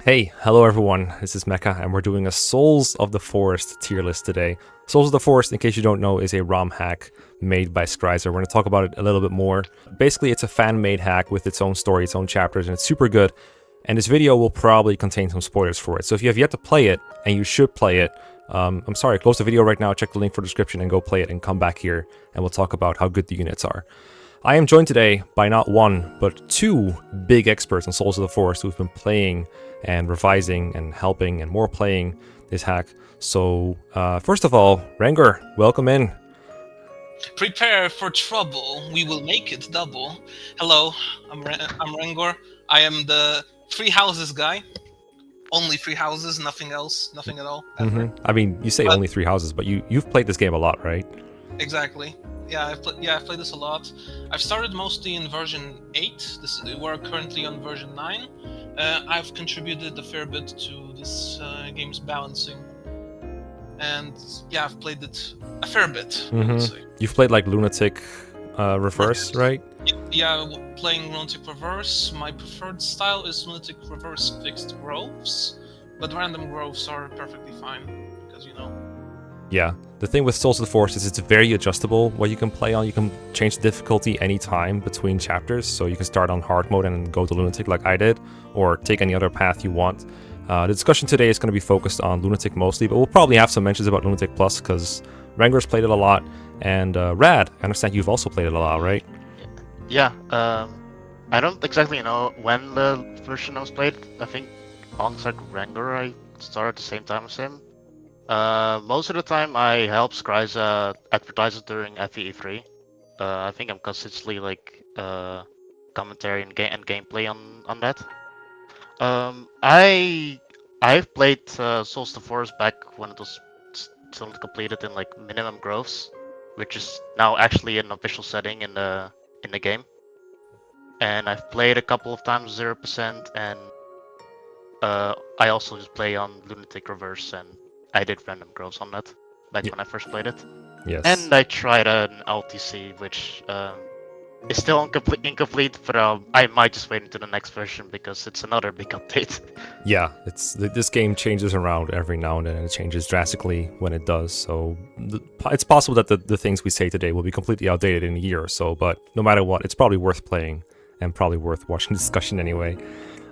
Hey, hello everyone, this is Mecha, and we're doing a Souls of the Forest tier list today. Souls of the Forest, in case you don't know, is a ROM hack made by Scraiza. We're going to talk about it a little bit more. Basically, it's a fan-made hack with its own story, its own chapters, and it's super good. And this video will probably contain some spoilers for it. So if you have yet to play it, and you should play it, I'm sorry, close the video right now, check the link for the description, and go play it, and come back here, and we'll talk about how good the units are. I am joined today by not one, but two big experts in Souls of the Forest who've been playing and revising and helping and more playing this hack. So, first of all, Rengor, welcome in. Prepare for trouble. We will make it double. Hello, I'm Rengor. I am the three houses guy. Only three houses, nothing else, nothing at all. I mean, you say only three houses, but you've played this game a lot, right? Exactly. Yeah, I've played this a lot. I've started mostly in version 8. We're currently on version 9. I've contributed a fair bit to this game's balancing. And yeah, I've played it a fair bit, I would say. You've played like Lunatic Reverse, right? Yeah, playing Lunatic Reverse. My preferred style is Lunatic Reverse fixed groves, but random groves are perfectly fine, because Yeah, the thing with Souls of the Forest is it's very adjustable what you can play on. You can change the difficulty anytime between chapters, so you can start on hard mode and go to Lunatic like I did, or take any other path you want. The discussion today is going to be focused on Lunatic mostly, but we'll probably have some mentions about Lunatic Plus, because Rengor's played it a lot, and Rad, I understand you've also played it a lot, right? Yeah, I don't exactly know when the version was played. I think alongside Rengor I started at the same time as him. Most of the time I help Scraiza advertise it during FEE3. I think I'm consistently like commentary and gameplay on that. I've played Souls of the Forest back when it was still completed in like minimum groves, which is now actually an official setting in the game. And I've played a couple of times 0%, and I also just play on Lunatic Reverse, and I did random grows on that back when I first played it. Yes. And I tried an LTC, which is still incomplete, but I might just wait until the next version because it's another big update. Yeah, this game changes around every now and then, and it changes drastically when it does. So it's possible that the things we say today will be completely outdated in a year or so, but no matter what, it's probably worth playing and probably worth watching the discussion anyway.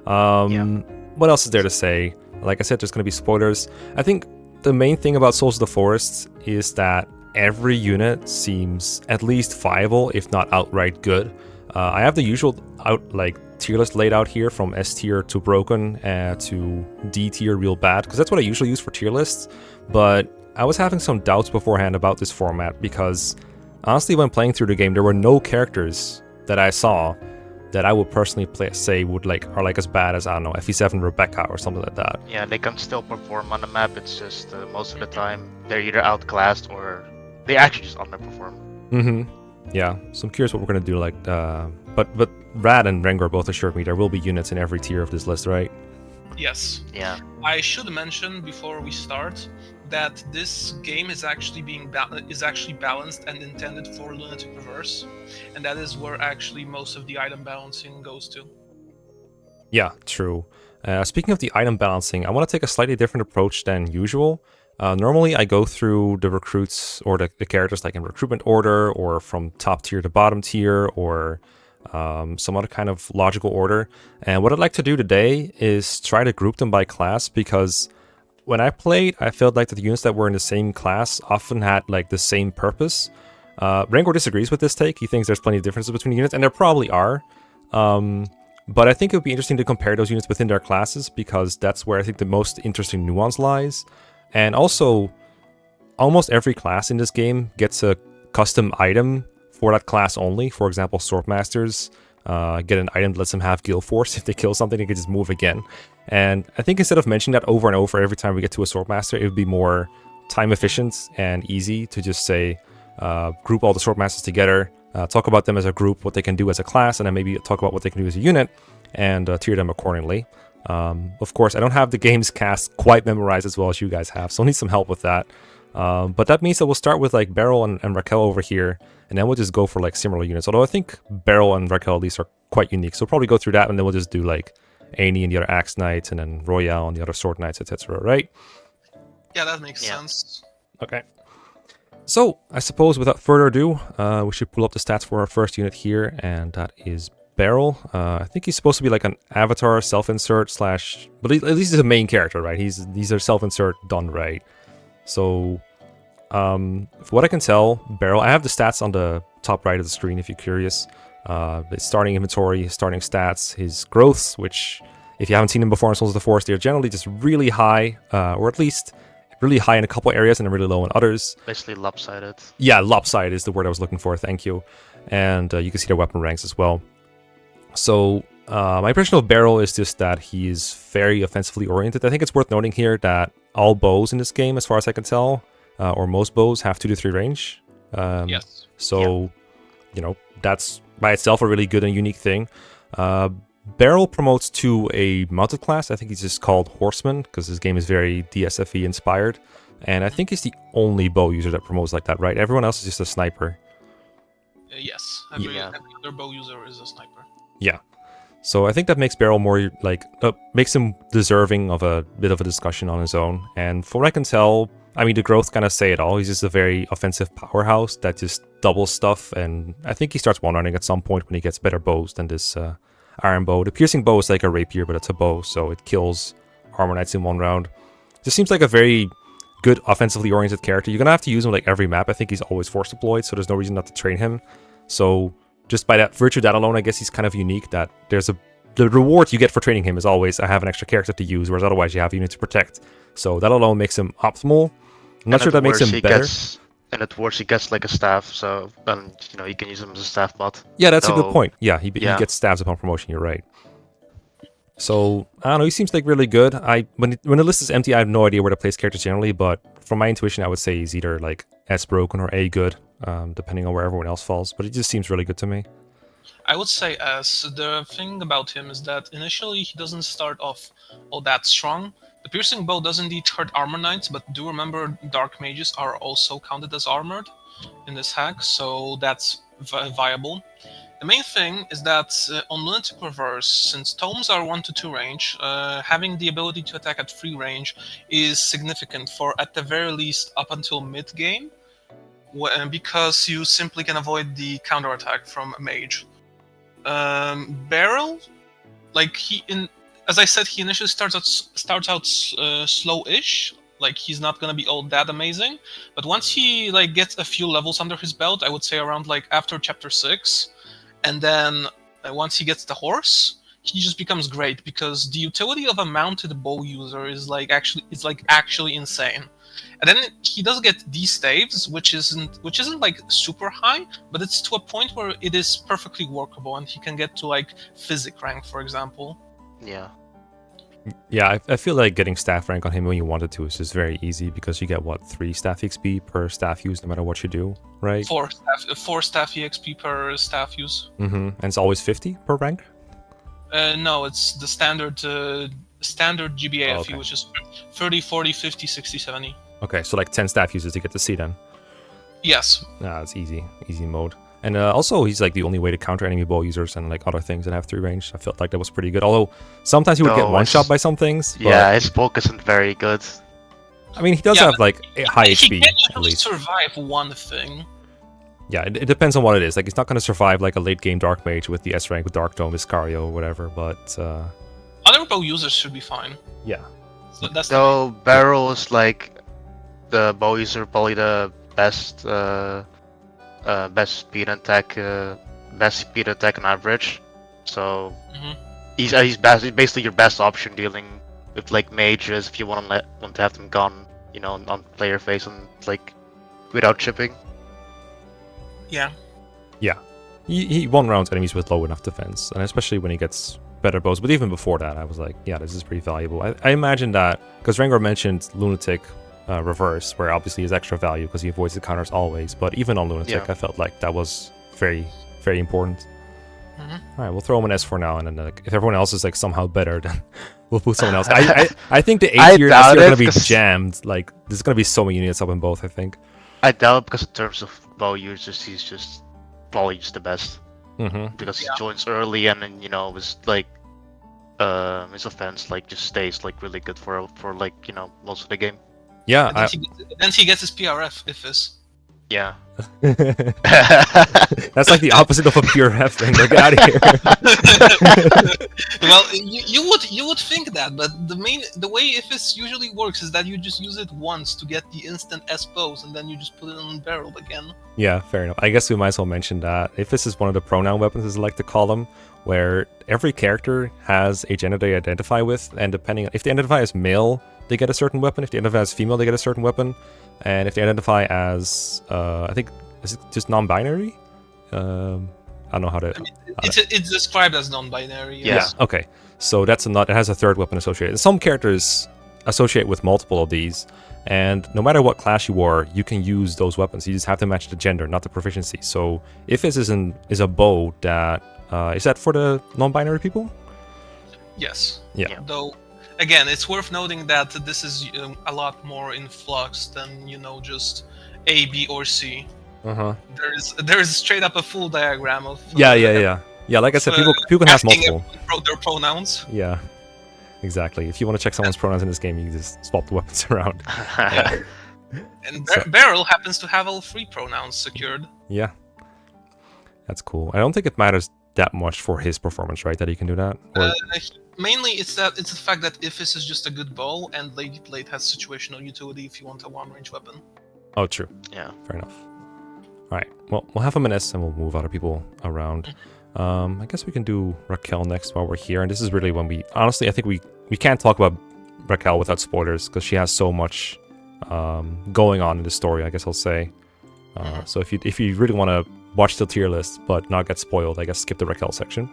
What else is there to say? Like I said, there's going to be spoilers. I think the main thing about Souls of the Forest is that every unit seems at least viable, if not outright good. I have the usual tier list laid out here, from S tier to broken to D tier real bad, because that's what I usually use for tier lists. But I was having some doubts beforehand about this format, because honestly, when playing through the game, there were no characters that I saw that I would personally say are like as bad as, I don't know, FE7 Rebecca or something like that. Yeah, they can still perform on the map. It's just most of the time they're either outclassed or they actually just underperform. Yeah, so I'm curious what we're gonna do. But Rad and Rengor both assured me there will be units in every tier of this list, right? Yes. Yeah. I should mention before we start that this game is actually balanced and intended for Lunatic Reverse, and that is where actually most of the item balancing goes to. Yeah, true. Speaking of the item balancing, I want to take a slightly different approach than usual. Normally, I go through the recruits or the characters like in recruitment order, or from top tier to bottom tier, or some other kind of logical order. And what I'd like to do today is try to group them by class, because when I played, I felt like the units that were in the same class often had like the same purpose. Rengor disagrees with this take. He thinks there's plenty of differences between units, and there probably are. But I think it would be interesting to compare those units within their classes, because that's where I think the most interesting nuance lies. And also, almost every class in this game gets a custom item for that class only. For example, Swordmasters get an item that lets them have Guild Force. If they kill something, they can just move again. And I think instead of mentioning that over and over every time we get to a Swordmaster, it would be more time efficient and easy to just say, group all the Swordmasters together, talk about them as a group, what they can do as a class, and then maybe talk about what they can do as a unit, and tier them accordingly. Of course, I don't have the game's cast quite memorized as well as you guys have, so I'll need some help with that. But that means that we'll start with like Beryl and Raquel over here, and then we'll just go for like similar units. Although I think Beryl and Raquel at least are quite unique, so we'll probably go through that, and then we'll just do like Annie and the other Axe Knights, and then Royale and the other Sword Knights, etc. Right? Yeah, that makes Yeah. sense. Okay. So, I suppose without further ado, we should pull up the stats for our first unit here, and that is Beryl. I think he's supposed to be like an avatar self-insert slash... But at least he's a main character, right? These are self-insert done right. So, for what I can tell, Beryl... I have the stats on the top right of the screen if you're curious. His starting inventory, his starting stats, his growths, which, if you haven't seen them before in Souls of the Forest, they're generally just really high, or at least... really high in a couple areas and then really low in others. Basically lopsided. Yeah, lopsided is the word I was looking for, thank you. And you can see their weapon ranks as well. So, my impression of Beryl is just that he is very offensively oriented. I think it's worth noting here that all bows in this game, as far as I can tell, or most bows, have 2 to 3 range. Yes. So, you know, that's by itself a really good and unique thing. Beryl promotes to a mounted class. I think he's just called Horseman, because this game is very DSFE inspired. And I think he's the only bow user that promotes like that, right? Everyone else is just a sniper. Yes. Yeah. Every other bow user is a sniper. Yeah. So I think that makes Beryl more, like, makes him deserving of a bit of a discussion on his own. And from what I can tell, I mean, the growth kind of say it all. He's just a very offensive powerhouse that just doubles stuff. And I think he starts one-running at some point when he gets better bows than this... iron bow. The piercing bow is like a rapier, but it's a bow, so it kills armor knights in one round. This seems like a very good offensively oriented character. You're gonna have to use him like every map. I think he's always force deployed, so there's no reason not to train him. So just by that virtue of that alone, I guess he's kind of unique. That the reward you get for training him is always I have an extra character to use, whereas otherwise you have a unit to protect. So that alone makes him optimal. I'm not sure that makes him better. And at worst, he gets like a staff, so then you can use him as a staff bot. Yeah, that's a good So, point. Yeah, he gets stabs upon promotion. You're right. So I don't know. He seems like really good. When the list is empty, I have no idea where to place characters generally. But from my intuition, I would say he's either like S broken or A good, depending on where everyone else falls. But he just seems really good to me. I would say S. The thing about him is that initially he doesn't start off all that strong. The piercing bow does indeed hurt armor knights, but do remember dark mages are also counted as armored in this hack, so that's viable. The main thing is that on Lunatic Reverse, since tomes are 1 to 2 range, having the ability to attack at 3 range is significant for at the very least up until mid game, because you simply can avoid the counterattack from a mage. Beryl, like as I said, he initially starts out slow-ish. Like he's not gonna be all that amazing, but once he like gets a few levels under his belt, I would say around like after chapter 6, and then once he gets the horse, he just becomes great because the utility of a mounted bow user is actually insane. And then he does get D-staves, which isn't like super high, but it's to a point where it is perfectly workable, and he can get to like physic rank, for example. Yeah. Yeah, I feel like getting staff rank on him when you wanted to is just very easy because you get, 3 staff XP per staff use no matter what you do, right? 4 staff EXP per staff use. And it's always 50 per rank? No, it's the standard GBA Oh, okay. which is 30, 40, 50, 60, 70. Okay, so like 10 staff users to get to see then. Yes. It's easy mode. And also, he's like the only way to counter enemy bow users and like other things that have 3 range. I felt like that was pretty good. Although sometimes he would get one-shot by some things. But, Yeah, his bulk isn't very good. I mean, he does have like a high He HP can at usually least. survive one thing. Yeah, it depends on what it is. Like, he's not going to survive like a late game Dark Mage with the S rank with Dark Dome, Iscario, or whatever. But Other bow users should be fine. yeah, So that's So Beryl is like the bow user, probably the best best speed attack on average. So he's basically your best option dealing with like mages if you want to have them gone, on player phase and like without chipping. Yeah. he one-rounds enemies with low enough defense, and especially when he gets better bows. But even before that, I was like, yeah, this is pretty valuable. I imagine that, because Rengor mentioned Lunatic Reverse, where obviously is extra value because he avoids the counters always. But even on Lunatic, Yeah. I felt like that was very, very important. All right, we'll throw him an S for now, and then if everyone else is like somehow better, then we'll put someone else. I think the I 8 tier doubt is going to it, be 'cause- jammed. Like, there's going to be so many units up in both, I think. I doubt, because in terms of bow users, he's just probably just the best. Mm-hmm. Because he Yeah. joins early and then was like his offense like just stays like really good for like most of the game. Yeah, And then he gets his PRF if this. Yeah. that's like the opposite of a pure F thing. Like, get out of here. Well, you would think that, but the way Ifis usually works is that you just use it once to get the instant S pose, and then you just put it on barrel again. Yeah, fair enough. I guess we might as well mention that if this is one of the pronoun weapons, as I like to call them, where every character has a gender they identify with, and depending on if they identify as male, they get a certain weapon. If they identify as female, they get a certain weapon. And if they identify as, I think, is it just non-binary? I don't know how to. I mean, it's described as non-binary. Yes. Yeah. Okay. So that's a it has a third weapon associated. Some characters associate with multiple of these, and no matter what class you are, you can use those weapons. You just have to match the gender, not the proficiency. So if this is a bow that is that for the non-binary people? Yes. Yeah. Though, again, it's worth noting that this is a lot more in flux than just A, B, or C. There's straight up a full diagram of. Yeah. Like I said, people can have multiple. Their pronouns. Yeah. Exactly. If you want to check someone's pronouns in this game, you can just swap the weapons around. And Barrel happens to have all 3 pronouns secured. Yeah. That's cool. I don't think it matters that much for his performance, right? That he can do that? Or... Mainly, it's the fact that Ifis is just a good bow, and Lady Blade has situational utility if you want a one-range weapon. Oh, true. Yeah. Fair enough. All right. Well, we'll have a minute, and we'll move other people around. I guess we can do Raquel next while we're here, and this is really when we... Honestly, I think we can't talk about Raquel without spoilers, because she has so much going on in the story, I guess I'll say. So if you really want to watch the tier list but not get spoiled, I guess skip the Raquel section.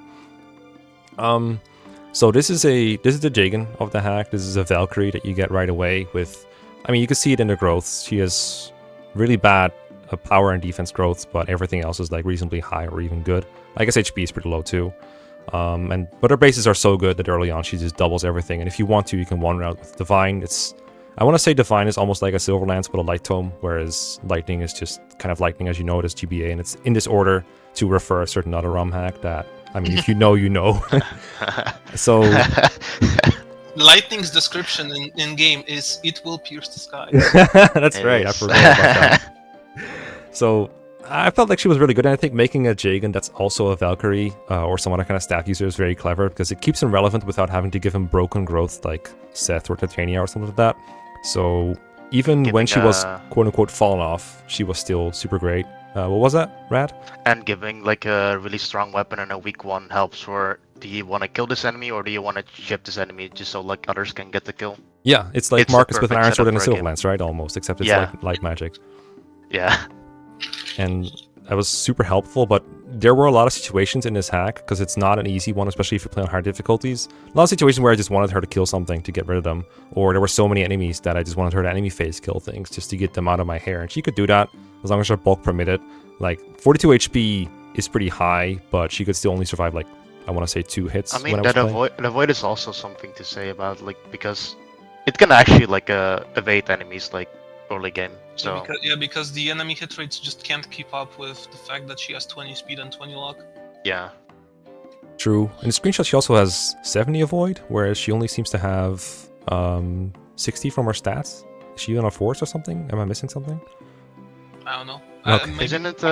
So this is the Jagan of the hack. This is a Valkyrie that you get right away with... I mean, you can see it in the growth. She has really bad power and defense growth, but everything else is like reasonably high or even good. I guess HP is pretty low too. But her bases are so good that early on she just doubles everything. And if you want to, you can one route with Divine. I want to say Divine is almost like a Silver Lance with a Light Tome, whereas Lightning is just kind of Lightning as you know it as GBA, and it's in this order to refer a certain other ROM hack that, I mean, if you know, you know. So... Lightning's description in game is, it will pierce the sky. That's right, I forgot about that. So, I felt like she was really good, and I think making a Jagan that's also a Valkyrie, or some other kind of staff user is very clever, because it keeps him relevant without having to give him broken growth like Seth or Titania or something like that. So, even when she was quote-unquote fallen off, she was still super great. What was that, Rad? And giving like a really strong weapon and a weak one helps for, do you want to kill this enemy or do you want to chip this enemy just so like others can get the kill? Yeah, it's like Marcus with an Iron Sword and a Silver Lance, right? Almost, except it's like light magic. Yeah. And that was super helpful, but there were a lot of situations in this hack, because it's not an easy one, especially if you play on hard difficulties. A lot of situations where I just wanted her to kill something to get rid of them, or there were so many enemies that I just wanted her to enemy phase kill things just to get them out of my hair, and she could do that as long as her bulk permitted. Like, 42 HP is pretty high, but she could still only survive, like, I want to say 2 hits. I mean, that avoid is also something to say about, like, because it can actually, like, evade enemies, like, early game. So because the enemy hit rates just can't keep up with the fact that she has 20 speed and 20 luck. Yeah. True. In the screenshot, she also has 70 avoid, whereas she only seems to have 60 from her stats. Is she on a force or something? Am I missing something? I don't know. Okay. Isn't it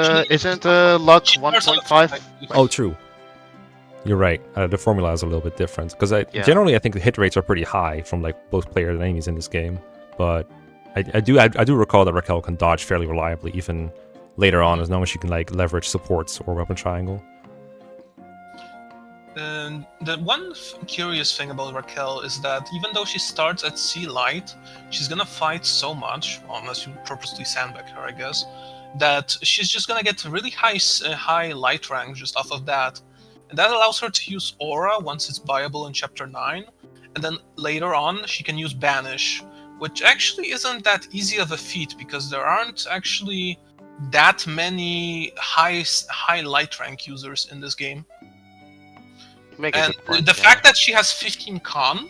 luck 1.5? Oh, true. You're right. The formula is a little bit different, because generally I think the hit rates are pretty high from like both players and enemies in this game, but I do recall that Raquel can dodge fairly reliably even later on, as long as she can like leverage supports or weapon triangle. The one curious thing about Raquel is that even though she starts at C light, she's gonna fight so much, unless you purposely sandbag her, I guess, that she's just gonna get really high light rank just off of that. And that allows her to use Aura once it's viable in Chapter 9, and then later on she can use Banish, which actually isn't that easy of a feat, because there aren't actually that many high light rank users in this game. And the fact that she has 15 con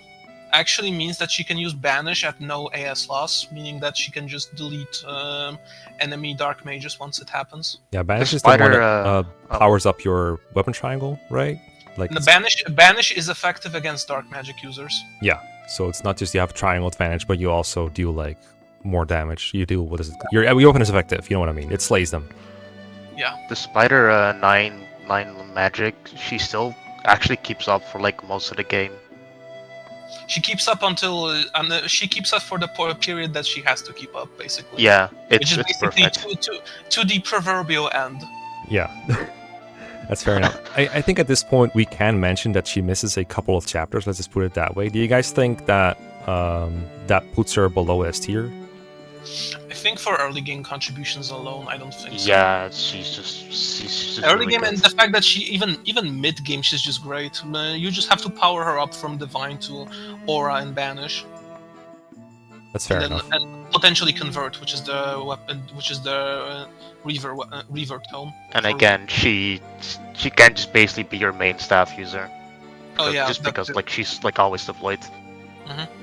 actually means that she can use Banish at no AS loss, meaning that she can just delete enemy Dark Mages once it happens. Yeah, Banish is the one that powers up your weapon triangle, right? Like And the banish is effective against dark magic users. yeah, so it's not just you have triangle advantage, but you also do like more damage. You do what is it? Your weapon is effective. You know what I mean? It slays them. Yeah. Despite her 9 magic, she still actually keeps up for like most of the game. She keeps up until she keeps up for the period that she has to keep up, basically. Yeah, Which it's is basically perfect. to the proverbial end. Yeah. That's fair enough. I think at this point we can mention that she misses a couple of chapters. Let's just put it that way. Do you guys think that that puts her below S tier? I think for early game contributions alone, I don't think so. Yeah, she's just Early really game good. and the fact that she even mid game she's just great. You just have to power her up from Divine to Aura and Banish, That's fair enough. and potentially Convert, which is the weapon, which is the Reaver tome. And again, she can just basically be your main staff user. Oh yeah, just because like she's like always deployed.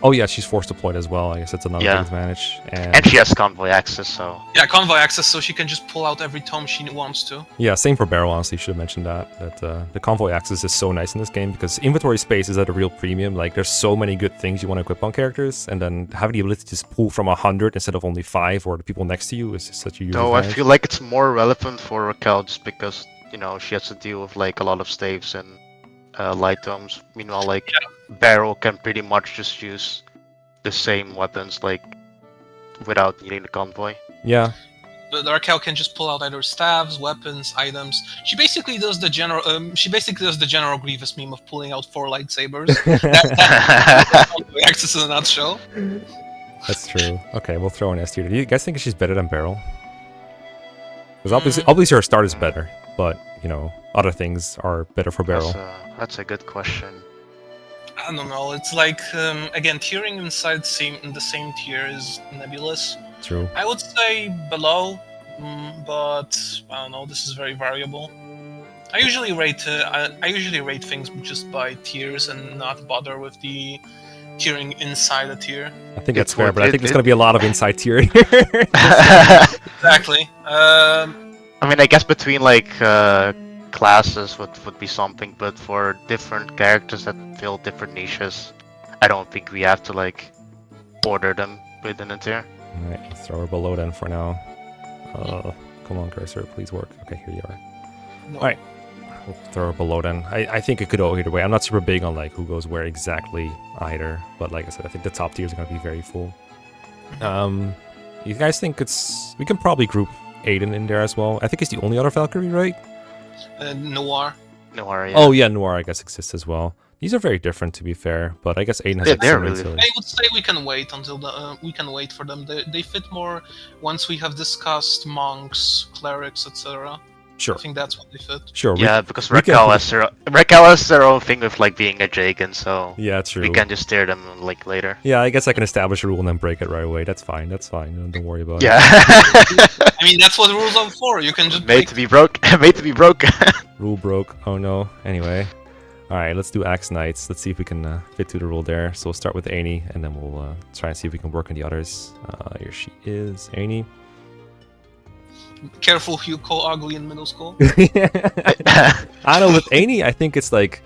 Oh yeah, she's force deployed as well. I guess that's another Yeah. big advantage. And she has convoy access, so Yeah, convoy access, so she can just pull out every tome she wants to. yeah, same for Barrel. Honestly, should have mentioned that the convoy access is so nice in this game because inventory space is at a real premium. Like there's so many good things you want to equip on characters, and then having the ability to just pull from 100 instead of only 5 or the people next to you is just such a huge no, I advantage. feel like it's more relevant for Raquel just because she has to deal with like a lot of staves and light tomes. Meanwhile, like Barrel can pretty much just use the same weapons like without needing the convoy. Yeah. The Raquel can just pull out either staves, weapons, items. She basically does the general. She basically does the General Grievous meme of pulling out 4 lightsabers. That's access in a nutshell. That's true. Okay, we'll throw in S tier. Do you guys think she's better than Barrel? Because obviously her start is better, but other things are better for Barrel. That's a good question. I don't know. It's like again, tiering inside in the same tier is nebulous. True. I would say below, but I don't know. This is very variable. I usually rate things just by tiers and not bother with the tiering inside a tier. I think that's fair, but I think there's going to be a lot of inside tiering. Exactly. I mean, I guess between like classes would be something, but for different characters that fill different niches, I don't think we have to like order them within a tier. Alright, let's throw her below then for now. Come on, cursor, please work. Okay, here you are. No. Alright, we'll throw her below then. I think it could go either way. I'm not super big on like who goes where exactly either, but like I said, I think the top tiers are going to be very full. You guys think we can probably group Aiden in there as well? I think he's the only other Valkyrie, right? Noir. Noir, yeah. Oh yeah, Noir I guess exists as well. These are very different to be fair, but I guess Aiden has Yeah, like they're some really utility. I would say we can wait until we can wait for them. They fit more once we have discussed monks, clerics, etc. Sure. I think that's what they fit. Sure. Yeah, because we can- Raquel has their own thing with like being a Jagan, so Yeah, true. we can just steer them like later. Yeah, I guess I can establish a rule and then break it right away. That's fine. Don't worry about it. Yeah. I mean, that's what rules are for. You can just Made break to be broke. Made to be broke. Rule broke. Oh no. Anyway. Alright, let's do Axe Knights. Let's see if we can fit to the rule there. So we'll start with Annie, and then we'll try and see if we can work on the others. Here she is, Annie. Careful, you call ugly in middle school. I don't know, with Annie, I think it's like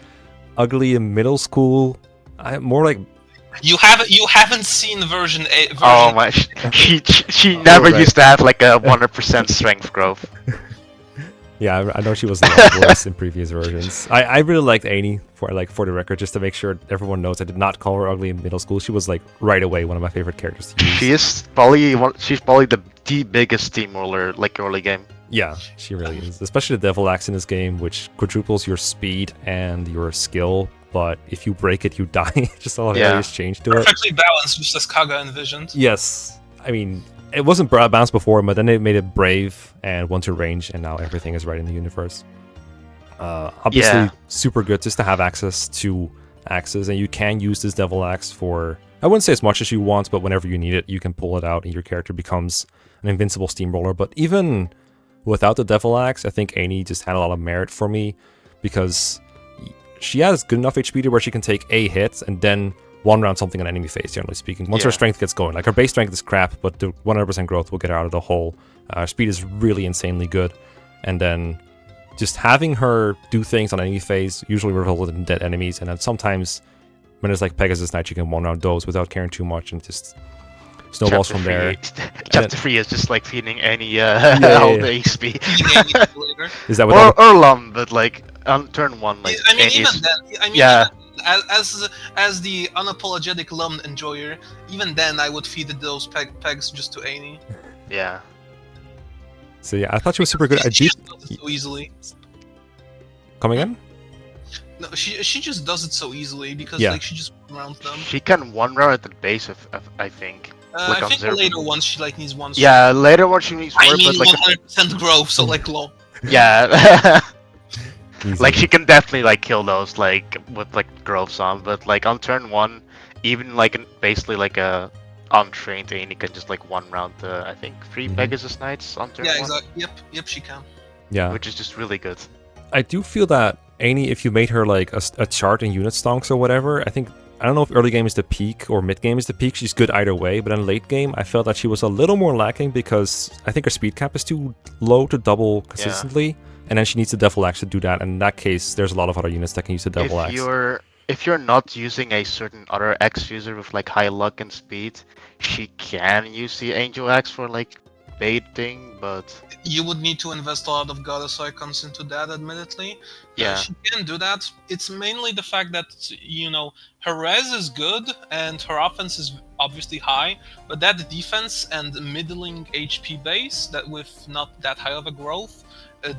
ugly in middle school. More like You haven't seen version 8. Oh my! She never right. used to have like a 100% strength growth. yeah, I know she was a lot worse in previous versions. I really liked Annie for the record, just to make sure everyone knows I did not call her ugly in middle school. She was like right away one of my favorite characters to use. She's probably the biggest steamroller like early game. Yeah, she really is. Especially the Devil Axe in this game, which quadruples your speed and your skill, but if you break it, you die. Just a lot of areas change to it. Perfectly balanced, just as Kaga envisioned. Yes. I mean, it wasn't balanced before, but then they made it brave and one to range, and now everything is right in the universe. Obviously, super good just to have access to axes, and you can use this Devil Axe for, I wouldn't say as much as you want, but whenever you need it, you can pull it out, and your character becomes an invincible steamroller. But even without the Devil Axe, I think Annie just had a lot of merit for me, because she has good enough HP to where she can take a hit and then one round something on enemy face, generally speaking. Once her strength gets going, like her base strength is crap, but the 100% growth will get her out of the hole. Her speed is really insanely good, and then just having her do things on enemy phase usually resulted in dead enemies, and then sometimes when it's like Pegasus Knight, you can one round those without caring too much and just snowballs from there. Chapter 3 is just like feeding any all the HP. Is that what? Or Lum, but like on turn 1, like I mean, any even is- then, I mean, yeah. as the unapologetic Lum enjoyer, even then I would feed those pegs just to Annie. Yeah. So yeah, I thought she was super good. I She do. just does it so easily. Come again? No, she just does it so easily because Yeah. like she just rounds them. She can one round at the base of I think. Like I on think the zero. later ones she like needs one. Yeah, later one she needs more, I mean but like 100% growth, so like low. yeah. Easy. Like she can definitely like kill those like with like groves on, but like on turn 1, even like basically like a untrained Annie can just like one round I think 3 Mhm. Pegasus Knights on turn Yeah, 1, exactly. Yep, she can. Yeah, which is just really good. I do feel that Annie, if you made her like a chart in unit stonks or whatever, I don't know if early game is the peak or mid game is the peak. She's good either way, but in late game, I felt that she was a little more lacking because I think her speed cap is too low to double consistently, and then she needs the Devil Axe to do that. And in that case, there's a lot of other units that can use the Devil Axe. If you're not using a certain other X user with like high luck and speed, she can use the Angel Axe for like baiting, but You would need to invest a lot of goddess icons into that, admittedly. yeah. She can do that. It's mainly the fact that, you know, her res is good and her offense is obviously high, but that defense and middling HP base, that with not that high of a growth,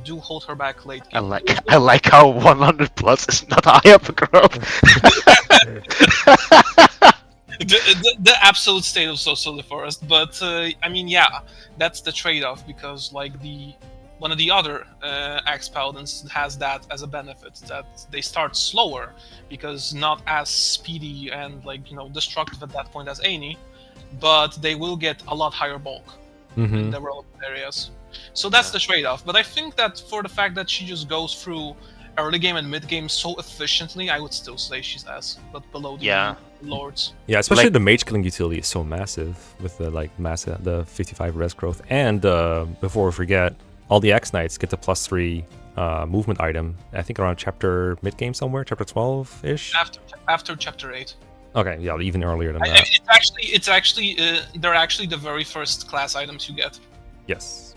do hold her back late I game. like how 100 plus is not high up a growth. The absolute state of Social Forest, but I mean, yeah, that's the trade-off because like one of the other Axe Paladins has that as a benefit, that they start slower because not as speedy and like, you know, destructive at that point as Annie, but they will get a lot higher bulk in the relevant areas. So that's the trade-off. But I think that for the fact that she just goes through early game and mid game so efficiently, I would still say she's S, but below the lords. Yeah, especially Like- the mage killing utility is so massive with the like the 55 res growth, and before we forget, all the X Knights get the +3 movement item. I think around chapter mid game somewhere, chapter 12 ish. After chapter 8. Okay, yeah, even earlier than that. It's actually they're actually the very first class items you get. Yes.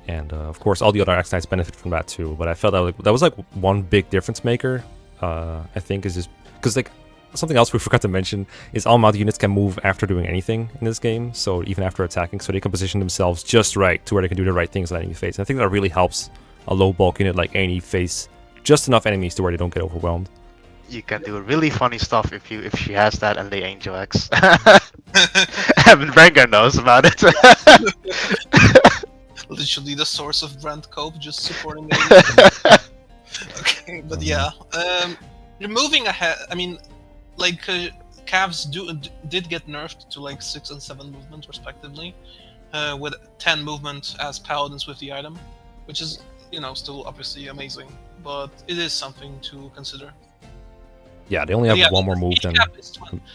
And of course, all the other X Knights benefit from that too. But I felt that was like one big difference maker. I think is just because like something else we forgot to mention is all mount units can move after doing anything in this game. So even after attacking, so they can position themselves just right to where they can do the right things on enemy face. And I think that really helps a low bulk unit like Annie face just enough enemies to where they don't get overwhelmed. You can do really funny stuff if she has that and the Angel X. Evan Rengar knows about it. Literally the source of Brent Cope, just supporting the Okay, but yeah. Moving ahead, I mean, like, Cavs did get nerfed to like 6 and 7 movement respectively, with 10 movement as paladins with the item, which is, you know, still obviously amazing, but it is something to consider. Yeah, they only have one more move than...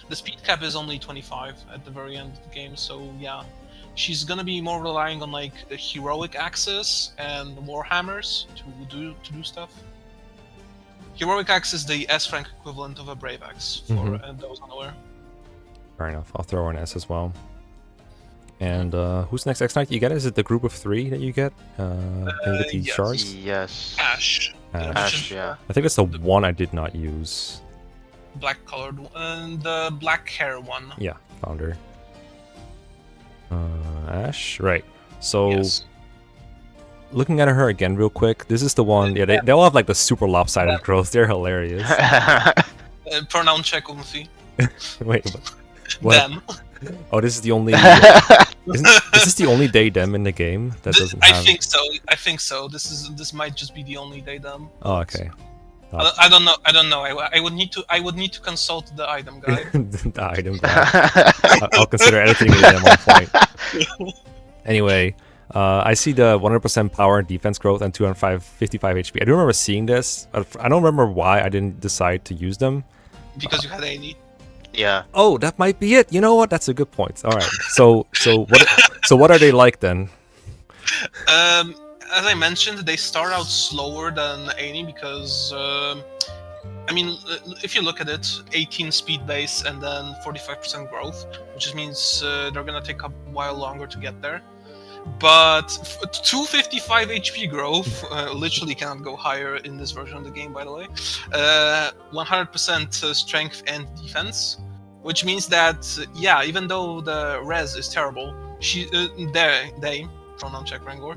The speed cap is only 25 at the very end of the game, so yeah. She's gonna be more relying on like a heroic axis and warhammers to do stuff. Heroic axe is the S rank equivalent of a brave axe for those unaware. Fair enough. I'll throw an S as well. And who's next X Knight you get? Is it the group of 3 that you get? Can you get these shards? Yes. Ash. Ash, yeah. I think that's the one I did not use. Black colored and the black hair one. Yeah, found her. Ash, right. So, Yes. looking at her again real quick, this is the one, yeah, they all have like the super lopsided growth. They're hilarious. Pronoun check Umfi. Wait, what? Them. Oh, this is the only... is this the only day dem in the game that doesn't have... I think so. This might just be the only day them. Oh, okay. I don't know. I would need to consult the item guide. The item guide. I'll consider editing it at one point. Anyway, I see the 100% power and defense growth and 255 HP. I do remember seeing this. I don't remember why I didn't decide to use them. Because you had 80. Yeah. Oh, that might be it. You know what? That's a good point. All right. So what are they like then? as I mentioned, they start out slower than Any because, I mean, if you look at it, 18 speed base and then 45% growth, which just means they're gonna take a while longer to get there. But 255 HP growth, literally cannot go higher in this version of the game, by the way. 100% strength and defense, which means that, yeah, even though the res is terrible, they pronoun check Rangor,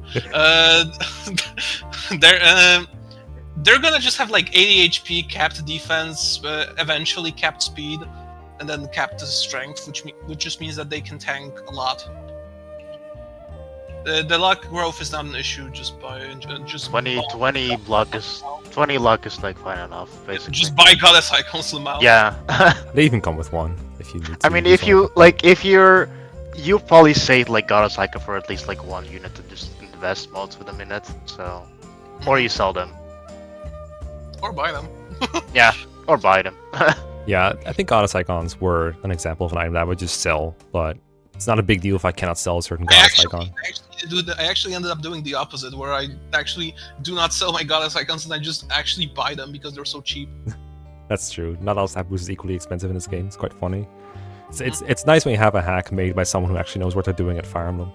they're gonna just have like 80 HP, capped defense, eventually capped speed, and then capped strength, which just means that they can tank a lot. The luck growth is not an issue just by just 20 luck is like fine enough, basically. just buy goddess icons Lamau. Yeah. They even come with one if you need to. I mean, if you probably save like goddess icon for at least like one unit to just invest mods with them in it, so or you sell them. Or buy them. Yeah, or buy them. Yeah, I think goddess icons were an example of an item that I would just sell, but it's not a big deal if I cannot sell a certain goddess icon. I actually ended up doing the opposite, where I actually do not sell my goddess icons and I just actually buy them because they're so cheap. That's true. Not all stat boosts is equally expensive in this game. It's quite funny. It's nice when you have a hack made by someone who actually knows what they're doing at Fire Emblem.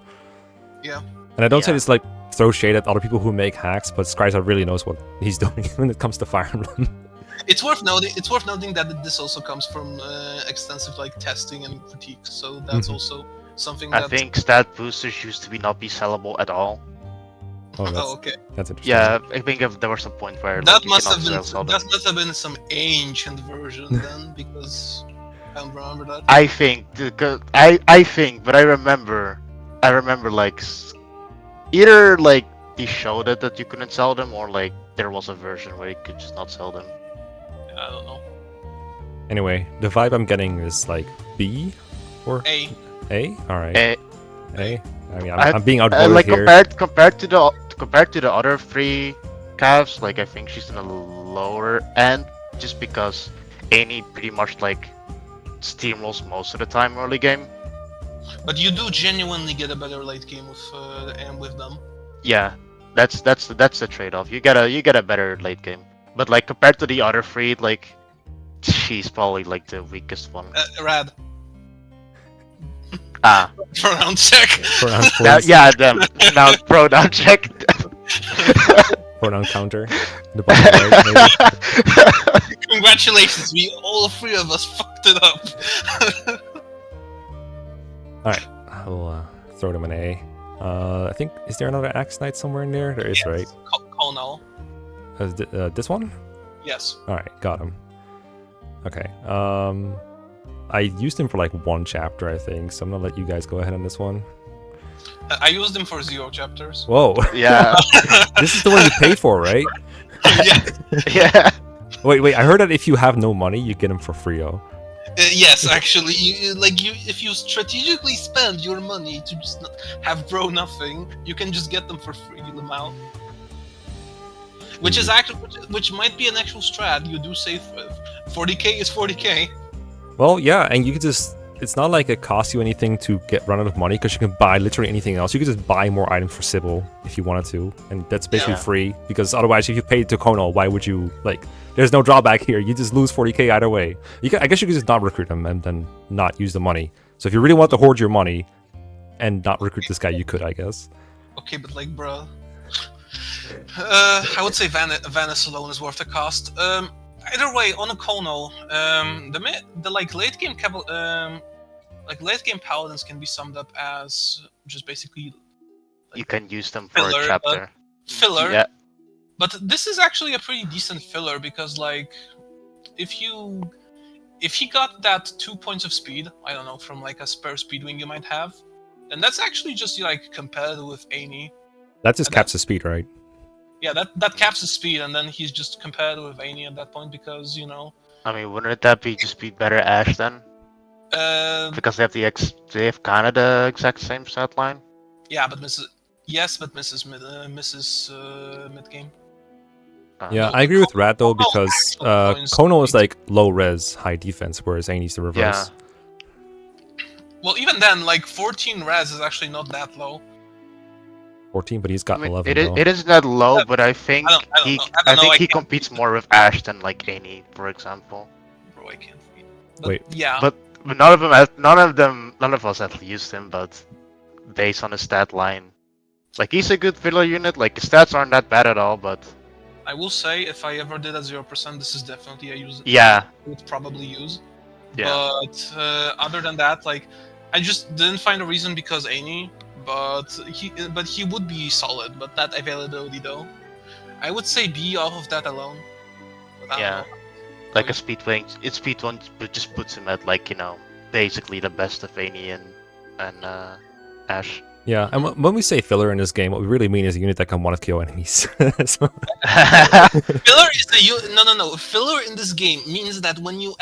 Yeah. And I don't say this like throw shade at other people who make hacks, but Scraiza really knows what he's doing when it comes to Fire Emblem. It's worth noting that this also comes from extensive like testing and critique, so that's also something that I think stat boosters used to not be sellable at all. Oh, okay. That's interesting. Yeah, I think there was some point where That like, must have been some ancient version then, because I don't remember that. I think, but I remember like either like they showed it that you couldn't sell them, or like there was a version where you could just not sell them. I don't know. Anyway, the vibe I'm getting is like B or A. A. All right. Eh, A. I mean, I'm being outvoted like here. compared to the other three calves, like I think she's in the lower end, just because Annie pretty much like steamrolls most of the time early game. But you do genuinely get a better late game with them. Yeah, that's the trade-off. You get a better late game. But like compared to the other three, like she's probably like the weakest one. Rad. Pronoun check. Pronoun please. Yeah, them. Now pronoun check. Pronoun counter. The bottom right, maybe. Congratulations, all three of us fucked it up. Alright, I'll throw them an A. I think, is there another Axe Knight somewhere in there? There is, yes. right? Colonel. This one? Yes. Alright, got him. Okay, I used him for like one chapter, I think, so I'm gonna let you guys go ahead on this one. I used him for 0 chapters. Whoa. Yeah. This is the one you pay for, right? Yeah. Yeah. Wait, I heard that if you have no money, you get him for free, Yes, actually, if you strategically spend your money to just not have grow nothing, you can just get them for free. Lamau. Which might be an actual strat. You do save 40k is 40k. Well, yeah, and you could just... It's not like it costs you anything to run out of money, because you can buy literally anything else. You could just buy more items for Sybil if you wanted to, and that's basically free, because otherwise if you paid to Konal, why would you, like... There's no drawback here. You just lose 40k either way. I guess you could just not recruit him and then not use the money. So if you really want to hoard your money and not recruit this guy, you could, I guess. Okay, but like, bruh... I would say Venice alone is worth the cost. Either way, on a Konal, the like late game paladins can be summed up as just basically. Like, you can use them for a chapter. Filler. Yeah. But this is actually a pretty decent filler because, like, if he got that 2 points of speed, I don't know, from like a spare speed wing you might have, then that's actually just like competitive with Annie. That just caps the speed, right? Yeah, that caps his speed, and then he's just competitive with Annie at that point because, you know. I mean, wouldn't that be better Ash then? Because they have kind of the exact same stat line. Yeah, but misses mid game. Yeah, I agree with Rat though, because Kono is like low res, high defense, whereas Annie's the reverse. Yeah. Well, even then, like 14 res is actually not that low. 14, but he's got I mean, 11 it though. it isn't that low, but I think I don't he know. I don't know. I he can't competes more with Ash than like Annie, for example. Bro, I can't read. But Wait. yeah. But none of us have used him, but based on his stat line, like he's a good filler unit. Like his stats aren't that bad at all, but I will say, if I ever did at 0%, this is definitely a use. yeah, I would probably use. yeah, But other than that, like, I just didn't find a reason because Annie. But he would be solid. But that availability though, I would say B off of that alone. But I yeah. don't know. Like a speedwing, speedwing just puts him at like basically the best of Annie and Ash. Yeah, and when we say filler in this game, what we really mean is a unit that can one KO enemies. So- Filler is no. Filler in this game means that when you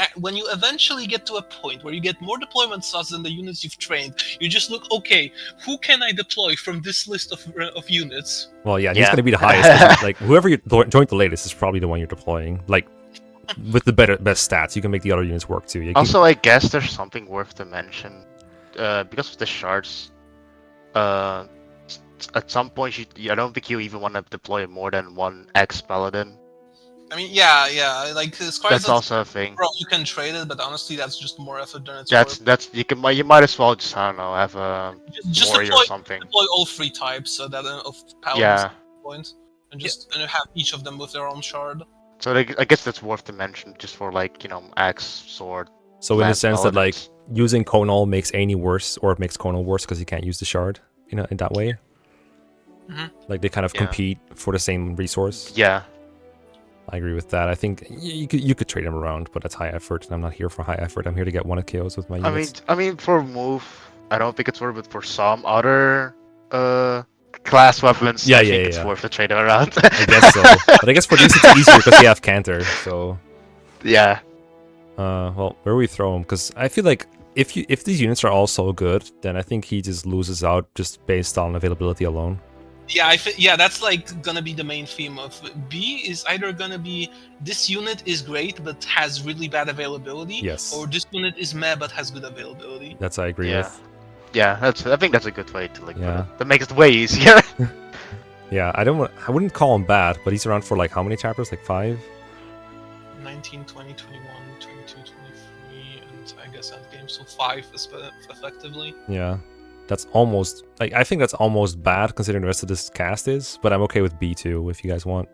eventually get to a point where you get more deployment slots than the units you've trained, you just look, okay, who can I deploy from this list of units? well, yeah, he's Yeah. going to be the highest. 'Cause, like whoever you joined the latest is probably the one you're deploying. Like with the best stats, you can make the other units work too. You keep- Also, I guess there's something worth to mention, because of the shards. At some point, I don't think you even want to deploy more than one X Paladin. I mean, yeah. Like Scraiza, That's also a thing. bro, you can trade it, but honestly, that's just more effort than it's worth. You might as well just, I don't know, have a Just warrior or something. deploy all 3 types of paladins Yeah. at this point, and just and have each of them with their own shard. So I guess that's worth to mention, just for like axe, sword. so in the lance sense that like paladins. using Conal makes Annie worse, or it makes Conal worse because he can't use the shard, in that way. Mhm. Like they kind of Yeah. compete for the same resource. Yeah, I agree with that. I think you could trade him around, but that's high effort, and I'm not here for high effort. I'm here to get one KOs with my units. I mean for move, I don't think it's worth it. For some other class weapons, Yeah, I yeah, think it's yeah. worth to trade them around. I guess so. But I guess for these it's easier because they have Canter. So, Yeah, well, where do we throw him? Because I feel like if these units are all so good, then I think he just loses out just based on availability alone. Yeah, that's like gonna be the main theme of B. Is either gonna be this unit is great but has really bad availability, Yes. or this unit is meh but has good availability. That's I agree Yeah. with. yeah. I think that's a good way to Yeah. put it. That makes it way easier. Yeah, I wouldn't call him bad, but he's around for like how many chapters? Like 5? 19, 20, 21, 22, 23, and I guess endgame, so 5 effectively. Yeah. That's almost like I think that's almost bad considering the rest of this cast is, but I'm okay with B2 if you guys want.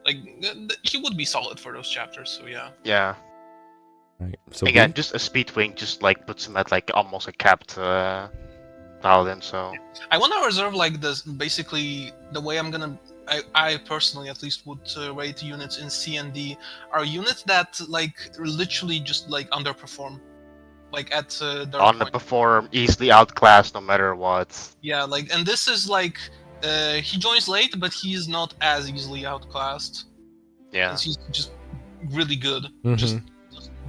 Like he would be solid for those chapters, so yeah. Yeah. Right. So Again, B? just a speedwing just like puts him at like almost a capped paladin. So I want to reserve like this. Basically, the way I personally at least would rate units in C and D are units that like literally just like underperform, like at their point. underperform, easily outclassed no matter what. Yeah, like, and this is like he joins late, but he's not as easily outclassed. Yeah. He's just really good. Mhm. Just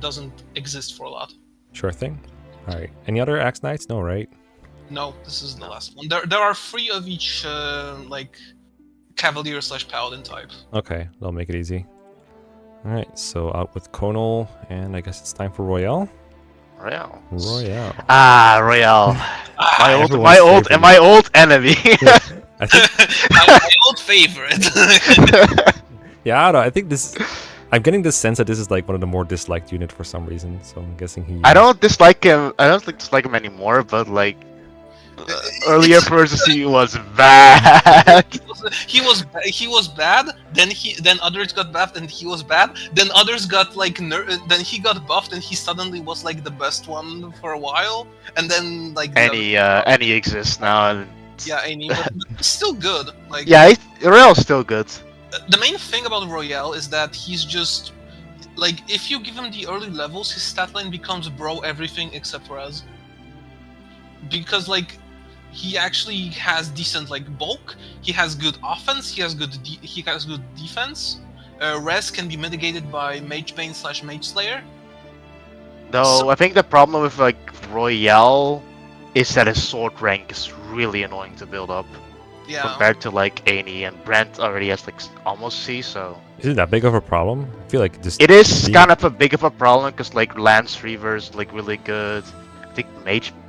doesn't exist for a lot. Sure thing. All right. Any other Axe Knights? No, right? No, this is the last one. There are 3 of each like Cavalier / Paladin type. Okay, that'll make it easy. All right, so out with Conal, and I guess it's time for Royale. Royale. Royale. Ah, Royale. everyone's My old enemy. I think, My old favorite. yeah, I don't know. I think this. I'm getting the sense that this is like one of the more disliked units for some reason. So I'm guessing he. I don't dislike him. I don't dislike him anymore. But like earlier versus he was bad. he was bad. Then others got buffed and he was bad. Then others got like then he got buffed and he suddenly was like the best one for a while. And then like Any exists now. And yeah, Any, but he's still good. Like yeah, Royale's still good. the main thing about Royale is that he's just like if you give him the early levels, his stat line becomes bro everything except Res. Because like he actually has decent like bulk, he has good offense, he has good defense. Res can be mitigated by Mage Bane / Mage Slayer. Though So- I think the problem with like Royale is that his sword rank is really annoying to build up Yeah. compared to like Annie, and Brent already has like almost C, so Is it that big of a problem? I feel like just. it is B- kind of a big of a problem because like Lance Reaver is like really good. I think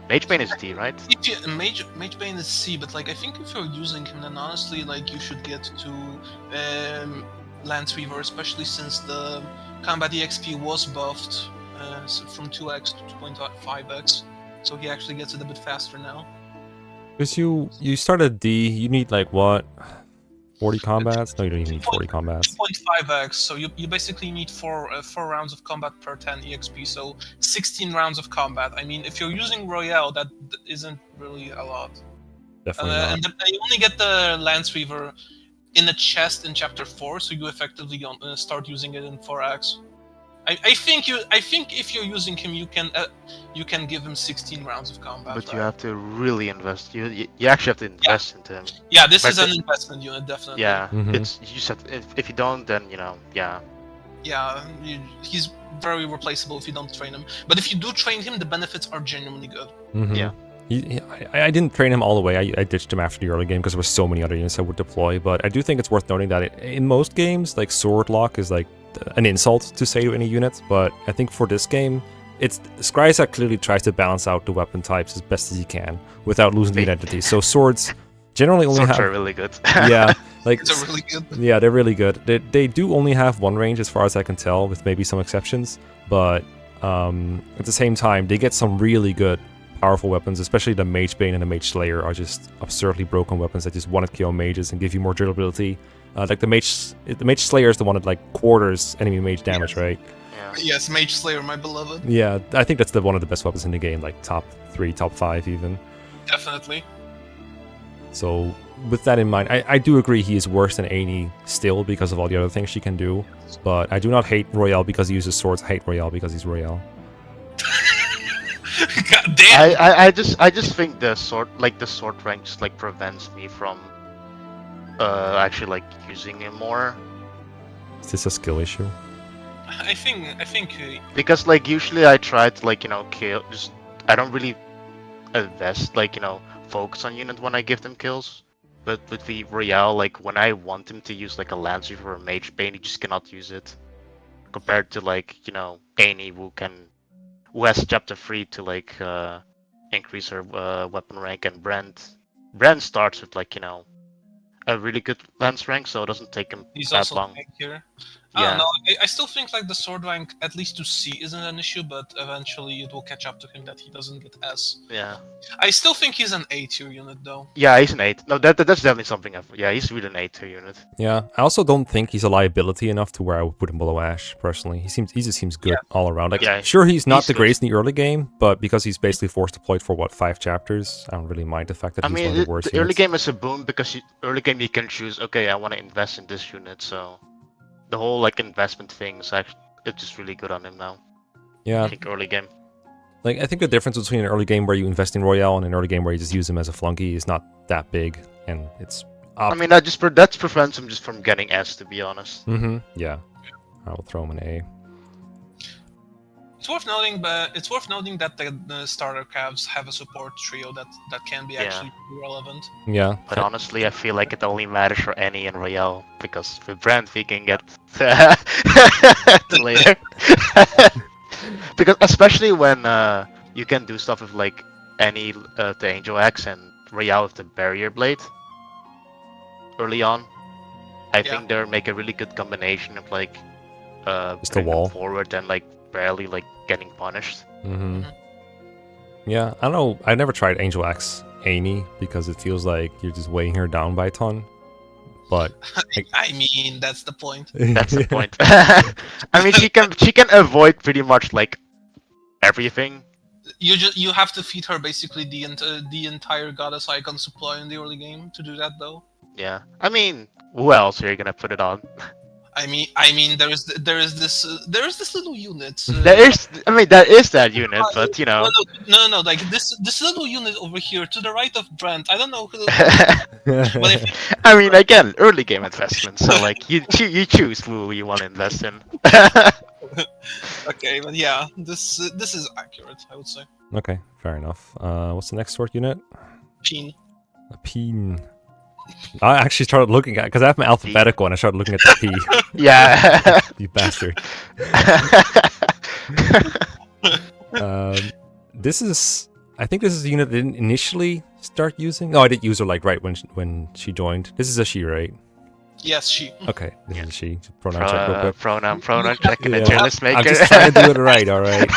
Mage Bane is D, right? If you, Mage Bane is C, but like I think if you're using him, then honestly, like you should get to Lance Weaver, especially since the combat EXP was buffed from 2x to 2.5x, so he actually gets it a bit faster now. Because you start at D, you need like what? 40 combats? No, you don't even need 40 combats. 2.5x, so you basically need 4 rounds of combat per 10 EXP, so 16 rounds of combat. I mean, if you're using Royale, that isn't really a lot. Definitely not. And you only get the Lance Weaver in a chest in Chapter 4, so you effectively start using it in 4x. I think if you're using him, you can give him 16 rounds of combat. But right? you have to really invest. You actually have to invest into him. Yeah, this But is an investment unit, definitely. Yeah, Mhm. it's you said if you don't, then you know, yeah. Yeah, he's very replaceable if you don't train him. But if you do train him, the benefits are genuinely good. Mhm. Yeah. I didn't train him all the way. I ditched him after the early game because there were so many other units I would deploy. But I do think it's worth noting that in most games, like sword lock is like an insult to say to any unit. But I think for this game, Scraiza clearly tries to balance out the weapon types as best as he can without losing the identity. So swords generally only Swords have are really good. yeah, like It's a really good. yeah, they're really good. They do only have one range as far as I can tell, with maybe some exceptions. But at the same time, they get some really good, powerful weapons. Especially the Mage Bane and the Mage Slayer are just absurdly broken weapons that just one-hit-KO mages and give you more durability. Like the Mage Slayer is the one that like quarters enemy mage damage, right? Yeah. Yes, Mage Slayer, my beloved. Yeah, I think that's one of the best weapons in the game, like top 3, top 5 even. Definitely. So with that in mind, I do agree he is worse than Amy still because of all the other things she can do. But I do not hate Royale because he uses swords. I hate Royale because he's Royale. God damn. I just think the sword rank just like prevents me from actually like using him more. Is this a skill issue? I think Because like usually I try to like, you know, kill, just I don't really invest, like, you know, focus on unit when I give them kills. But with the Royale, like when I want him to use like a Lance Weaver or a Mage Bane, he just cannot use it. Compared to like, you know, Annie who has chapter 3 to like increase her weapon rank, and Brent starts with like, you know, a really good lance rank, so it doesn't take him he's that also long. tank here. Yeah. I don't know. I still think like the sword rank, at least to C, isn't an issue, but eventually it will catch up to him that he doesn't get S. Yeah. I still think he's an A tier unit though. Yeah, he's an 8. No, that's definitely something. Yeah, he's really an 8 tier unit. Yeah, I also don't think he's a liability enough to where I would put him below Ash, personally. He just seems good all around. Like, Yeah, sure, he's not he's the good. greatest in the early game, but because he's basically force deployed for, what, 5 chapters, I don't really mind the fact that I he's mean, one of the worst the early units. game is a boom because early game you can choose, okay, I want to invest in this unit, so the whole like investment thing is actually, it's just really good on him now. Yeah, I think early game. like, I think the difference between an early game where you invest in Royale and an early game where you just use him as a flunky is not that big, and it's up. I mean, that prevents him just from getting S, to be honest. Yeah. I will throw him an A. It's worth noting that the starter calves have a support trio that can be Yeah. actually relevant. Yeah. But honestly, I feel like it only matters for Annie and Royale, because with Brand we can get later. Because especially when you can do stuff with like Annie, the Angel Axe, and Royale with the Barrier Blade early on. I think they make a really good combination of like Just a bringing them wall. forward and like barely like getting punished. Yeah, I don't know. I've never tried Angel Axe Amy because it feels like you're just weighing her down by a ton. But I mean, that's the point. That's the point. I mean, she can avoid pretty much like everything. You have to feed her basically the entire goddess icon supply in the early game to do that though. Yeah. I mean, who else are you gonna put it on? I mean, there is this little unit. There is that unit, but you know. No, like this little unit over here to the right of Brent. I don't know who. But I mean, again, early game investment. So like, you choose who you want to invest in. okay, but yeah, this is accurate, I would say. okay, fair enough. What's the next sword unit? Peen. A peen. I actually started looking at, because I have my alphabetical and I started looking at the P. Yeah. You bastard. This is, I think this is a unit I didn't initially start using. No, I did use her like right when she joined. This is a she, right? Yes, she. Okay, this is a she. Just pronoun check real quick. Pronoun check and a Yeah. tier list maker. I'm just trying to do it right, all right.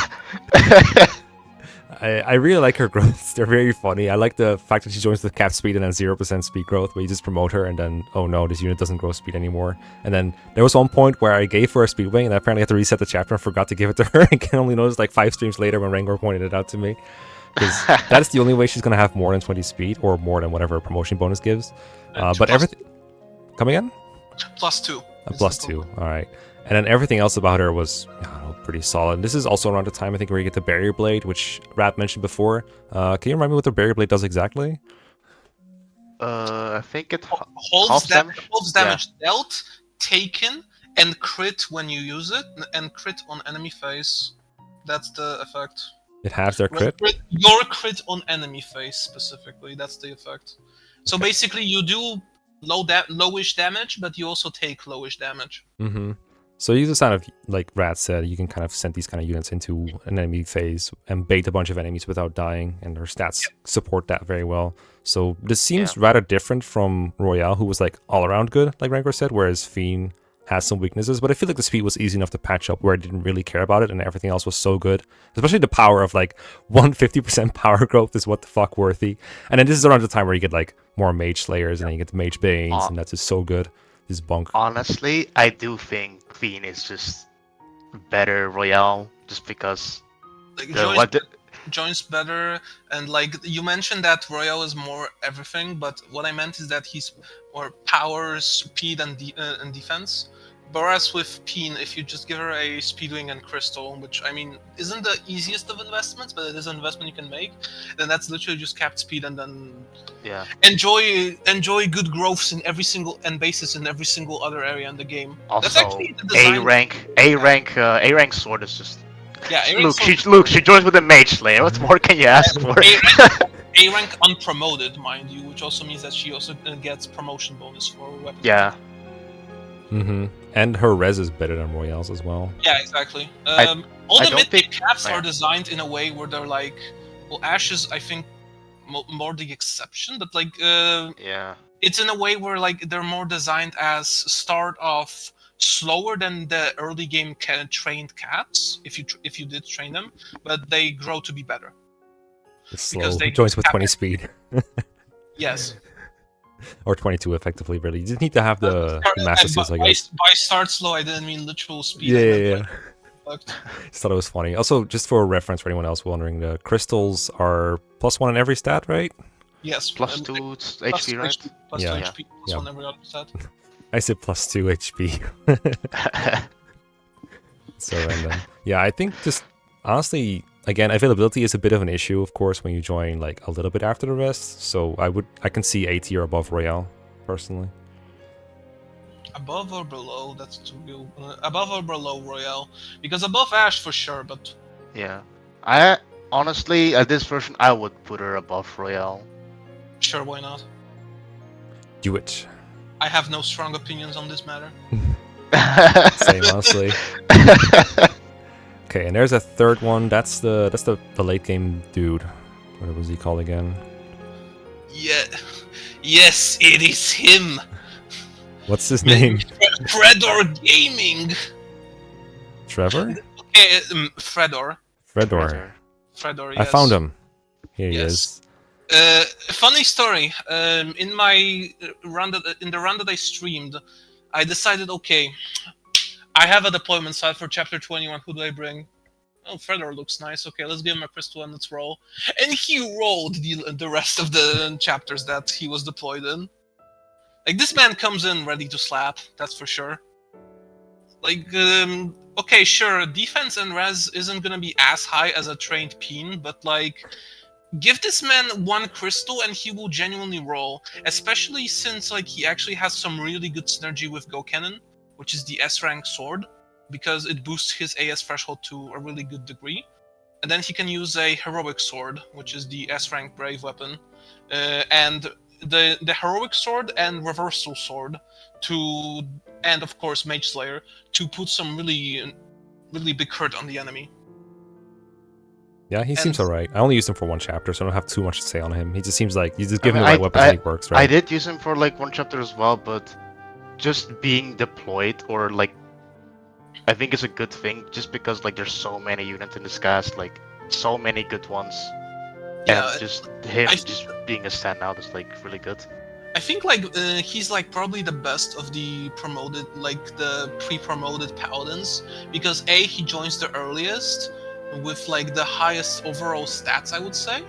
I really like her growths. They're very funny. I like the fact that she joins with cap speed and then 0% speed growth, where you just promote her and then, oh no, this unit doesn't grow speed anymore. And then there was one point where I gave her a speed wing and I apparently had to reset the chapter and forgot to give it to her. I can only notice like 5 streams later when Rangor pointed it out to me. Because that's the only way she's going to have more than 20 speed or more than whatever promotion bonus gives. But everything... Come again? +2. A +2, alright. And then everything else about her was pretty solid. This is also around the time, I think, where you get the Barrier Blade, which Rat mentioned before. Can you remind me what the Barrier Blade does exactly? I think it holds damage dealt, taken, and crit when you use it, and crit on enemy face. That's the effect. It halves their crit? Your crit on enemy face, specifically. That's the effect. So basically, you do lowish damage, but you also take lowish damage. Mm-hmm. So you just kind of, like Rat said, you can kind of send these kind of units into an enemy phase and bait a bunch of enemies without dying, and her stats support that very well. So this seems rather different from Royale, who was like all-around good, like Rancor said, whereas Fiend has some weaknesses, but I feel like the speed was easy enough to patch up where I didn't really care about it, and everything else was so good. Especially the power of like 150% power growth is what the fuck worthy. And then this is around the time where you get like more Mage Slayers, and then you get the Mage Banes, and that's just so good. This bunk. Honestly, I do think Fiend is just better Royale, just because joins better, and like you mentioned that Royale is more everything, but what I meant is that he's more power, speed, and defense. Whereas with Peen, if you just give her a Speedwing and Crystal, which I mean isn't the easiest of investments, but it is an investment you can make, then that's literally just capped speed, and then enjoy good growths in every single bases in every single other area in the game. Also, that's actually the design. A rank sword is just. Yeah, she joins with a Mage Slayer. What more can you ask for? A rank unpromoted, mind you, which also means that she also gets promotion bonus for weapons. Yeah. Mm-hmm. And her res is better than Royale's as well. Yeah, exactly. All the mythic caps are designed in a way where they're like, well, Ash is, I think, more the exception, but like, it's in a way where like they're more designed as start off slower than the early game trained caps, if you did train them, but they grow to be better. It's slow. It joins with 20 speed. Yes. Or 22 effectively, really. You just need to have the master seals, I guess. By start slow, I didn't mean literal speed. Yeah. Just thought it was funny. Also, just for reference for anyone else wondering, the crystals are +1 in every stat, right? Yes. +2 HP, right? +2 HP, +1 every other stat. I said +2 HP. So random. Yeah, I think just, honestly, again, availability is a bit of an issue, of course, when you join like a little bit after the rest. So I can see A tier above Royale, personally. Above or below? That's too good. Above or below Royale? Because above Ash for sure, but yeah, I honestly at this version I would put her above Royale. Sure, why not? Do it. I have no strong opinions on this matter. Same, honestly. Okay, and there's a third one. That's the late game dude. What was he called again? Yeah, yes, it is him. What's his name? Fredor Gaming. Trevor? Okay, Fredor. Fredor. Yes. I found him. Here he is. Funny story. In the run that I streamed, I decided, okay, I have a deployment site for chapter 21. Who do I bring? Oh, Fredor looks nice. Okay, let's give him a crystal and let's roll. And he rolled the rest of the chapters that he was deployed in. Like, this man comes in ready to slap, that's for sure. Like, okay, sure, defense and res isn't gonna be as high as a trained Peen, but like, give this man one crystal and he will genuinely roll. Especially since like he actually has some really good synergy with Go Cannon, which is the S rank sword, because it boosts his AS threshold to a really good degree. And then he can use a heroic sword, which is the S rank brave weapon, and the heroic sword and reversal sword and of course Mage Slayer to put some really big hurt on the enemy. Yeah, he seems And- alright. I only used him for one chapter, so I don't have too much to say on him. He just seems like you just I give him mean, the right weapons and he works, I right? did use him for like one chapter as well, but just being deployed or like I think it's a good thing just because like there's so many units in this cast, like so many good ones. Yeah, And just him I- just being a standout is like really good. I think like he's like probably the best of the promoted, like the pre-promoted paladins, because he joins the earliest with like the highest overall stats, I would say.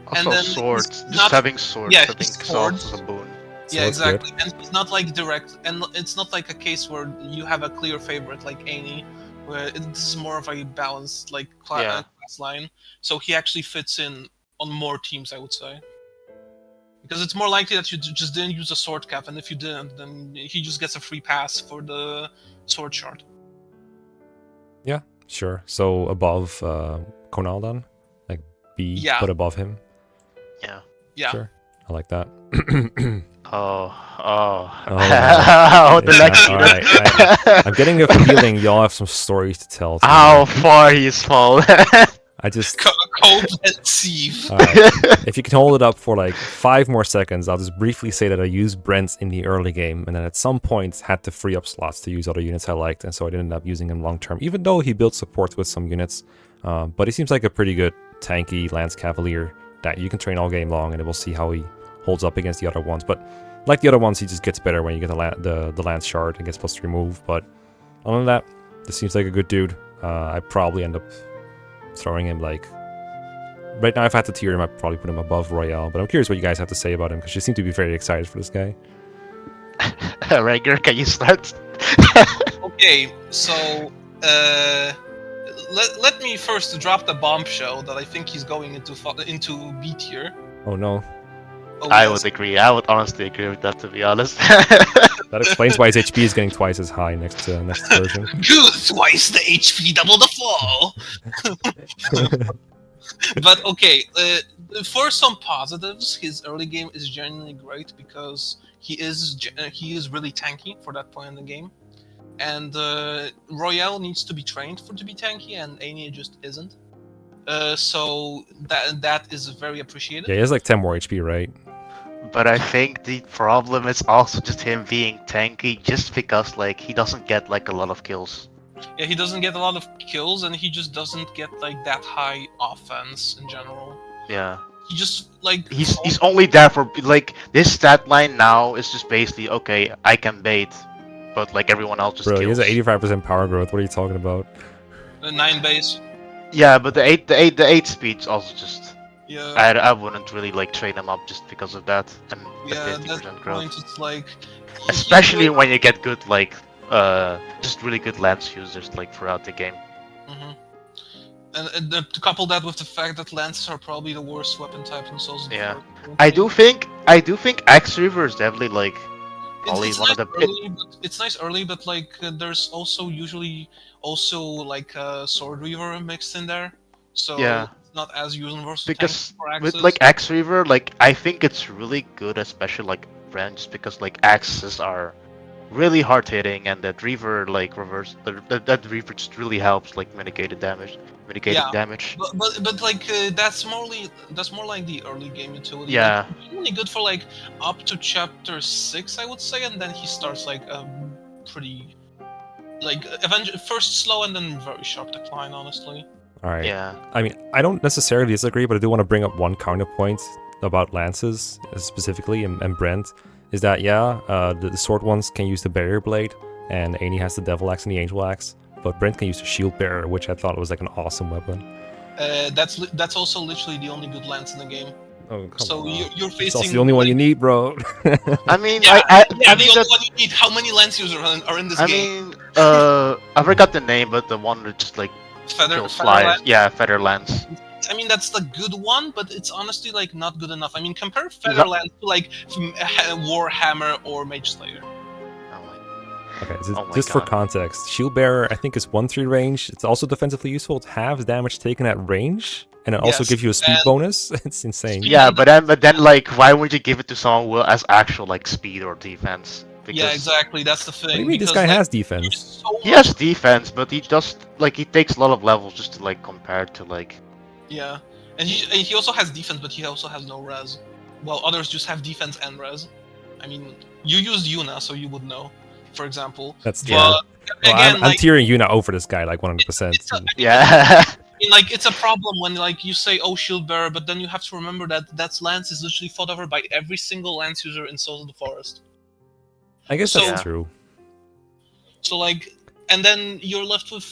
Also then swords, he's just not- having swords yeah, I think his itself is swords. a boon. Yeah, that's good. exactly. And it's not like direct, and it's not like a case where you have a clear favorite like Annie, where this is more of a balanced like Yeah. class line. So he actually fits in on more teams, I would say. Because it's more likely that you just didn't use a sword cap, and if you didn't, then he just gets a free pass for the sword shard. Sure. So above Konal then? Like B, Yeah. but above him? Yeah. Yeah. Sure. I like that. Oh. Oh, no. Oh, the Yeah, next all unit. right, I'm getting a feeling y'all have some stories to tell. To How me. far he's fallen. I just... Cope and sieve. Alright. If you can hold it up for like 5 more seconds, I'll just briefly say that I used Brent in the early game, and then at some point had to free up slots to use other units I liked, and so I didn't end up using him long term, even though he built support with some units. But he seems like a pretty good tanky Lance Cavalier that you can train all game long, and we'll see how he holds up against the other ones. But like the other ones, he just gets better when you get the Lance Shard and gets +3 move. But other than that, this seems like a good dude. I probably end up throwing him like... Right now, if I had to tier him, I'd probably put him above Royale, but I'm curious what you guys have to say about him, because you seem to be very excited for this guy. Rager, can you start? Okay, so let me first drop the bombshell that I think he's going into B tier. Oh no. Oh, I yes. would agree. I would honestly agree with that, to be honest. That explains why his HP is getting twice as high next version. Good, twice the HP, double the fall. But okay, for some positives, his early game is genuinely great because he is really tanky for that point in the game, and Royale needs to be trained to be tanky, and Anya just isn't. So that is very appreciated. Yeah, he has like 10 more HP, right? But I think the problem is also just him being tanky, just because like he doesn't get like a lot of kills. Yeah, he doesn't get a lot of kills, and he just doesn't get like that high offense in general. Yeah. He just like He's only there for like this stat line now is just basically okay, I can bait, but like everyone else just Bro, he kills. has an 85% power growth. What are you talking about? 9 base. Yeah, but the eight speed's also just Yeah. I wouldn't really like trade him up just because of that and the Yeah, 50% that growth. point it's like Especially when you get good like just really good lance users like throughout the game. Mhm. And to couple that with the fact that lances are probably the worst weapon type in Souls. Yeah. I do think Axe Reaver is definitely like probably it's one nice of the early, it's nice early, but like there's also usually like a Sword Reaver mixed in there, so Yeah. it's not as universal. because for with axes. like Axe Reaver, like I think it's really good, especially like Brand, just because like axes are really hard hitting, and that Reaver like reverse that Reaver just really helps like mitigating damage. But like that's more like the early game utility. Yeah. Like, it's only good for like up to chapter 6, I would say, and then he starts like a pretty like first slow and then very sharp decline, honestly. Alright. Yeah. I mean, I don't necessarily disagree, but I do want to bring up one counterpoint about lances, specifically, and Brent, is that, the sword ones can use the barrier blade, and Amy has the devil axe and the angel axe, but Brent can use the shield bearer, which I thought was like an awesome weapon. That's also literally the only good lance in the game. Oh, come So on. you're It's facing. also the only one you need, bro. I mean, Yeah, I the mean only that, one you need. How many lance users are in this I game? mean, I forgot the name, but the one that just like Feather kills flies. lance? Yeah, Feather Lance. I mean, that's the good one, but it's honestly like not good enough. I mean, compare Featherland to like Warhammer or Mage Slayer. Okay, Oh my just for God. context, context, shield bearer I think is 1/3 range. It's also defensively useful. It halves damage taken at range, and it also Yes, gives you a speed and- bonus. It's insane. Speed- Yeah, but then like, why would you give it to someone who has actual like speed or defense? Yeah, exactly. That's the thing. What do you mean? This because, guy like, has there's defense. so He much- has defense, but he just like he takes a lot of levels just to like compare to like Yeah, and he also has defense, but he also has no res, while others just have defense and res. I mean, you used Yuna, so you would know, for example. That's true. But Well, again, I'm like tearing Yuna over this guy like 100%. it's a, I mean, Yeah. I mean, like it's a problem when like you say oh shield bearer, but then you have to remember that that's lance is literally fought over by every single lance user in Souls of the Forest. I guess So- that's Yeah. true. So like, and then you're left with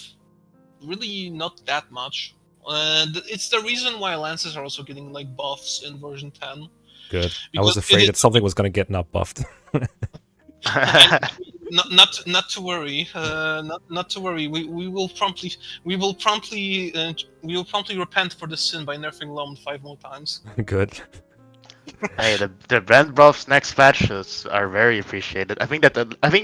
really not that much. It's the reason why lances are also getting like buffs in version 10. Good. I Because was it afraid is- that something was gonna get not buffed. Not to worry. Not to worry. We will promptly repent for this sin by nerfing Loam 5 more times. Good. Hey, the brand buffs next patches are very appreciated. I think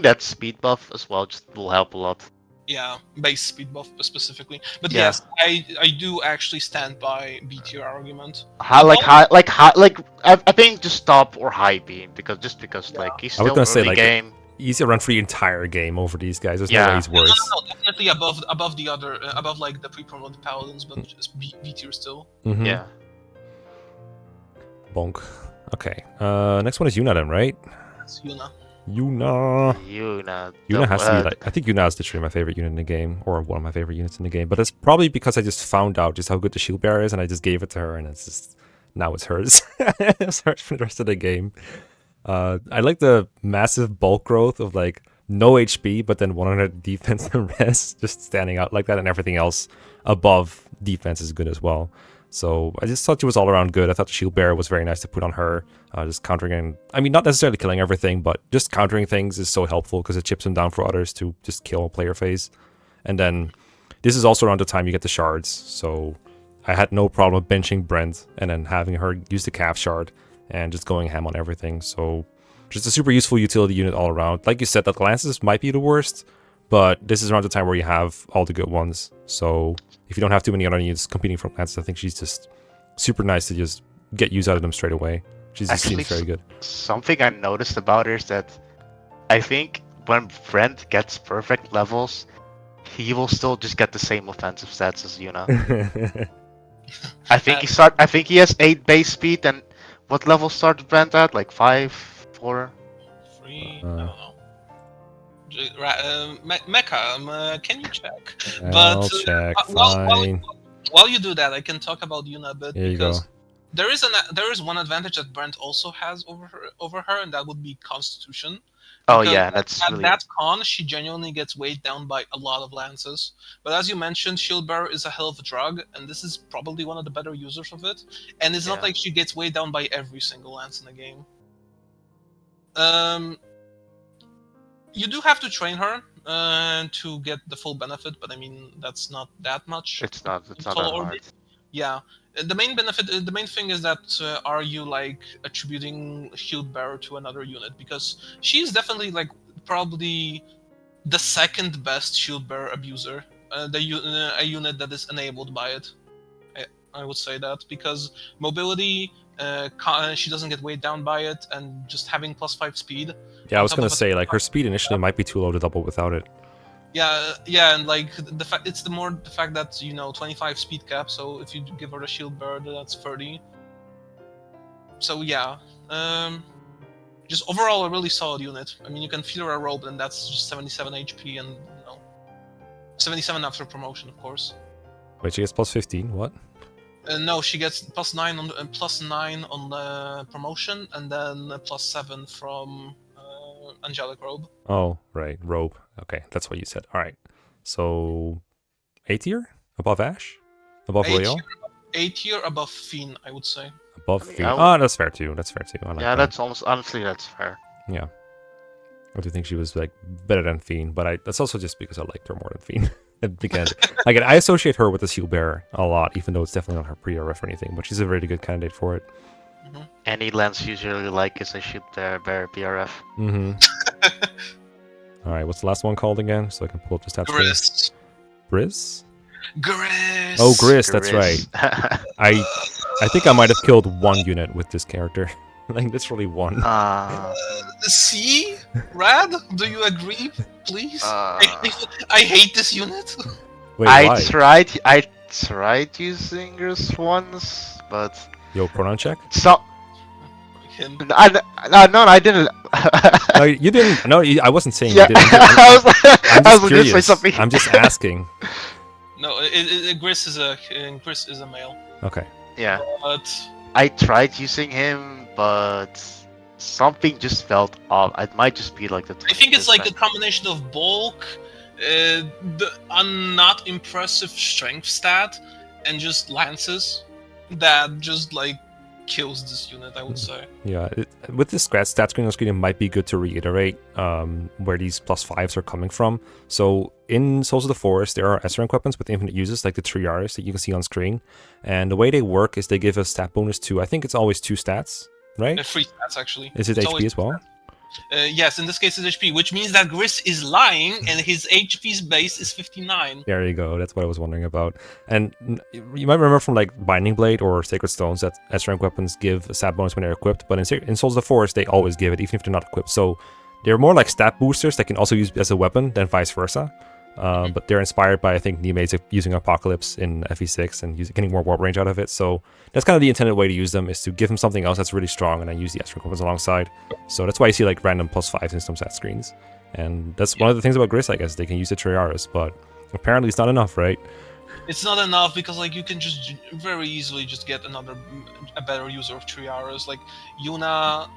that speed buff as well just will help a lot. Yeah, base speed buff specifically. But Yeah. yes, I do actually stand by B tier argument. I think just stop or high beam because like he's I was still gonna say, early like, game. Easy run for the entire game over these guys. There's no Yeah. way he's worse. No, definitely above the other above like the pre-promoted paladins, but just B tier still. Mhm. Yeah. Bonk. Okay. Next one is Yuna then, right? That's Yuna. Yuna. Yuna. Yuna has to be like, I think Yuna is literally my favorite unit in the game, or one of my favorite units in the game. But it's probably because I just found out just how good the shield bearer is, and I just gave it to her, and it's just now it's hers. It's hers for the rest of the game. I like the massive bulk growth of like no HP, but then 100 defense and res, just standing out like that, and everything else above defense is good as well. So I just thought she was all around good. I thought the shield bearer was very nice to put on her. Just countering, and I mean, not necessarily killing everything, but just countering things is so helpful because it chips them down for others to just kill a player phase. And then this is also around the time you get the shards. So I had no problem benching Brent and then having her use the calf shard and just going ham on everything. So just a super useful utility unit all around. Like you said, that lances might be the worst, but this is around the time where you have all the good ones. So if you don't have too many other units competing for lances, I think she's just super nice to just get use out of them straight away. She just Actually, seems very good. Something I noticed about her is that I think when Brent gets perfect levels, he will still just get the same offensive stats as Yuna. I think he has 8 base speed, and what level started Brent at? Like 5, 4? 3. Uh, I don't know. Mecha, can you check? I'll check. Fine. While you do that, I can talk about Yuna a bit Here you go. because there is one advantage that Brent also has over her, and that would be Constitution. Oh Because yeah, that's At really that con, she genuinely gets weighed down by a lot of lances. But as you mentioned, Shield Bearer is a hell of a drug, and this is probably one of the better users of it. And it's not Yeah. like she gets weighed down by every single lance in the game. You do have to train her to get the full benefit, but I mean that's not that much. it's not that Total hard. Yeah, the main benefit, the main thing is that are you like attributing Shield Bearer to another unit, because she's definitely like probably the second best Shield Bearer abuser, a unit that is enabled by it. I would say that because mobility, she doesn't get weighed down by it, and just having +5 speed. Yeah, I was top gonna of it- say, like, her speed initially might be too low to double without it. Yeah, and like the fact it's the fact that 25 speed cap. So if you give her a shield bearer, that's 30. So yeah, just overall a really solid unit. I mean, you can feed her a robe, and that's just 77 HP, and 77 after promotion, of course. Wait, she gets plus 15. What? No, she gets +9 on +9 on the promotion, and then +7 from Angelic Robe. Oh, right, robe. Okay, that's what you said. All right. So, A tier above Ash, above Royale, A tier above Fiend, I would say. above I mean, Fiend. I Oh, would- that's fair too. That's fair too. I like Yeah, that. that's honestly that's fair. Yeah. I do think she was like better than Fiend, but that's also just because I liked her more than Fiend. Because again, I associate her with the Shield Bearer a lot, even though it's definitely not her pre-RF or anything. But she's a really good candidate for it. Any lens usually like is a shoot bear BRF. Mm-hmm. All right, what's the last one called again? So I can pull up the stats. for you. Gris. Briz? Gris. Oh, Gris. That's right. right. I think I might have killed one unit with this character. Like literally one. See? Rad? Do you agree? Please? I hate this unit. Wait, I why? tried. I tried using Gris once, but Yo, pronoun check? so Him. I didn't. No, you didn't. No, I wasn't saying Yeah, you didn't. I'm I just was gonna say curious. something. I'm just asking. No, Gris is a male. Okay. Yeah, But I tried using him, but something just felt off. It might just be like the. I think it's the like a strength. combination of bulk, a not impressive strength stat, and just lances that just like kills this unit, I would say. Yeah, with this stat screen on screen, it might be good to reiterate where these +5s are coming from. So in Souls of the Forest, there are S-rank weapons with infinite uses, like the triars that you can see on screen. And the way they work is they give a stat bonus to, I think it's always 2 stats, right? 3 stats actually. Is it It's HP always as well? Yes, in this case it's HP, which means that Gris is lying and his HP's base is 59. There you go. That's what I was wondering about. And you might remember from like Binding Blade or Sacred Stones that S-rank weapons give a stat bonus when they're equipped, but in Souls of the Forest they always give it, even if they're not equipped. So they're more like stat boosters that can also use as a weapon than vice versa. But they're inspired by, I think, Niime's using Apocalypse in FE6 and getting more warp range out of it. So that's kind of the intended way to use them, is to give them something else that's really strong and then use the S-rank weapons alongside. So that's why you see like random +5s in some stat screens. And that's one of the things about Gris, I guess. They can use the Triaris, but apparently it's not enough, right? It's not enough because like you can just very easily just get a better user of Triaris. Like Yuna,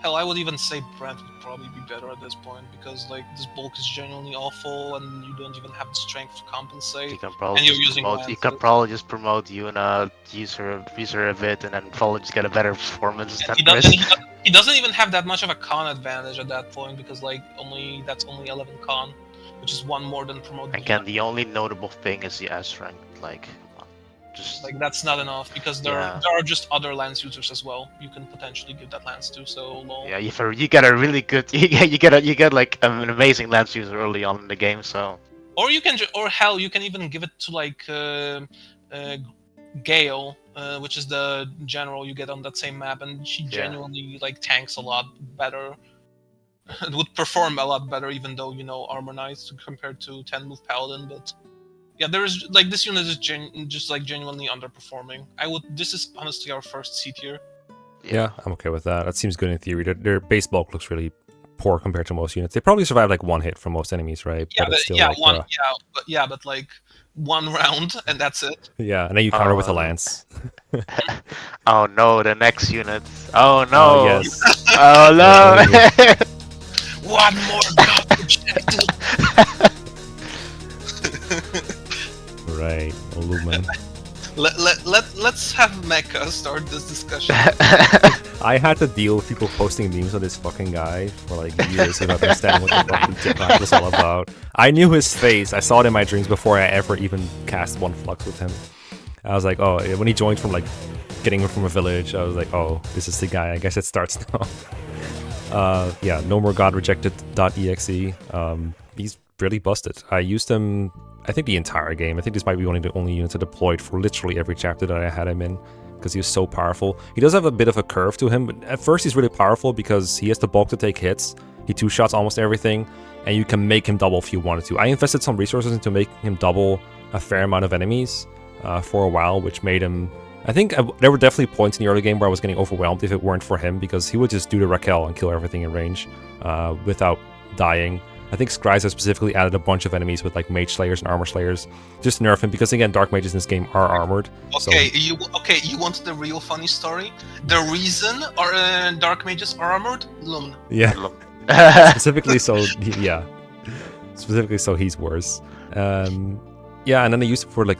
hell, I would even say Brent would probably be better at this point because like this bulk is genuinely awful and you don't even have the strength to compensate. You can probably And you're just using promote. You lances. can probably just promote Yuna, use her a bit, and then probably just get a better performance than He Gris. doesn't even have that much of a con advantage at that point because like that's only 11 con, which is 1 more than promoted. Again, the only notable thing is the S rank. Like, come on, just Like that's not enough because there are just other lance users as well. You can potentially give that lance to. So lol. yeah, you get a really good you get like an amazing lance user early on in the game. So Or you can, or hell, you can even give it to like Gale, which is the general you get on that same map, and she genuinely like tanks a lot better. It would perform a lot better, even though armor knights compared to 10 move paladin. But yeah, there is like this unit is just like genuinely underperforming. This is honestly our first C tier. Yeah, I'm okay with that. That seems good in theory. Their base bulk looks really poor compared to most units. They probably survive like 1 hit from most enemies, right? Yeah, but it's still but like 1 round and that's it. Yeah, and then you counter with a lance. oh no, the next unit. Oh no. Yes. Oh no. One more god objective. Right, Lumen. Let's have Mecha start this discussion. I had to deal with people posting memes on this fucking guy for like years without understanding what the fuck TikTok was all about. I knew his face. I saw it in my dreams before I ever even cast one flux with him. I was like, oh, when he joined from like getting him from a village, I was like, oh, this is the guy. I guess it starts now. Yeah, no more god rejected.exe. He's really busted. I used him, I think, the entire game. I think this might be one of the only units I deployed for literally every chapter that I had him in, because he was so powerful. He does have a bit of a curve to him, but at first he's really powerful because he has the bulk to take hits. He 2-shots almost everything, and you can make him double if you wanted to. I invested some resources into making him double a fair amount of enemies for a while, which made him... I think there were definitely points in the early game where I was getting overwhelmed if it weren't for him, because he would just do the Raquel and kill everything in range without dying. I think Scraiza specifically added a bunch of enemies with like Mage Slayers and Armor Slayers. Just nerf him, because again, Dark Mages in this game are armored. Okay, you want the real funny story? The reason our Dark Mages are armored? Lumen. Yeah. Specifically so, yeah. Specifically so he's worse. Yeah, and then they used it for like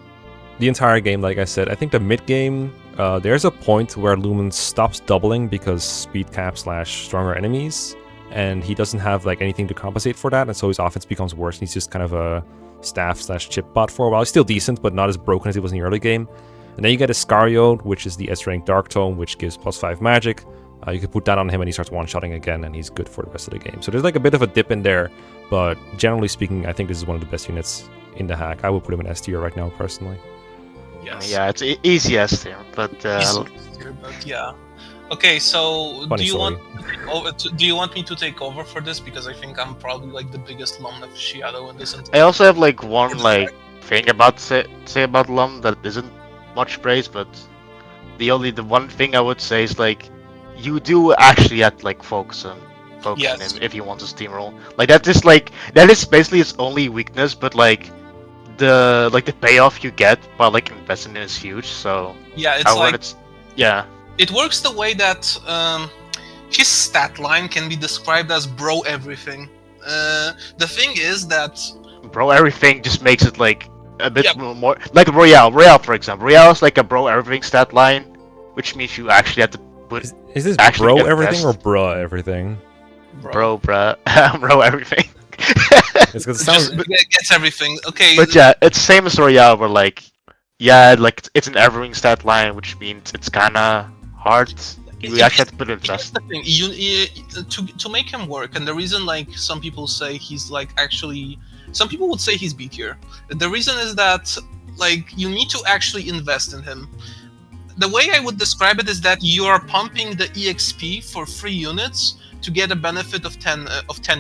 the entire game, like I said. I think the mid-game, there's a point where Lumen stops doubling because speed cap / stronger enemies, and he doesn't have like anything to compensate for that, and so his offense becomes worse, and he's just kind of a staff / chip bot for a while. He's still decent, but not as broken as he was in the early game. And then you get Iscariot, which is the S-rank Dark Tome, which gives +5 magic. You can put that on him and he starts one-shotting again, and he's good for the rest of the game. So there's like a bit of a dip in there, but generally speaking, I think this is one of the best units in the hack. I would put him in S tier right now, personally. Yes. Yeah, it's easy S tier, but yeah. Okay, so Funny do you story. want me to take over for this, because I think I'm probably like the biggest Lum aficionado in this entire... I also have like one like thing about say about Lum that isn't much praise, but the one thing I would say is like you do actually have to like focus on Yes. him if you want to steamroll. Like that is basically his only weakness, but like the payoff you get by like investing in is huge. So Yeah, it's like yeah. it works the way that his stat line can be described as bro everything. The thing is that Bro everything just makes it like a bit Yeah. more like Royale. Royale, for example. Royale is like a bro everything stat line, which means you actually have to put Is this actually bro everything or invest. bruh everything? Bro, bruh, bro everything. It's because it it sounds. just gets everything. Okay. But yeah, it's same as Royale, where like, yeah, like it's an everything stat line, which means it's kinda hard. You actually have to put it Here's invest. the thing. To make him work, and the reason like some people say he's like actually, some people would say he's B tier. The reason is that like you need to actually invest in him. The way I would describe it is that you are pumping the EXP for 3 units to get a benefit of 10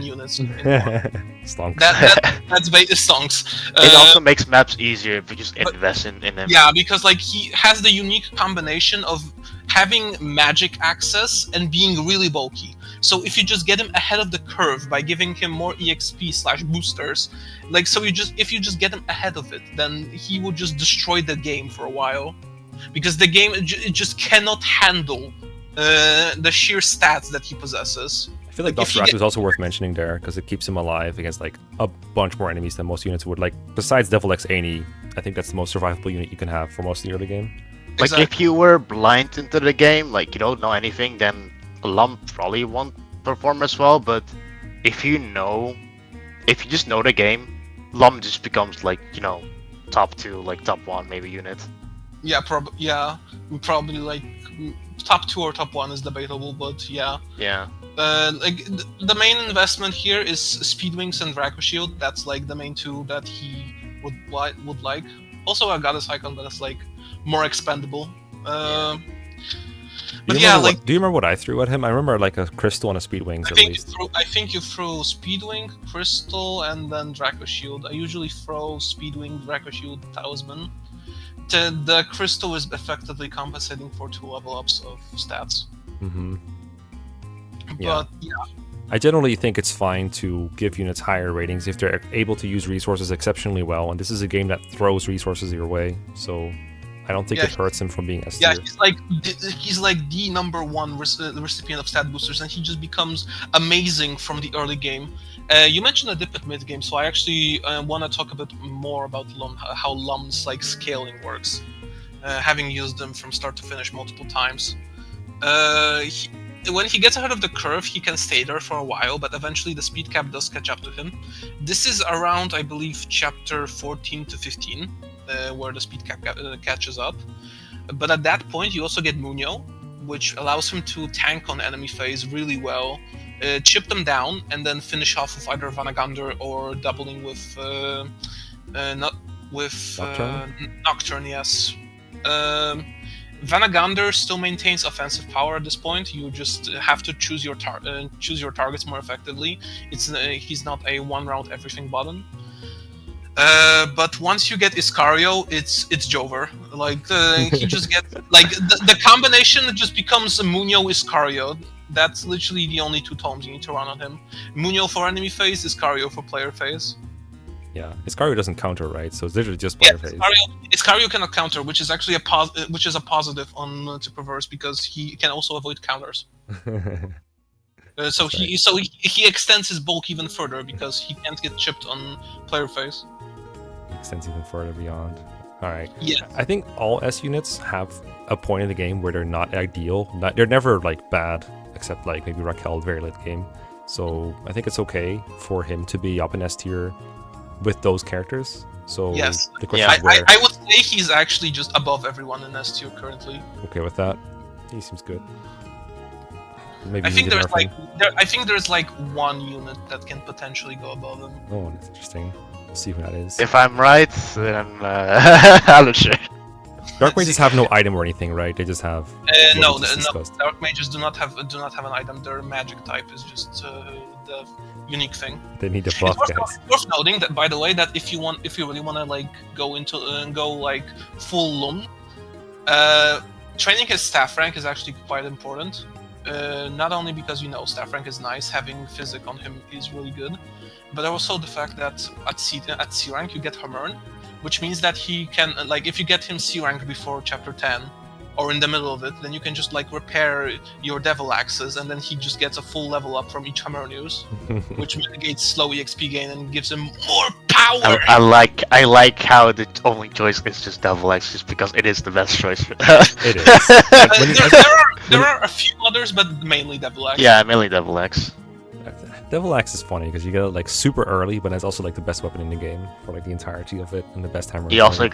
units. Stonks. That's songs. It also makes maps easier if you just invest in them. Yeah, because like he has the unique combination of having magic access and being really bulky. So if you just get him ahead of the curve by giving him more EXP/boosters, like if you just get him ahead of it, then he will just destroy the game for a while, because the game it just cannot handle the sheer stats that he possesses. I feel like Dr. Raku is also worth mentioning there because it keeps him alive against like a bunch more enemies than most units would. Like besides Devil X Annie, I think that's the most survivable unit you can have for most of the early game. Like if you were blind into the game, like you don't know anything, then Lum probably won't perform as well. But if you just know the game, Lum just becomes like top 2, like top 1 maybe unit. Yeah, probably like top 2 or top 1 is debatable, but yeah. Yeah. Like the main investment here is Speedwings and Draco Shield. That's like the main 2 that he would like. Also a Goddess Icon, but that's like more expendable. But yeah, like do you remember what I threw at him? I remember like a crystal and a Speedwings at least. I think you threw Speedwing, Crystal, and then Draco Shield. I usually throw Speedwing, Draco Shield, Talisman. The Crystal is effectively compensating for 2 level ups of stats. Mm-hmm. But yeah. I generally think it's fine to give units higher ratings if they're able to use resources exceptionally well, and this is a game that throws resources your way, so I don't think it hurts him from being S tier. Yeah, he's like the number 1 recipient of stat boosters, and he just becomes amazing from the early game. You mentioned a dip at mid game, so I actually want to talk a bit more about Lum, how Lum's like scaling works, having used them from start to finish multiple times. When he gets ahead of the curve, he can stay there for a while, but eventually the speed cap does catch up to him. This is around, I believe, chapter 14 to 15, where the speed cap catches up. But at that point, you also get Munyo, which allows him to tank on enemy phase really well, chip them down, and then finish off with either Vanagander or doubling with Nocturne. Yes. Vanagander still maintains offensive power at this point. You just have to choose your targets more effectively. He's not a one-round everything button. But once you get Iscario, it's Jover. Like he just gets like the combination just becomes Munyo Iscario. That's literally the only 2 tomes you need to run on him. Munyo for enemy phase, Iscario for player phase. Yeah, Iscario doesn't counter, right? So it's literally just player phase. Iscario cannot counter, which is actually a positive on to Perverse, because he can also avoid counters. So he extends his bulk even further because he can't get chipped on player phase. Extends even further beyond. All right. Yeah. I think all S units have a point in the game where they're not ideal. They're never like bad, except like maybe Raquel very late game. So I think it's okay for him to be up in S tier with those characters. So yes, the question is where. I would say he's actually just above everyone in S tier currently. Okay with that. He seems good. Maybe I think there's like 1 unit that can potentially go above him. Oh, that's interesting. We'll see who that is. If I'm right, then I'm not sure. Dark mages have no item or anything, right? They just have. No. Dark mages do not have an item. Their magic type is just the unique thing. They need a It's buff, worth, guys. worth noting that, by the way, that if you really want to like go into like full Lum, training his staff rank is actually quite important. Not only because staff rank is nice, having physic on him is really good, but also the fact that at C rank you get Hamern, which means that he can like if you get him C rank before chapter 10 or in the middle of it, then you can just like repair your devil axes, and then he just gets a full level up from each Hammer use, which mitigates slow EXP gain and gives him more power. I like how the only choice is just double X, just because it is the best choice. It is. Like, when you- There are a few others, but mainly double X. Yeah, mainly double X. Devil Axe is funny because you get it like super early, but it's also like the best weapon in the game for like the entirety of it and the best hammer. You also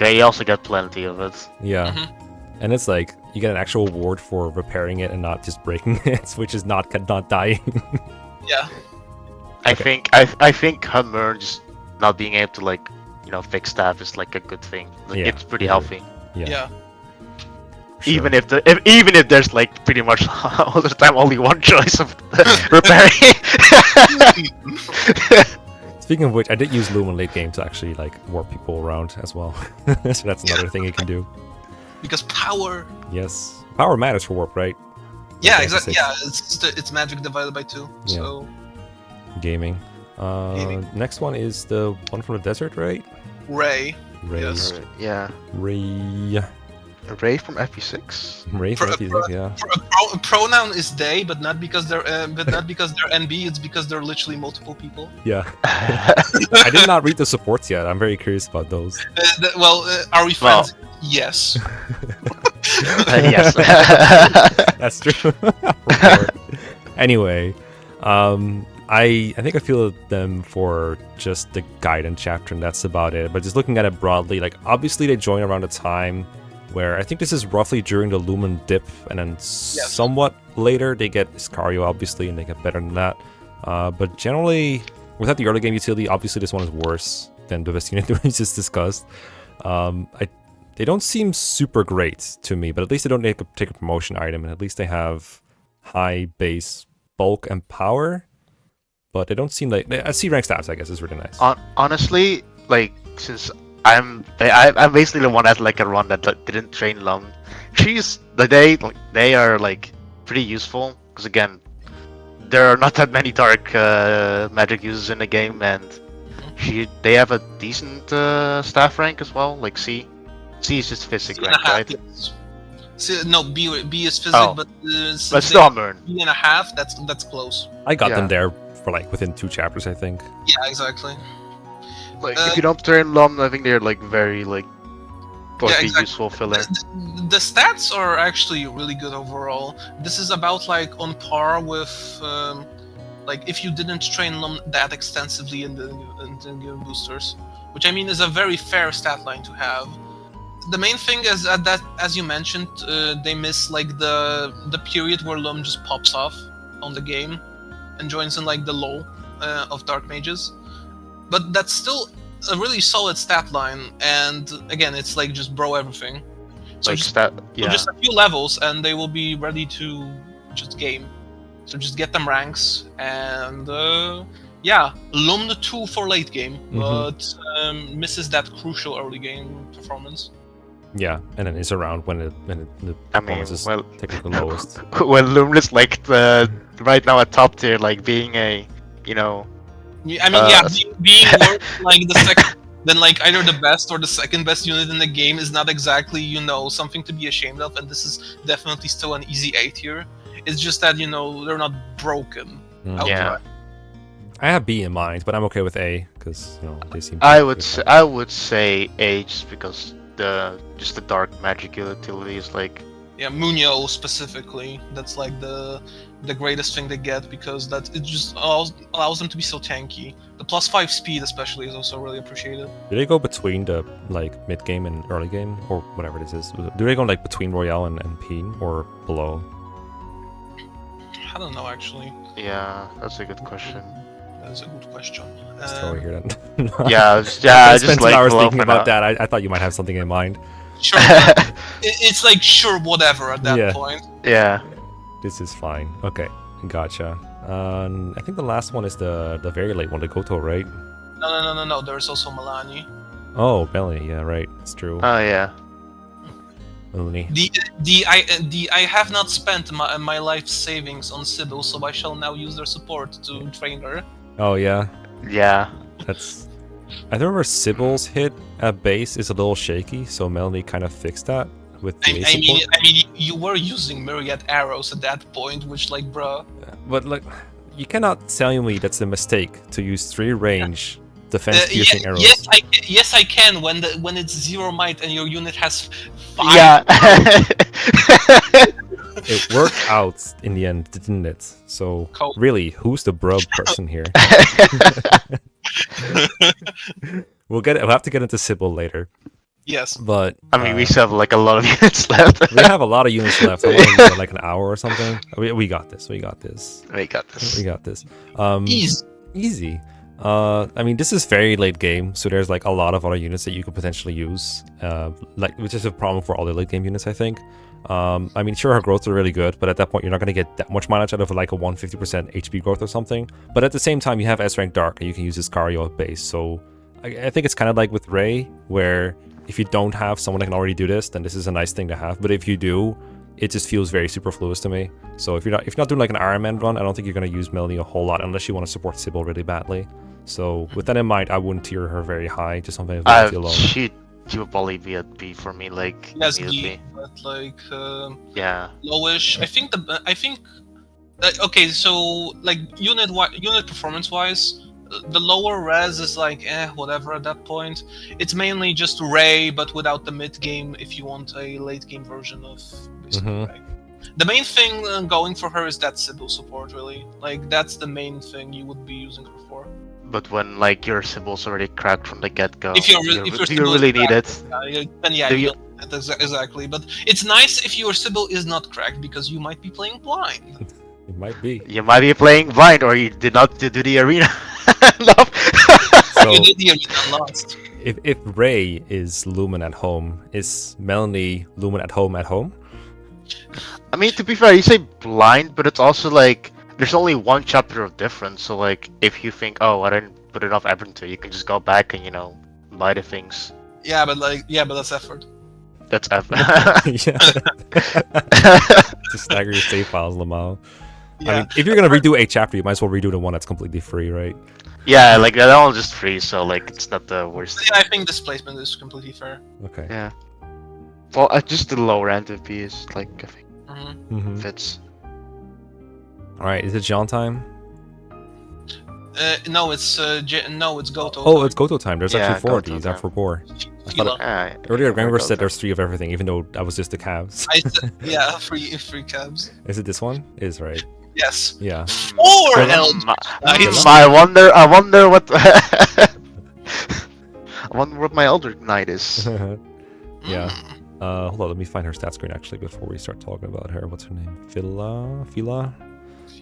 get plenty of it. Yeah. Mhm. And it's like you get an actual reward for repairing it and not just breaking it, which is not dying. Yeah. I think Hammer just not being able to like fix staff is like a good thing. Like, Yeah, it's pretty yeah. healthy. Yeah. Sure. Even if there's like pretty much all the time only one choice of repairing. Speaking of which, I did use Loom in late game to actually like warp people around as well. So that's another thing you can do. Because power. Yes, power matters for warp, right? Yeah, Okay, exactly. 6. Yeah, it's magic divided by 2. Yeah. So Gaming. Gaming. Next one is the one from the desert, right? Ray. Ray. Yes. Yeah, Ray. Ray from FP6. Ray For- from FP6, yeah. A pronoun is they, but not because they're NB. It's because they're literally multiple people. Yeah. I did not read the supports yet. I'm very curious about those. Are we friends? Yes. Yes. That's true. Anyway, I think I feel them for just the guidance chapter, and that's about it. But just looking at it broadly, like obviously they join around a time where I think this is roughly during the Lumen dip, and then somewhat later they get Iscario, obviously, and they get better than that. But generally, without the early game utility, obviously this one is worse than the Vestina we just discussed. They don't seem super great to me, but at least they don't take a promotion item, and at least they have high base bulk and power. But they don't seem like C rank stats. I guess is really nice. Honestly, like since I'm basically the one that like a run that didn't train Lum. They are like pretty useful because again, there are not that many dark magic users in the game, and they have a decent staff rank as well, like C. C is just physic rank, right? Yes. No, B is physic, Oh. but But still Hammer. B and a half. That's close. I got them Yeah. there for like within 2 chapters, I think. Yeah, exactly. Like if you don't train Lum, I think they're like very like exactly. useful filler. The stats are actually really good overall. This is about like on par with like if you didn't train them that extensively in the game boosters, which I mean is a very fair stat line to have. The main thing is that as you mentioned, they miss like the period where Lum just pops off on the game and joins in like the lull of Dark Mages. But that's still a really solid stat line, and again, it's like just bro everything. So Like just, stat, so yeah. just a few levels, and they will be ready to just game. So just get them ranks, and Lum the 2 for late game, but misses that crucial early game performance. Yeah, and then is around when the I mean, performance is well, technically lowest. when Lum is like right now at top tier, like being a I mean, being worse like the second, then like either the best or the second best unit in the game is not exactly something to be ashamed of, and this is definitely still an easy A tier. It's just that they're not broken. Mm. Yeah. I have B in mind, but I'm okay with A because they seem. I would say A just because the dark magic utility is like Munio specifically. That's like the greatest thing they get because that it just allows them to be so tanky. The +5 speed especially is also really appreciated. Do they go between the like mid game and early game or whatever this is? Do they go like between Royale and Peen or below? I don't know actually. yeah, that's a good question. That's a good question. Just throw it here then. Yeah, I just spent 2 like hours below thinking for about now. that. I thought you might have something in mind. Sure, it's like sure whatever at that Yeah. point. Yeah. This is fine. Okay, gotcha. I think the last one is the very late one, the Goto, right? No. There's also Melanie. Oh, Melanie. Yeah, right. It's true. Oh yeah. Melanie. I have not spent my life savings on Sybil, so I shall now use their support to train her. Oh yeah. Yeah. That's. I remember Sybil's hit at base is a little shaky, so Melanie kind of fixed that with the I mean, support. you were using myriad arrows at that point, which, like, bruh. But like, you cannot tell me that's a mistake to use 3 range defense piercing arrows. Yes, I can when it's 0 might and your unit has 5. Yeah. It worked out in the end, didn't it? So Cool. really, who's the brub person here? We'll have to get into Sybil later, Yes. but I mean, we still have like a lot of units left. we have a lot of units left. I want to use like an hour or something. We got this. We got this. We got this. We got this. Easy. Easy. I mean, this is very late game, so there's like a lot of other units that you could potentially use. Which is a problem for all the late game units, I think. I mean, sure, her growths are really good, but at that point, you're not going to get that much mileage out of like a 150% HP growth or something. But at the same time, you have S rank Dark, and you can use Iscario at base. So I think it's kind of like with Ray, where if you don't have someone that can already do this, then this is a nice thing to have. But if you do, it just feels very superfluous to me. So if you're not doing like an Iron Man run, I don't think you're going to use Melanie a whole lot unless you want to support Sybil really badly. So with that in mind, I wouldn't tier her very high, just something with alone. She would probably be a B for me, like Yes, immediately. B, but like Yeah. lowish. I think okay. So like unit performance wise, the lower res is like whatever at that point. It's mainly just Ray, but without the mid game. If you want a late game version of basically Ray. The main thing going for her is that Sybil support, really. Like that's the main thing you would be using her for. But when like your Sybil's already cracked from the get-go, If you really need it. Then yeah, exactly. But it's nice if your Sybil is not cracked because you might be playing blind. It might be. You might be playing blind, or you did not do the arena. No. So You did the arena and lost. if Ray is Lumen at home, is Melanie Lumen at home at home? I mean, to be fair, you say blind, but it's also like there's only one chapter of difference. So like, if you think, oh, I didn't put enough effort into it, you can just go back and buy the things. Yeah, but that's effort. That's effort. Yeah. Just stagger your save files, Lamau. Yeah. I mean, if you're gonna redo a chapter, you might as well redo the one that's completely free, right? Yeah, like that one's just free, so like it's not the worst. Yeah, I think displacement is completely fair. Okay. Yeah. Well, just the lower end of B is like I think Mm-hmm. fits. All right, is it John time? No, it's Goto. Oh, it's Goto time. There's Yeah, actually 4 of Goto these. I time. forgot. Fila. Earlier, Granger Goto. said there's 3 of everything, even though that was just the calves. Yeah, free cabs. Is it this one? Is right. Yes. Yeah. Or Well, hell. Mm, I wonder what. I wonder what my Elder Knight is. Yeah. Mm. Hold on, let me find her stat screen actually before we start talking about her. What's her name? Fila? Fila,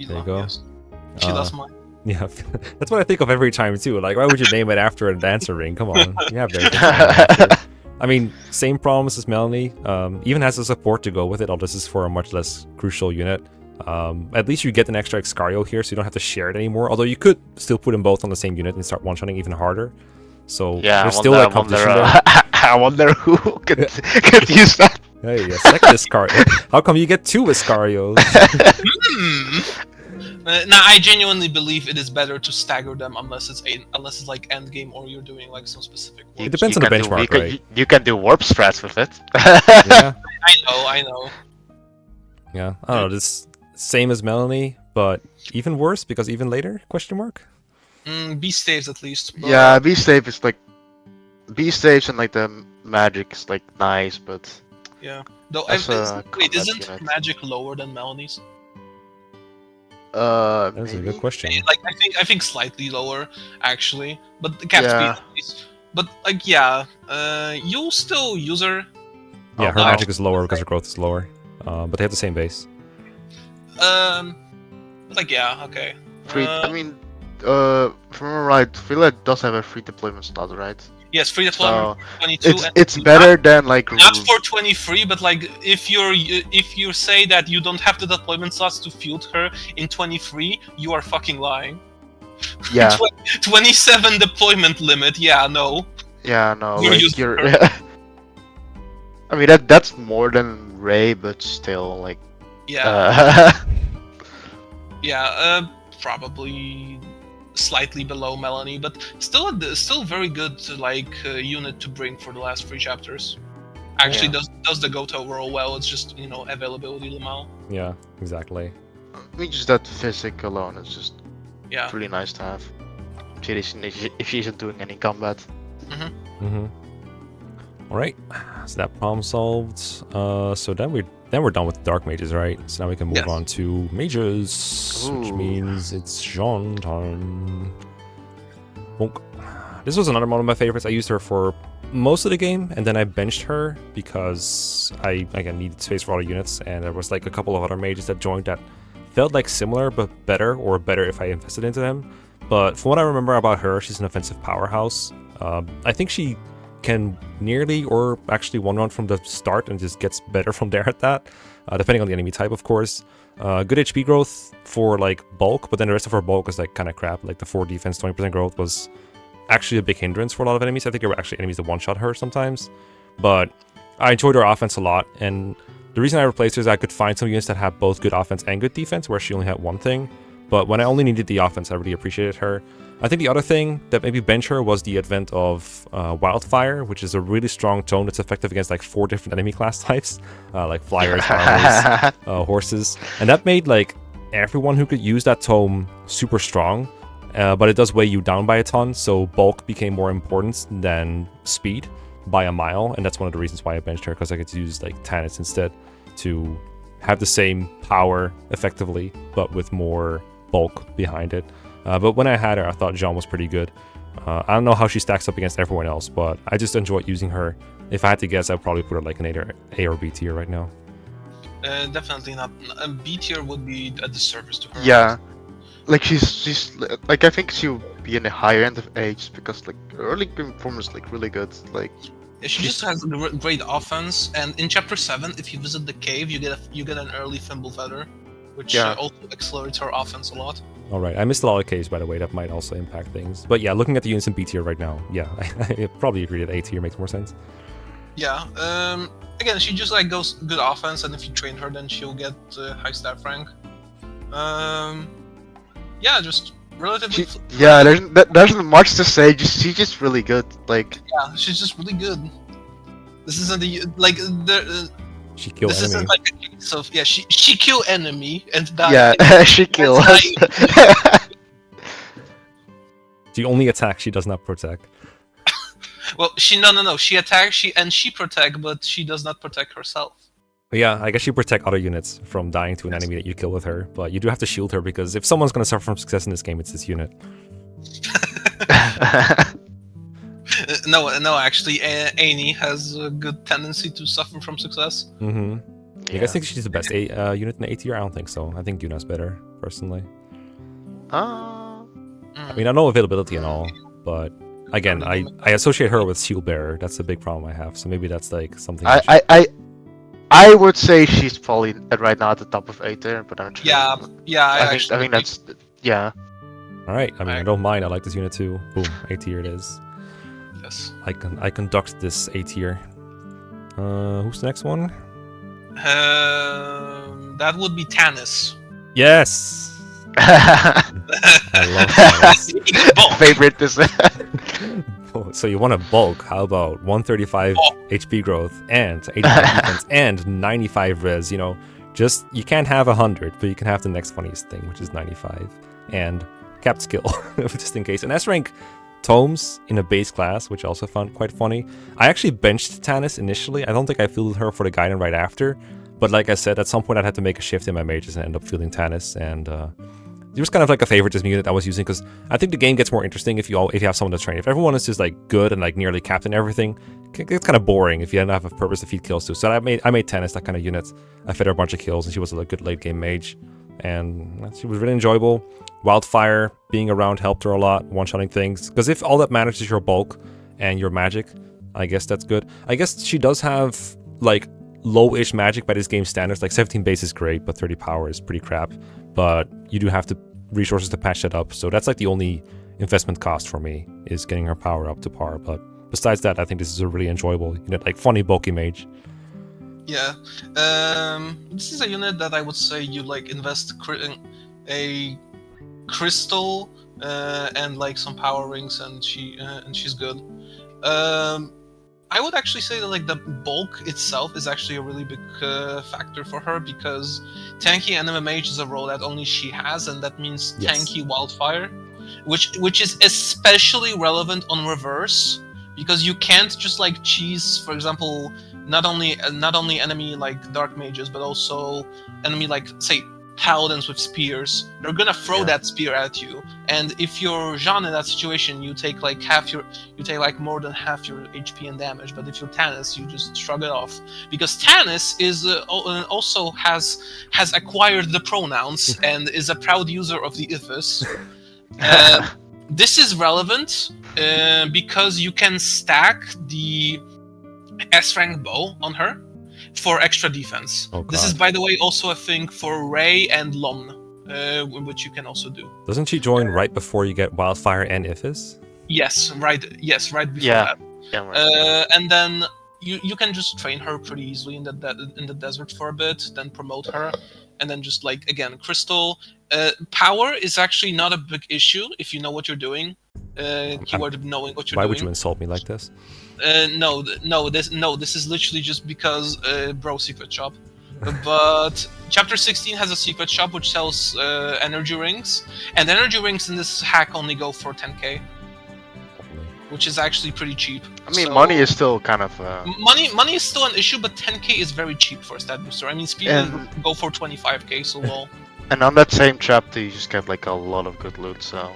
There you go. Yes. Fila's mine. Yeah, that's what I think of every time too. Like, why would you name it after a dancer ring? Come on, you have very. I mean, same problems as Melanie. Even has the support to go with it. All this is for a much less crucial unit. At least you get an extra Excario here, so you don't have to share it anymore. Although you could still put them both on the same unit and start one-shotting even harder. So Yeah, there's still that competition there. I wonder who could use that. Hey, a second Iscario. How come you get 2 Iscarios? Now, I genuinely believe it is better to stagger them unless it's like end game or you're doing like some specific work. It depends on the can benchmark, right? You can do warp strats with it. Yeah. I know. Yeah, I don't know. This same as Melanie, but even worse because even later? Question mark. B staves at least. But Yeah, B save is like B staves and like the magic is like nice, but yeah. Though, That's a wait, combat isn't unit. magic lower than Melanie's? That's a maybe? good question. Like I think slightly lower actually, but the cap Yeah. speed at least. But like you'll still use her. Yeah, Oh, her wow. magic is lower because her growth is lower. But they have the same base. Like yeah, okay. Free. I mean, if I remember right, Villa does have a free deployment slot, right? Yes, free deployment So 22. and it's not- better than like Not for 23, but like if you say that you don't have the deployment slots to field her in 23, you are fucking lying. yeah 27 deployment limit. Yeah, no. yeah no You're like using you're. her. I mean that's more than Ray, but still like. Yeah, yeah. Probably slightly below Melanie, but still very good unit to bring for the last 3 chapters. Actually, does the Goto role well. It's just availability Lamau. Yeah, exactly. I mean, just that physic alone is just Yeah. really nice to have. If she isn't doing any combat. Mm-hmm. All right, so that problem solved. So then we're done with dark mages, right? So now we can move Yes. on to mages, which Ooh. means it's Jean time. Bonk. This was another one of my favorites. I used her for most of the game, and then I benched her because I again needed space for all the units, and there was like a couple of other mages that joined that felt like similar but better, or better if I invested into them. But from what I remember about her, she's an offensive powerhouse. I think she can nearly or actually one-run from the start and just gets better from there at that, depending on the enemy type, of course. Good HP growth for like bulk, but then the rest of her bulk is like kind of crap. Like the 4 defense, 20% growth was actually a big hindrance for a lot of enemies. I think there were actually enemies that one-shot her sometimes. But I enjoyed her offense a lot, and the reason I replaced her is I could find some units that have both good offense and good defense, where she only had one thing. But when I only needed the offense, I really appreciated her. I think the other thing that maybe bench her was the advent of Wildfire, which is a really strong tome that's effective against like 4 different enemy class types, like flyers, armors, horses. And that made like everyone who could use that tome super strong, but it does weigh you down by a ton, so bulk became more important than speed by a mile, and that's one of the reasons why I benched her, because I could use like Tannis instead to have the same power effectively, but with more bulk behind it. But when I had her, I thought Jean was pretty good. I don't know how she stacks up against everyone else, but I just enjoyed using her. If I had to guess, I'd probably put her like an A or B tier right now. Definitely not. B tier would be a disservice to her. Yeah, like she's like, I think she'll be in the higher end of age because like her early game form is like really good. Like Yeah, she just has great offense, and in chapter 7, if you visit the cave, you get an early Thimble Feather, which also accelerates her offense a lot. All right, I missed a lot of caves, by the way. That might also impact things. But yeah, looking at the units in B tier right now, yeah, I probably agree that A tier makes more sense. Yeah. Again, she just like goes good offense, and if you train her, then she'll get high stat rank. Yeah, just relatively. there isn't much to say. She's just really good. Like Yeah, she's just really good. This isn't like She killed this enemy. isn't like a case of she kill enemy and die. yeah, she kills. She only attacks, she does not protect. Well, no. She attacks, she protect, but she does not protect herself. But yeah, I guess you protect other units from dying to an enemy that you kill with her, but you do have to shield her because if someone's gonna suffer from success in this game, it's this unit. No, actually, Annie has a good tendency to suffer from success. Mm-hmm. You guys think she's the best unit in A tier? I don't think so. I think Yuna's better, personally. I mean, I know availability and all, but again, I associate her with Shield Bearer. That's a big problem I have. So maybe that's like something. I would say she's probably right now at the top of A tier, but I'm sure. Yeah. I think that's yeah. All right. I mean, I don't mind. I like this unit too. Boom, A tier it is. Yes. I conduct this A tier. Who's the next one? That would be Tannis. Yes. I love Tannis. Favorite is. So you want a bulk? How about 135 HP growth and 85 defense and 95 res? You know, just you can't have 100, but you can have the next funniest thing, which is 95 and capped skill, just in case. And S rank tomes in a base class, which I also found quite funny. I actually benched Tannis initially. I don't think I fielded her for the Gaiden right after, but like I said, at some point I had to make a shift in my mages and end up fielding Tannis, and it was kind of like a favoritism unit I was using because I think the game gets more interesting if you have someone to train. If everyone is just like good and like nearly captain everything, it gets kind of boring if you don't have a purpose to feed kills to. So I made Tannis that kind of unit. I fed her a bunch of kills, and she was a good late game mage, and she was really enjoyable. Wildfire being around helped her a lot, one-shotting things. Because if all that matters is your bulk, and your magic. I guess that's good. I guess she does have like low-ish magic by this game standards. Like 17 base is great, but 30 power is pretty crap. But you do have the resources to patch that up. So that's like the only investment cost for me, is getting her power up to par. But besides that, I think this is a really enjoyable unit, like funny bulky mage. Yeah, this is a unit that I would say you like invest a crystal and like some power rings, and she's good. I would actually say that like the bulk itself is actually a really big factor for her, because tanky enemy mage is a role that only she has, and that means tanky wildfire, which is especially relevant on reverse, because you can't just like cheese, for example, not only enemy like dark mages, but also enemy like say paladins with spears. They're gonna throw that spear at you, and if you're Jean in that situation, you take like more than half your HP and damage. But if you're Tannis, you just shrug it off, because Tannis is also has acquired the pronouns and is a proud user of the Ithis. This is relevant because you can stack the S-rank bow on her for extra defense. This is, by the way, also a thing for Ray and Lomn, which you can also do. Doesn't she join right before you get Wildfire and Ithis? Yes, right before that. Yeah, right. And then you can just train her pretty easily in the desert for a bit, then promote her, and then just like again crystal. Power is actually not a big issue if you know what you're doing. Keyword knowing what you're doing. Why would you insult me like this? No. This is literally just because bro secret shop. But chapter 16 has a secret shop which sells energy rings, and energy rings in this hack only go for 10k, which is actually pretty cheap. I mean, money is still kind of... Money is still an issue, but 10k is very cheap for a stat booster. I mean, speed go for 25k, so lol. And on that same chapter, you just get like a lot of good loot, so...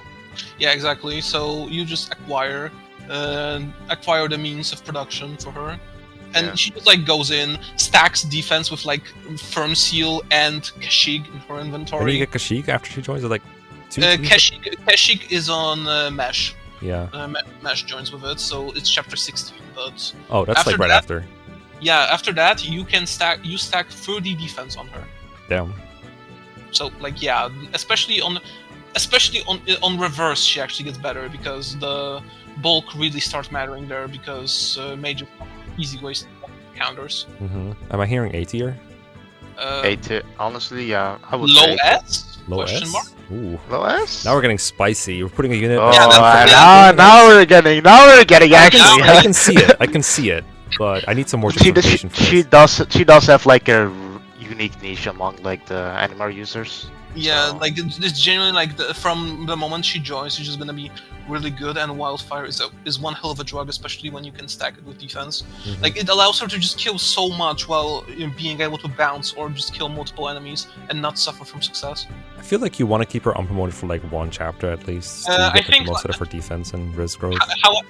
Yeah, exactly. So you just acquire the means of production for her, and she just like goes in, stacks defense with like Firm Seal and Kashyyyk in her inventory. When do you get Kashyyyk after she joins? Is it like Kashyyyk is on Mesh. Yeah. Mesh joins with it, so it's chapter 16. But that's like right after. Yeah, after that you stack 30 defense on her. Damn. So like yeah, especially on reverse, she actually gets better, because the bulk really starts mattering there, because major easy ways to counters. Am I hearing A tier? A tier, honestly, yeah, I would low say. S? Low Question S? mark? Ooh. Low S? Now we're getting spicy. We're putting a unit. Oh, now we're getting actually. I can see it, but I need some more justification for this. She does have like a unique niche among like the animal users. Yeah, So- like it's genuinely like from the moment she joins, she's just gonna be really good, and Wildfire is one hell of a drug, especially when you can stack it with defense. Like it allows her to just kill so much while being able to bounce or just kill multiple enemies and not suffer from success. I feel like you want to keep her unpromoted for like one chapter at least. To I get think most out of her defense and risk growth.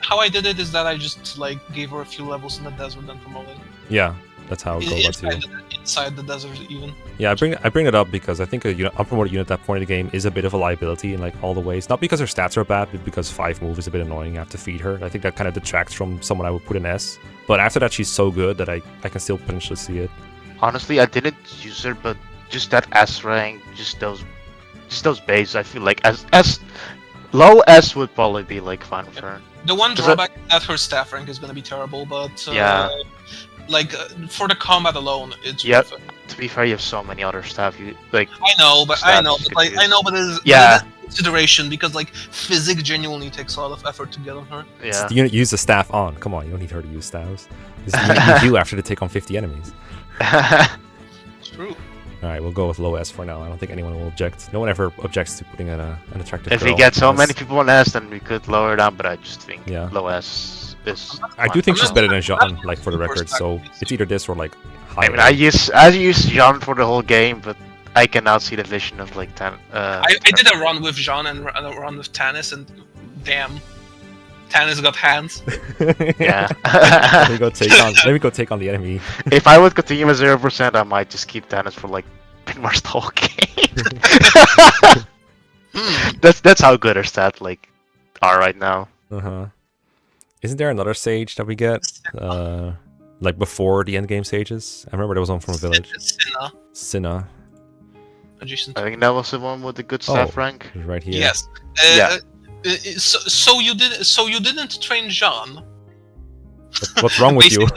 How I did it is that I just like gave her a few levels in the desert and promoted. Yeah, that's how it goes too. Inside the desert even. Yeah, I bring it up because I think a unpromoted unit at that point in the game is a bit of a liability in like all the ways. Not because her stats are bad, but because 5 move is a bit annoying. You have to feed her. I think that kind of detracts from someone I would put in S. But after that, she's so good that I can still potentially see it. Honestly, I didn't use her, but just that S rank, just those base, I feel like as low S would probably be like fine with her. The one drawback is that her staff rank is going to be terrible, but like for the combat alone, it's worth it. To be fair, you have so many other stuff. You like. I know, but it is consideration, because like physic genuinely takes a lot of effort to get on her. Yeah. The unit use the staff on. Come on, you don't need her to use staffs. This is the unit you do after to take on 50 enemies. It's true. Alright, we'll go with low S for now. I don't think anyone will object. No one ever objects to putting an attractive If girl we get so on many S. people on S, then we could lower it down, but I just think Yeah. low S is... I do think I'm she's not- better than Jean, I'm like for the record, so it's either this or like higher. I mean, I use Jean for the whole game, but I can now see the vision of like 10. I did a run with Jean and a run with Tannis, and damn, Tannis got hands. Yeah. Let me go take on the enemy. If I would continue with 0%, I might just keep Dennis for like pretty much the whole game. That's how good her stats like are right now. Isn't there another sage that we get? Like before the end game stages? I remember there was one from a village. Cinna, Cinna. adjacent. I think that was the one with the good staff rank. It's right here. Yes. Yeah. So you didn't train Jean. What's wrong with you?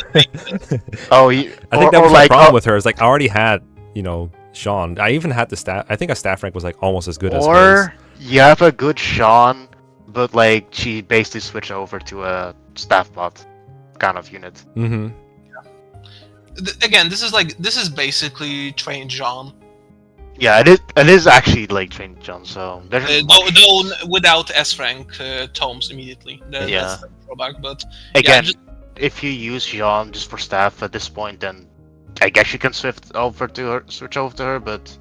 Oh, I think that was my problem with her. Is like I already had, Sean. I even had the staff. I think a staff rank was like almost as good as his. Or you have a good Sean, but like she basically switched over to a staff bot kind of unit. Mm-hmm. Again, this is basically train Jean. Yeah, it is actually like trained John, so there's Though without S rank tomes immediately. Yeah. That's the drawback, but again, yeah, if you use Jean just for staff at this point, then I guess you can switch over to her, but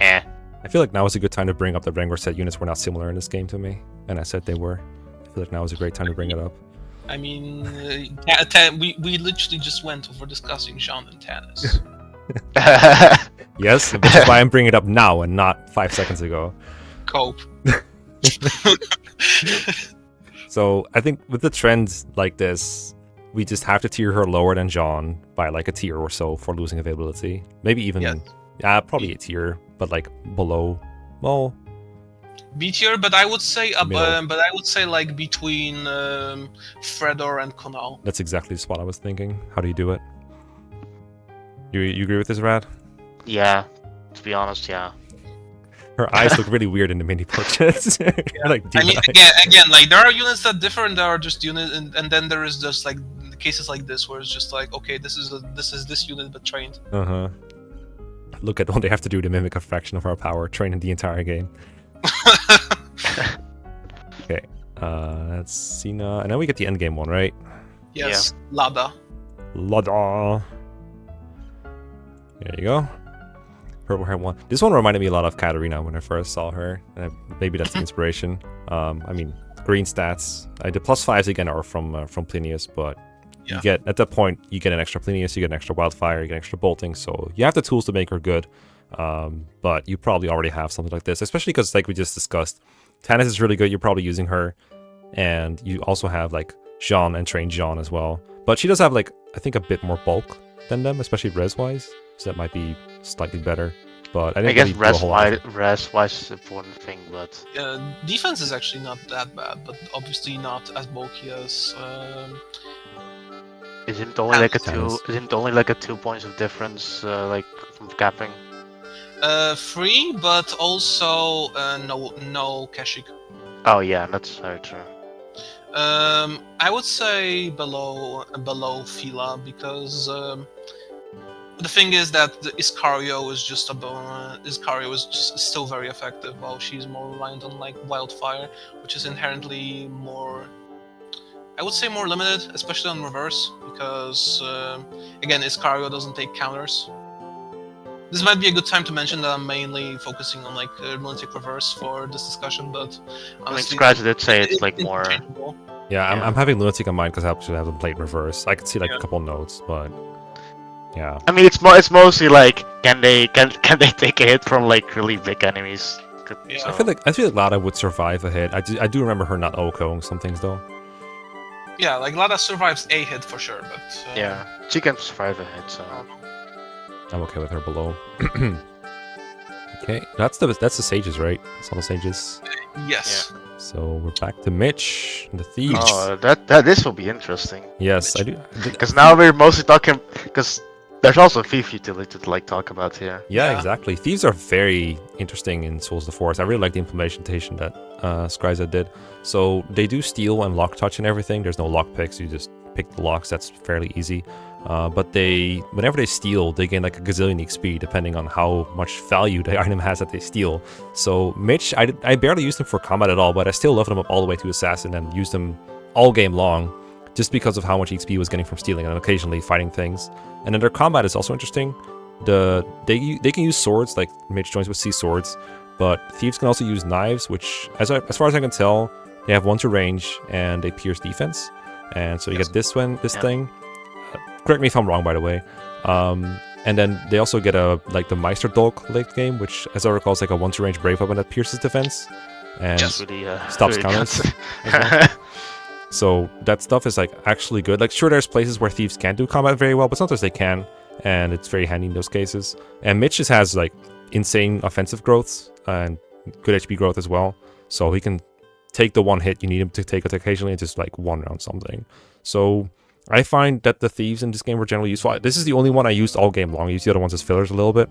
eh. I feel like now is a good time to bring up the Rangor set units were not similar in this game to me, and I said they were. I feel like now is a great time to bring it up. I mean, we literally just went over discussing Jean and Tannis. Yes, which is why I'm bringing it up now and not 5 seconds ago. Cope. So I think with the trends like this, we just have to tier her lower than Jean by like a tier or so for losing availability. Maybe even, Yes. Probably a tier, but like below. Well, B tier, but I would say Middle. like between Fredor and Konal. that's exactly the spot I was thinking. How do you do it? You agree with this, Rad? Yeah, to be honest, yeah. Her eyes look really weird in the mini portraits. Like I mean, demon eyes. again, like there are units that differ, and there are just units, and then there is just like cases like this where it's just like, okay, this is this unit but trained. Uh-huh. Look at what they have to do to mimic a fraction of our power, training the entire game. Okay, that's Cena, and then we get the end game one, right? Yes, Lada. Lada. There you go. Purple hair one. This one reminded me a lot of Katarina when I first saw her. Maybe that's the inspiration. I mean, green stats. The +5s again are from Plinius, but you get at that point you get an extra Plinius, you get an extra wildfire, you get extra bolting. So you have the tools to make her good. But you probably already have something like this, especially because like we just discussed, Tannis is really good. You're probably using her, and you also have like Jean and trained Jean as well. But she does have like I think a bit more bulk than them, especially res wise. So that might be slightly better, but I guess really do a whole lot. res-wise is the important thing, but Defense is actually not that bad, but obviously not as bulky as. isn't it only like a Tennis. two? Isn't it only like a 2 points of difference, like from capping? 3, but also no Kashik. Oh yeah, that's very true. I would say below Fila because the thing is that the Iscario is just still very effective, while she's more reliant on like wildfire, which is inherently more, I would say, more limited, especially on reverse, because again, Iscario doesn't take counters. This might be a good time to mention that I'm mainly focusing on like Lunatic reverse for this discussion, but honestly, Scratch did say it's like more. interchangeable. Yeah, I'm having Lunatic on mine because I actually haven't played reverse. I could see like a couple notes, but yeah. I mean, it's mostly like can they take a hit from like really big enemies? Yeah. So- I feel like Lada would survive a hit. I do remember her not OKOing some things though. Yeah, like Lada survives a hit for sure, but yeah, she can survive a hit. So I'm okay with her below. Okay, that's the sages, right? That's all the sages. yes. So we're back to Mitch, the thieves. oh, that this will be interesting. Yes, I do. Because now we're mostly talking. Because there's also thief utility to like talk about here. Yeah, Yeah. exactly. Thieves are very interesting in Souls of the Forest. I really like the implementation that Scraiza did. So they do steal and lock touch and everything. There's no lock picks. You just pick the locks. That's fairly easy. But whenever they steal, they gain like a gazillion XP depending on how much value the item has that they steal. So Mitch, I barely used him for combat at all, but I still leveled him up all the way to Assassin and used him all game long just because of how much XP he was getting from stealing and occasionally fighting things. And then their combat is also interesting. They can use swords, like Mitch joins with C swords, but thieves can also use knives, which as far as I can tell, they have 1 to range and they pierce defense. And so you get this thing. Correct me if I'm wrong, by the way. And then they also get the Meister Dolk late game, which, as I recall, is like a 1 to range brave weapon that pierces defense and Yes. Really, stops really counters. counts. So that stuff is like actually good. Like sure, there's places where thieves can't do combat very well, but sometimes they can, and it's very handy in those cases. And Mitch just has like insane offensive growth and good HP growth as well, so he can take the one hit you need him to take it occasionally and just like one round something. So I find that the thieves in this game were generally useful. This is the only one I used all game long. I used the other ones as fillers a little bit,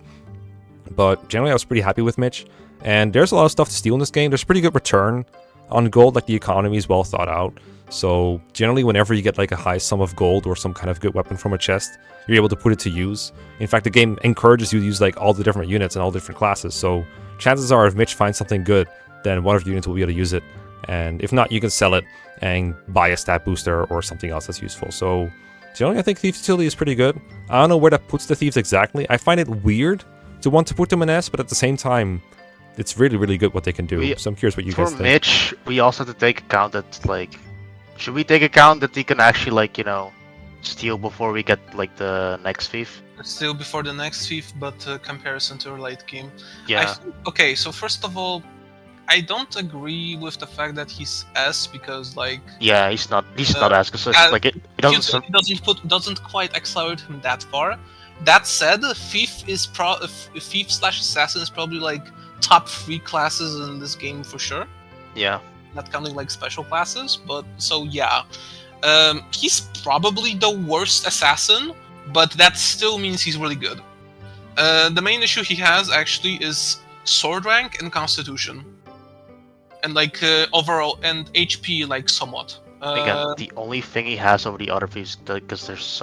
but generally I was pretty happy with Mitch. And there's a lot of stuff to steal in this game. There's pretty good return on gold, like the economy is well thought out. So generally whenever you get like a high sum of gold or some kind of good weapon from a chest, you're able to put it to use. In fact, the game encourages you to use like all the different units and all different classes. So chances are if Mitch finds something good, then one of your units will be able to use it. And if not, you can sell it and buy a stat booster or something else that's useful. So generally I think Thieves Utility is pretty good. I don't know where that puts the Thieves exactly. I find it weird to want to put them in S, but at the same time, it's really, really good what they can do. So I'm curious what you guys think. For Mitch, we also have to take account that, like, should we take account that he can actually, like, you know, steal before we get, like, the next thief? Still before the next thief, but comparison to late game. Yeah. Okay, so first of all, I don't agree with the fact that he's S because, like, Yeah, he's not as because like it doesn't quite accelerate him that far. That said, thief slash assassin is probably like top 3 classes in this game for sure. Yeah. Not counting like special classes, but so yeah, he's probably the worst assassin, but that still means he's really good. The main issue he has actually is sword rank and constitution, and like overall and HP like somewhat. Again, the only thing he has over the other thieves, because there's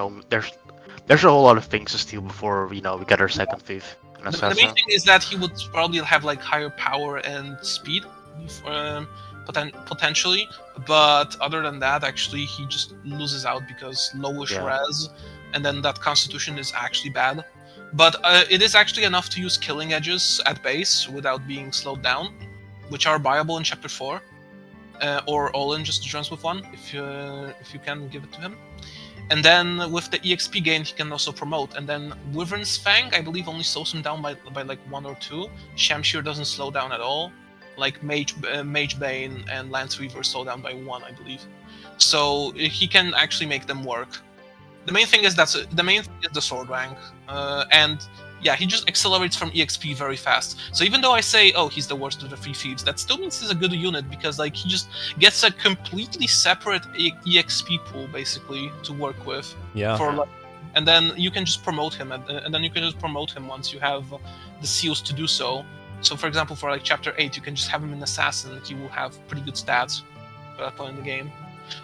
a whole lot of things to steal before we get our second thief. The main thing is that he would probably have like higher power and speed, potentially, but other than that, actually, he just loses out because lowish res, and then that constitution is actually bad. But it is actually enough to use killing edges at base without being slowed down, which are viable in Chapter 4, or Olin just joins with one if you can give it to him. And then with the EXP gain, he can also promote. And then Wyvern's Fang, I believe, only slows him down by like 1 or 2. Shamshir doesn't slow down at all. Like Mage Bane and Lance Weaver slow down by 1, I believe. So he can actually make them work. The main thing is the sword rank, and yeah, he just accelerates from EXP very fast. So even though I say, oh, he's the worst of the 3 thieves, that still means he's a good unit because like he just gets a completely separate EXP pool basically to work with. Yeah. And then you can just promote him, and then you can just promote him once you have the seals to do so. So for example, for like Chapter 8, you can just have him in Assassin. He will have pretty good stats for that point in the game.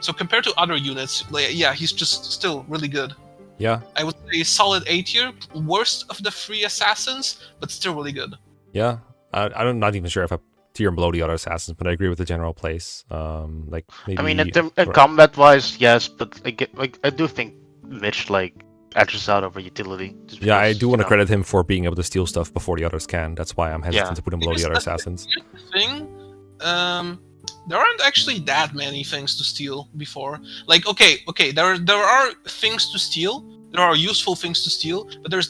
So compared to other units, like, yeah, he's just still really good. Yeah. I would say solid A tier, worst of the 3 assassins, but still really good. Yeah. I'm not even sure if I tier him below the other assassins, but I agree with the general place. Like maybe. I mean, in combat-wise, yes, but I do think Mitch edges out over utility. Yeah, I do want to credit him for being able to steal stuff before the others can. That's why I'm hesitant to put him below the other assassins. Here's the thing. There aren't actually that many things to steal before. Like, okay, there are things to steal. There are useful things to steal, but there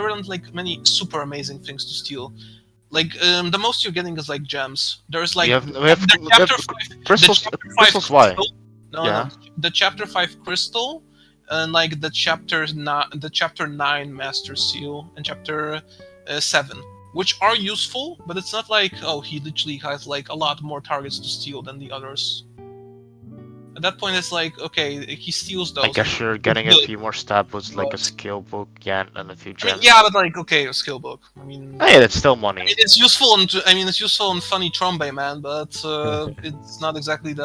aren't like many super amazing things to steal. Like, the most you're getting is like gems. There's like we have crystals. Crystals, why? No, the Chapter 5 crystal, and like the Chapter 9 Master Seal, and Chapter 7. Which are useful, but it's not like, oh, he literally has like a lot more targets to steal than the others. At that point, it's like, okay, he steals those. I guess you're getting a few more stat boosts, like a skill book, and a few gems. I mean, yeah, but like, okay, a skill book. I mean, hey, that's still money. It's useful, it's useful in funny Trombe, man, but it's not exactly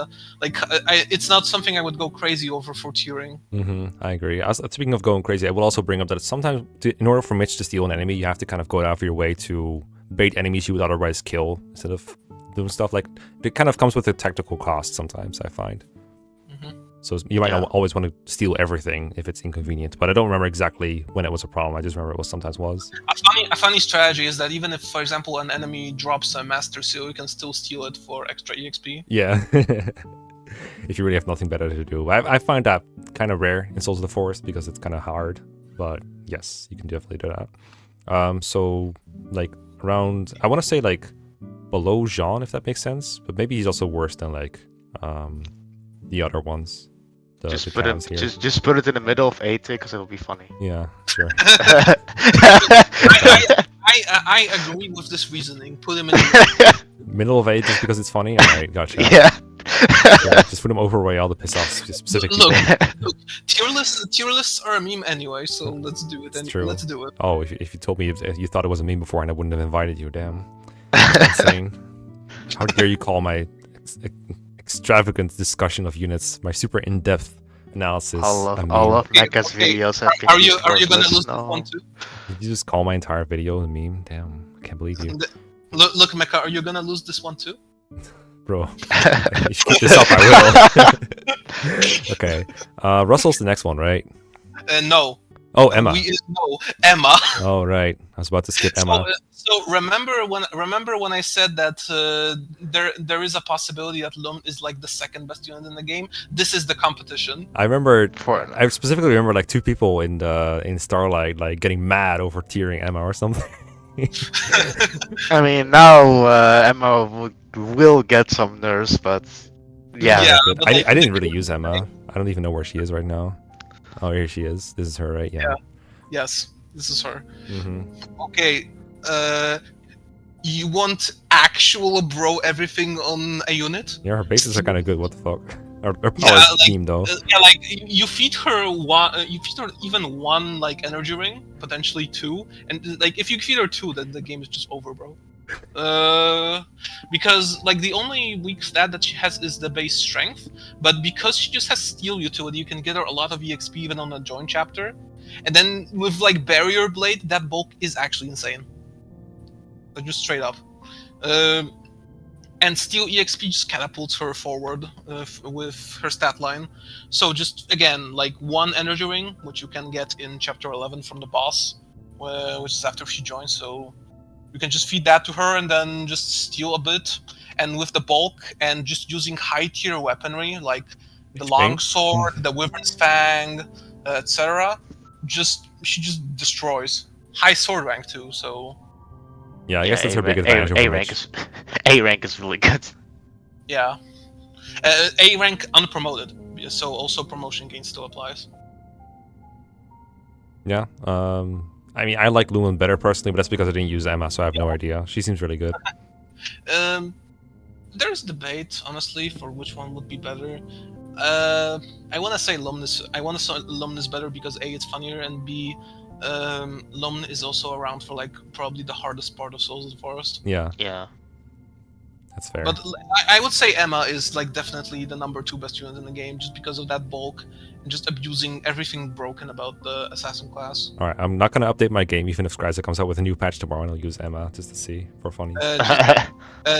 it's not something I would go crazy over for tiering. I agree. Speaking of going crazy, I will also bring up that sometimes, in order for Mitch to steal an enemy, you have to kind of go out of your way to bait enemies you would otherwise kill instead of doing stuff like it kind of comes with a tactical cost. Sometimes I find. So you might not always want to steal everything if it's inconvenient, but I don't remember exactly when it was a problem. I just remember it sometimes was. A funny strategy is that even if, for example, an enemy drops a Master Seal, you can still steal it for extra EXP. Yeah. If you really have nothing better to do. I find that kind of rare in Souls of the Forest because it's kind of hard, but yes, you can definitely do that. So like around, I want to say like below Jean, if that makes sense, but maybe he's also worse than like the other ones. The Just put cows it. here. Just put it in the middle of 8 because it'll be funny. Yeah, sure. I agree with this reasoning. Put him in the Middle of 8 just because it's funny? Alright, gotcha. Yeah. Yeah, just put them overweight all the piss off specific people. Look, tier lists are a meme anyway, so let's do it. It's true. Let's do it. Oh, if you told me you thought it was a meme before and I wouldn't have invited you, damn. That's insane. How dare you call my extravagant discussion of units, my super in-depth analysis, all a meme? of Mecha's videos have been Are you used gonna worthless lose now. this one too? Did you just call my entire video a meme? Damn, I can't believe you. Look, Mecha, are you gonna lose this one too? Bro, if you keep this up, I will. Okay, Russell's the next one, right? No. Oh, Emma. No, Emma. Oh, right. I was about to skip Emma. So remember when I said that there is a possibility that Lum is like the second best unit in the game? This is the competition. I remember. For- I specifically remember like 2 people in Starlight like getting mad over tiering Emma or something. I mean, now Emma will get some nerfs, but yeah. Yeah. Good. but I didn't really use Emma. I don't even know where she is right now. Oh, here she is. This is her, right? Yeah. Yes, this is her. Mm-hmm. Okay. You want actual bro everything on a unit? Yeah, her bases are kind of good. What the fuck? Her power Yeah, is like, team though. Yeah, like you feed her one, you feed her even one like energy ring, potentially 2, and like if you feed her 2, then the game is just over, bro. Because like the only weak stat that she has is the base strength, but because she just has steel utility, you can get her a lot of EXP even on a join chapter, and then with like barrier blade, that bulk is actually insane. Like, just straight up. And steel EXP just catapults her forward with her stat line. So just again, like 1 energy ring, which you can get in chapter 11 from the boss, which is after she joins. So you can just feed that to her and then just steal a bit. And with the bulk and just using high tier weaponry like the longsword, the wyvern's fang, etc., she just destroys. High sword rank too. So Yeah, I guess that's her big advantage over Mitch. A rank is really good. yeah, A rank unpromoted. So also promotion gain still applies. Yeah. I mean, I like Lumen better personally, but that's because I didn't use Emma, so I have no idea. She seems really good. There's debate, honestly, for which one would be better. I want to say Lumnus. I want to say Lumnus better because A, it's funnier, and B, Lumn is also around for like probably the hardest part of Souls of the Forest. Yeah, Yeah. that's fair. But I would say Emma is like definitely the number 2 best unit in the game, just because of that bulk and just abusing everything broken about the assassin class. All right, I'm not gonna update my game even if Scraiza comes out with a new patch tomorrow, and I'll use Emma just to see for funny.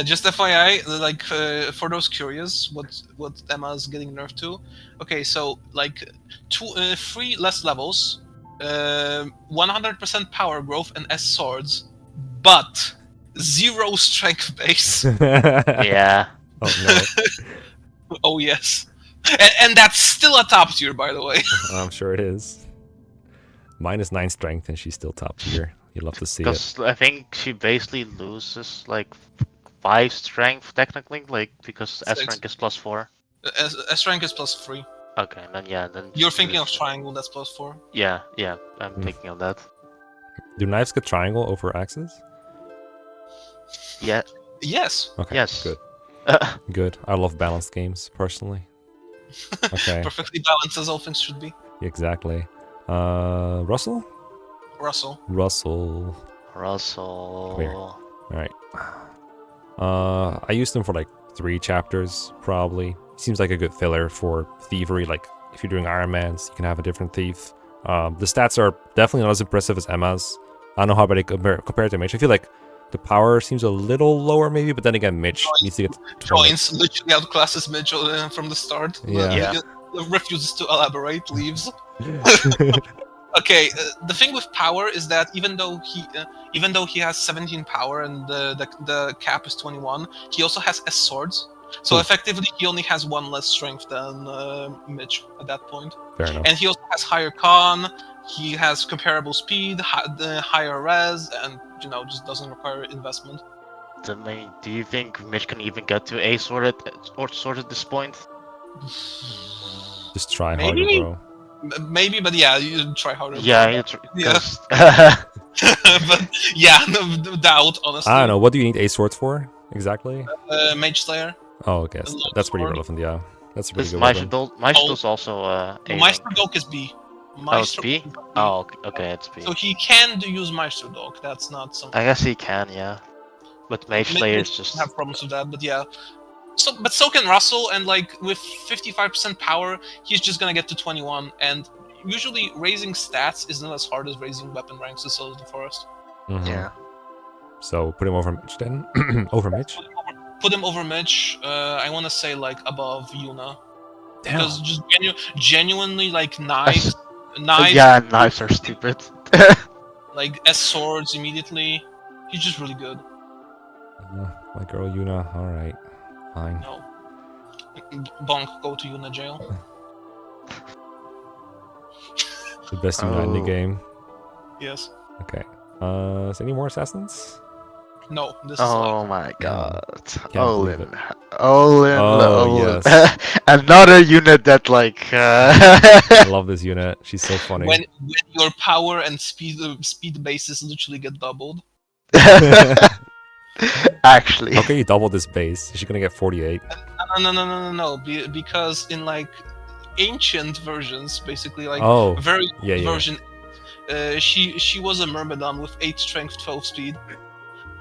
Just FYI, like for those curious, what Emma is getting nerfed to. Okay, so like 3 less levels, 100% power growth and S swords, but 0 strength base. Yeah. Oh no, Oh yes, and that's still a top tier, by the way. I'm sure it is. -9 strength, and she's still top tier. You'd love to see it. Because I think she basically loses like 5 strength technically, like because S 6. rank is +4. S rank is +3. Okay, then You're she thinking of loses- triangle, that's +4. Yeah, I'm thinking of that. Do knives get triangle over axes? Yeah. Yes. Okay. Yes. Good. Good. I love balanced games personally. Okay. Perfectly balanced as all things should be. Exactly. Russell? Russell. Russell. Russell. Here. All right. I used him for like 3 chapters probably. Seems like a good filler for thievery. Like if you're doing Iron Mans, you can have a different thief. The stats are definitely not as impressive as Emma's. I don't know how they compare to Mitch. I feel like the power seems a little lower maybe, but then again, Mitch needs to get to 20. Joins literally outclasses Mitchell from the start. Yeah. Refuses to elaborate, leaves. Okay, the thing with power is that even though he has 17 power and the cap is 21, he also has S swords. So Ooh. effectively, he only has 1 less strength than Mitch at that point. Fair enough. And he also has higher con. He has comparable speed, the higher res, and just doesn't require investment. Do you think Mitch can even get to A sword at this point? Just try harder, Maybe? bro. Maybe, but yeah, you try harder. Yeah, bro. it's Yeah. because But yeah, no doubt, honestly. I don't know. What do you need 8 swords for exactly? Mage Slayer. Oh, okay. A long That's pretty sword. relevant. Yeah, that's a pretty this good weapon. Maestro's also aiding. Maestro Dog is B. Oh, it's B? Oh, okay, it's B. So he can use Maestro Dog. That's not something. I guess he can, yeah. But Mage Slayer is just... have problems with that, but yeah. So can Russell, and like with 55% power, he's just gonna get to 21. And usually raising stats is not as hard as raising weapon ranks in Souls of the Forest. Mhm. Yeah. So put him over Mitch then. Over Mitch. Put him over Mitch. I want to say like above Yuna, Damn. because just genuinely like knives, Yeah, knives are stupid. like S swords immediately. He's just really good. My girl Yuna. All right, fine. No, Bonk, go to Yuna jail. The best Yuna in the Oh. game. Yes. Okay. Is any more assassins? No. This is Oh like my god. believe it. Olin. Oh, yes. Another unit that like I love this unit. She's so funny. when your power and speed bases literally get doubled. Actually. How can you double this base? Is she gonna get 48? No. Because in like ancient versions, basically like Oh, very yeah, yeah. version, she was a Myrmidon with 8 strength, 12 speed.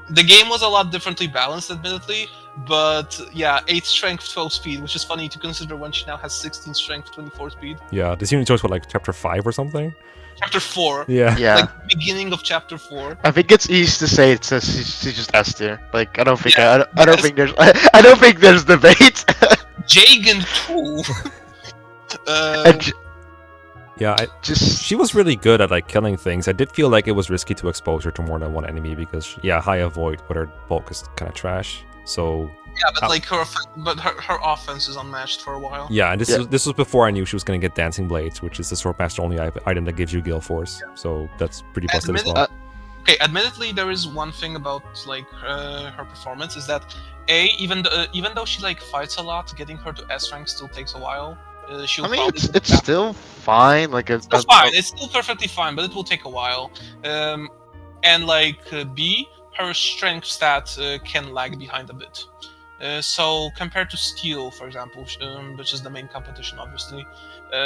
The game was a lot differently balanced, admittedly, but yeah, 8 strength, 12 speed, which is funny to consider when she now has 16 strength, 24 speed. Yeah, this unit chose what, like chapter 5 or something? Chapter 4. Yeah. Yeah. Like beginning of chapter 4. I think it's easy to say it's she's just S tier. Like I don't think Yeah, I don't yes. think there's I don't think there's debate. Jagan 2. And Yeah, just she was really good at like killing things. I did feel like it was risky to expose her to more than one enemy because, yeah, high avoid, but her bulk is kind of trash. So, yeah, but like her offense is unmatched for a while. yeah, and Yeah. this was before I knew she was going to get Dancing Blades, which is the Swordmaster only item that gives you Gale Force. So that's pretty busted as well. Okay, admittedly, there is one thing about like her performance is that even though she like fights a lot, getting her to S rank still takes a while. She'll I mean probably it's still fine. Like it's still fine. It's still perfectly fine, but it will take a while. And like B, her strength stat can lag behind a bit. So compared to Steel, for example, which is the main competition, obviously,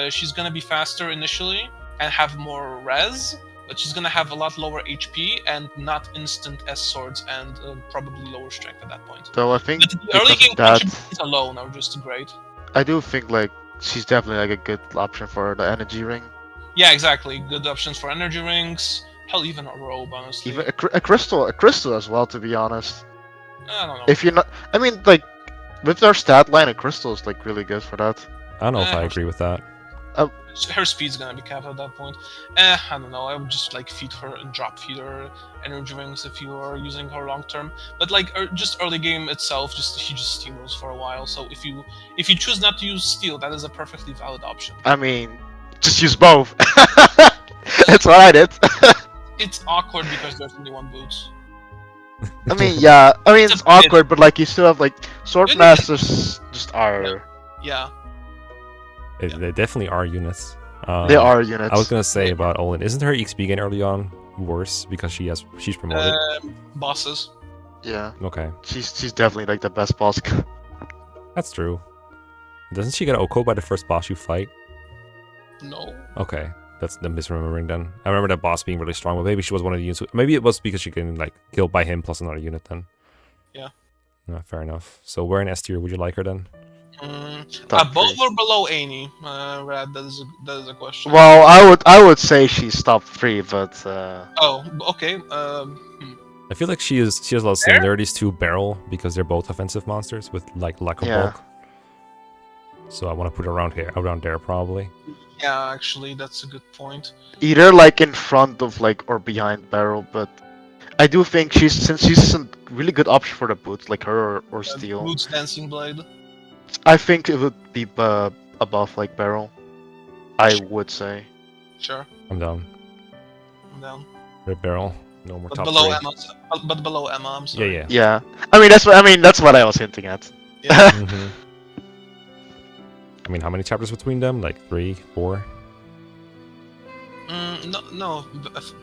she's gonna be faster initially and have more res, but she's gonna have a lot lower HP and not instant S swords and probably lower strength at that point. So I think But the early because game of that, contributions alone are just great. I do think like she's definitely like a good option for the energy ring. Yeah, exactly. Good options for energy rings. Hell, even a robe, honestly. Even a crystal as well. To be honest, I don't know. if you're not, I mean like with their stat line, a crystal is like really good for that. I don't know if I agree with that. Her speed's gonna be capped at that point. I don't know. I would just like feed her and drop feed her energy rings if you are using her long term. But like just early game itself, she just steamrolls for a while. So if you choose not to use steel, that is a perfectly valid option. I mean, just use both. That's what I did. It's awkward because there's only one boot. I mean, yeah. I mean, It's a it's bit- awkward, but like you still have like swordmasters just are. Yeah. They definitely are units. They are units. I was gonna say about Olin, isn't her XP gain early on worse because she's promoted? Bosses. Yeah, Okay, she's definitely like the best boss. that's true. Doesn't she get Oko by the first boss you fight? No. Okay, that's the misremembering then. I remember that boss being really strong, but maybe she was one of the units. Maybe it was because she can like kill by him plus another unit then. Yeah. No, fair enough. So where in S tier would you like her then? Top Above three. or below Amy? Rad, that is a question. Well, I would say she's top 3, but Oh, okay. I feel like she has a lot of There? similarities to Beryl because they're both offensive monsters with like lack of Yeah. bulk. So I want to put her around there probably. Yeah, actually, that's a good point. either like in front of like or behind Barrel. But I do think since she's a really good option for the boots, like her or Steel. Boots Dancing Blade. I think it would be above like Barrel. I would say. Sure, I'm down. I'm down. Red Beryl. No more But top below 3. Emma, but below Emma, I'm Yeah, sorry. yeah. Yeah. I mean that's what I was hinting at. Yeah. Mhm. I mean, how many chapters between them? Like 3, 4? No,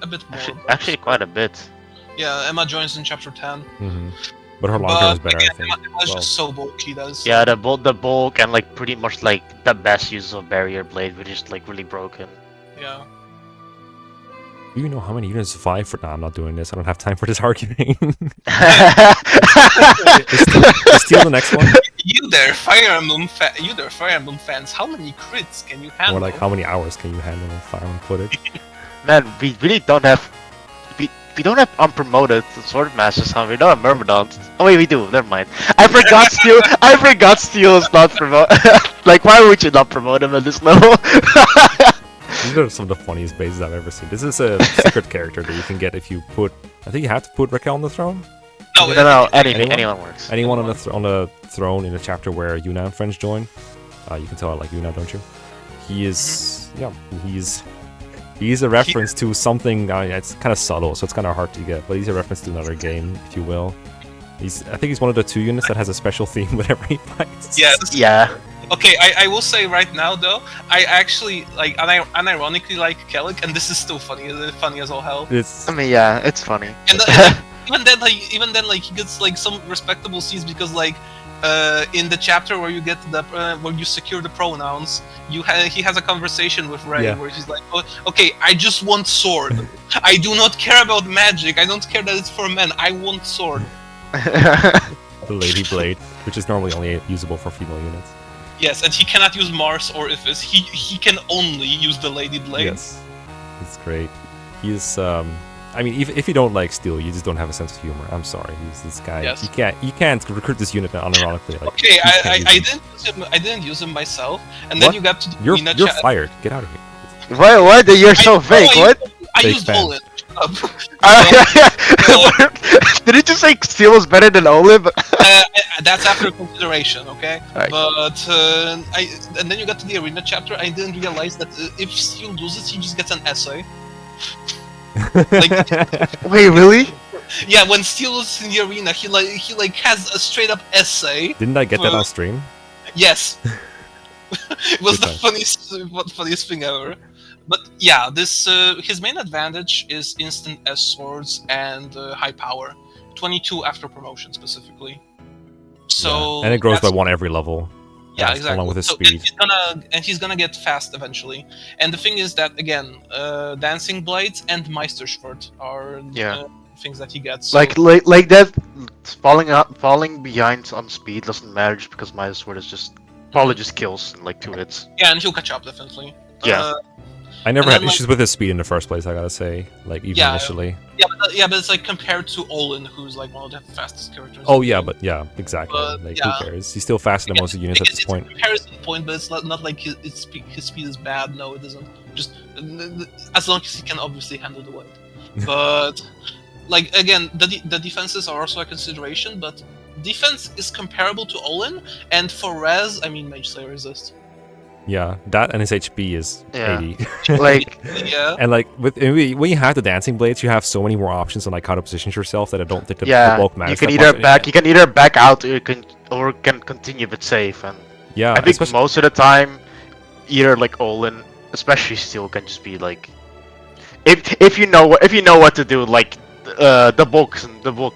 a bit more. Actually, quite a bit. Yeah, Emma joins in chapter 10. Mm-hmm. But her long term is better, again, I think. Emma's just so bulky. That's Yeah, the bulk and like pretty much like the best use of barrier blade, which is like really broken. yeah. Do you know how many units survive for? Nah, I'm not doing this. I don't have time for this arguing. Is Steel the next one? You there, Fire Emblem fans. How many crits can you handle? Or like, how many hours can you handle in Fire Emblem footage? Man, we really don't have. We don't have unpromoted sword masters, huh? We don't have Myrmidons. Oh wait, we do. Never mind. I forgot Steel. I forgot Steel is not promote. Like, why would you not promote him at this level? These are some of the funniest bases I've ever seen. This is a secret character that you can get if you put. I think you have to put Raquel on the throne. No. Anyone works. Anyone on the throne in the chapter where Yuna and friends join. You can tell I like Yuna, don't you? He is. Yeah, he's a reference to something. It's kind of subtle, so it's kind of hard to get. But he's a reference to another game, if you will. I think he's one of the 2 units that has a special theme whenever he fights. Yes. Yeah. Okay, I will say right now though, I actually like unironically like Kellic, and this is still funny as all hell. I mean, yeah, it's funny. And even then, like he gets like some respectable scenes because like in the chapter where you get the where you secure the pronouns, he has a conversation with Ray where he's like, oh, okay, I just want sword. I do not care about magic. I don't care that it's for men. I want sword. The Lady Blade, which is normally only usable for female units. Yes, and he cannot use Mars or Iphis. He can only use the Lady Blade. Yes, it's great. He's I mean, if you don't like Steel, you just don't have a sense of humor. I'm sorry, he's this guy. Yes. You can't recruit this unit unironically. Like, okay, I didn't use him myself, and then you got to you're fired. Get out of here. Why? You're so fake. What? I Fake used fan. Olin. Did you just say Steel was better than Olive? That's after consideration, okay? Right. But and then you got to the arena chapter. I didn't realize that if Steel loses, he just gets an essay. Like, wait, really? yeah, when Steel is in the arena, he has a straight up essay. Didn't I get that on stream? Yes. It was Good the funniest thing ever. But yeah, this his main advantage is instant S swords and high power. 22 after promotion specifically. So and it grows by 1 every level. Yeah, exactly. Along with his so speed. He's gonna get fast eventually. And the thing is that again, dancing blades and Meisterschwert are things that he gets. So, like that, falling behind on speed doesn't matter just because Meisterschwert is just probably just kills in like 2 hits. yeah, and he'll catch up definitely. Yeah. I never and had then, issues with his speed in the first place, I gotta say. Like, even initially. Yeah, but it's like compared to Olin, who's like one of the fastest characters. Oh, yeah, but yeah, exactly. But, like, yeah. who cares? He's still faster than most of the units at this point. It's a comparison point, but it's not like his speed is bad. No, it isn't. Just as long as he can obviously handle the weight. But like again, the defenses are also a consideration. But defense is comparable to Olin, and for Res, I mean, Mage Slayer resists. Yeah, that and his HP is 80. Like, Yeah. And like when you have the dancing blades, you have so many more options on like how to position yourself that I don't think the bulk matters. you can that either much. you can either back out or can continue but safe. And Yeah, I think most of the time, either like Olin, especially Steel, can just be like, if you know what to do, like the bulk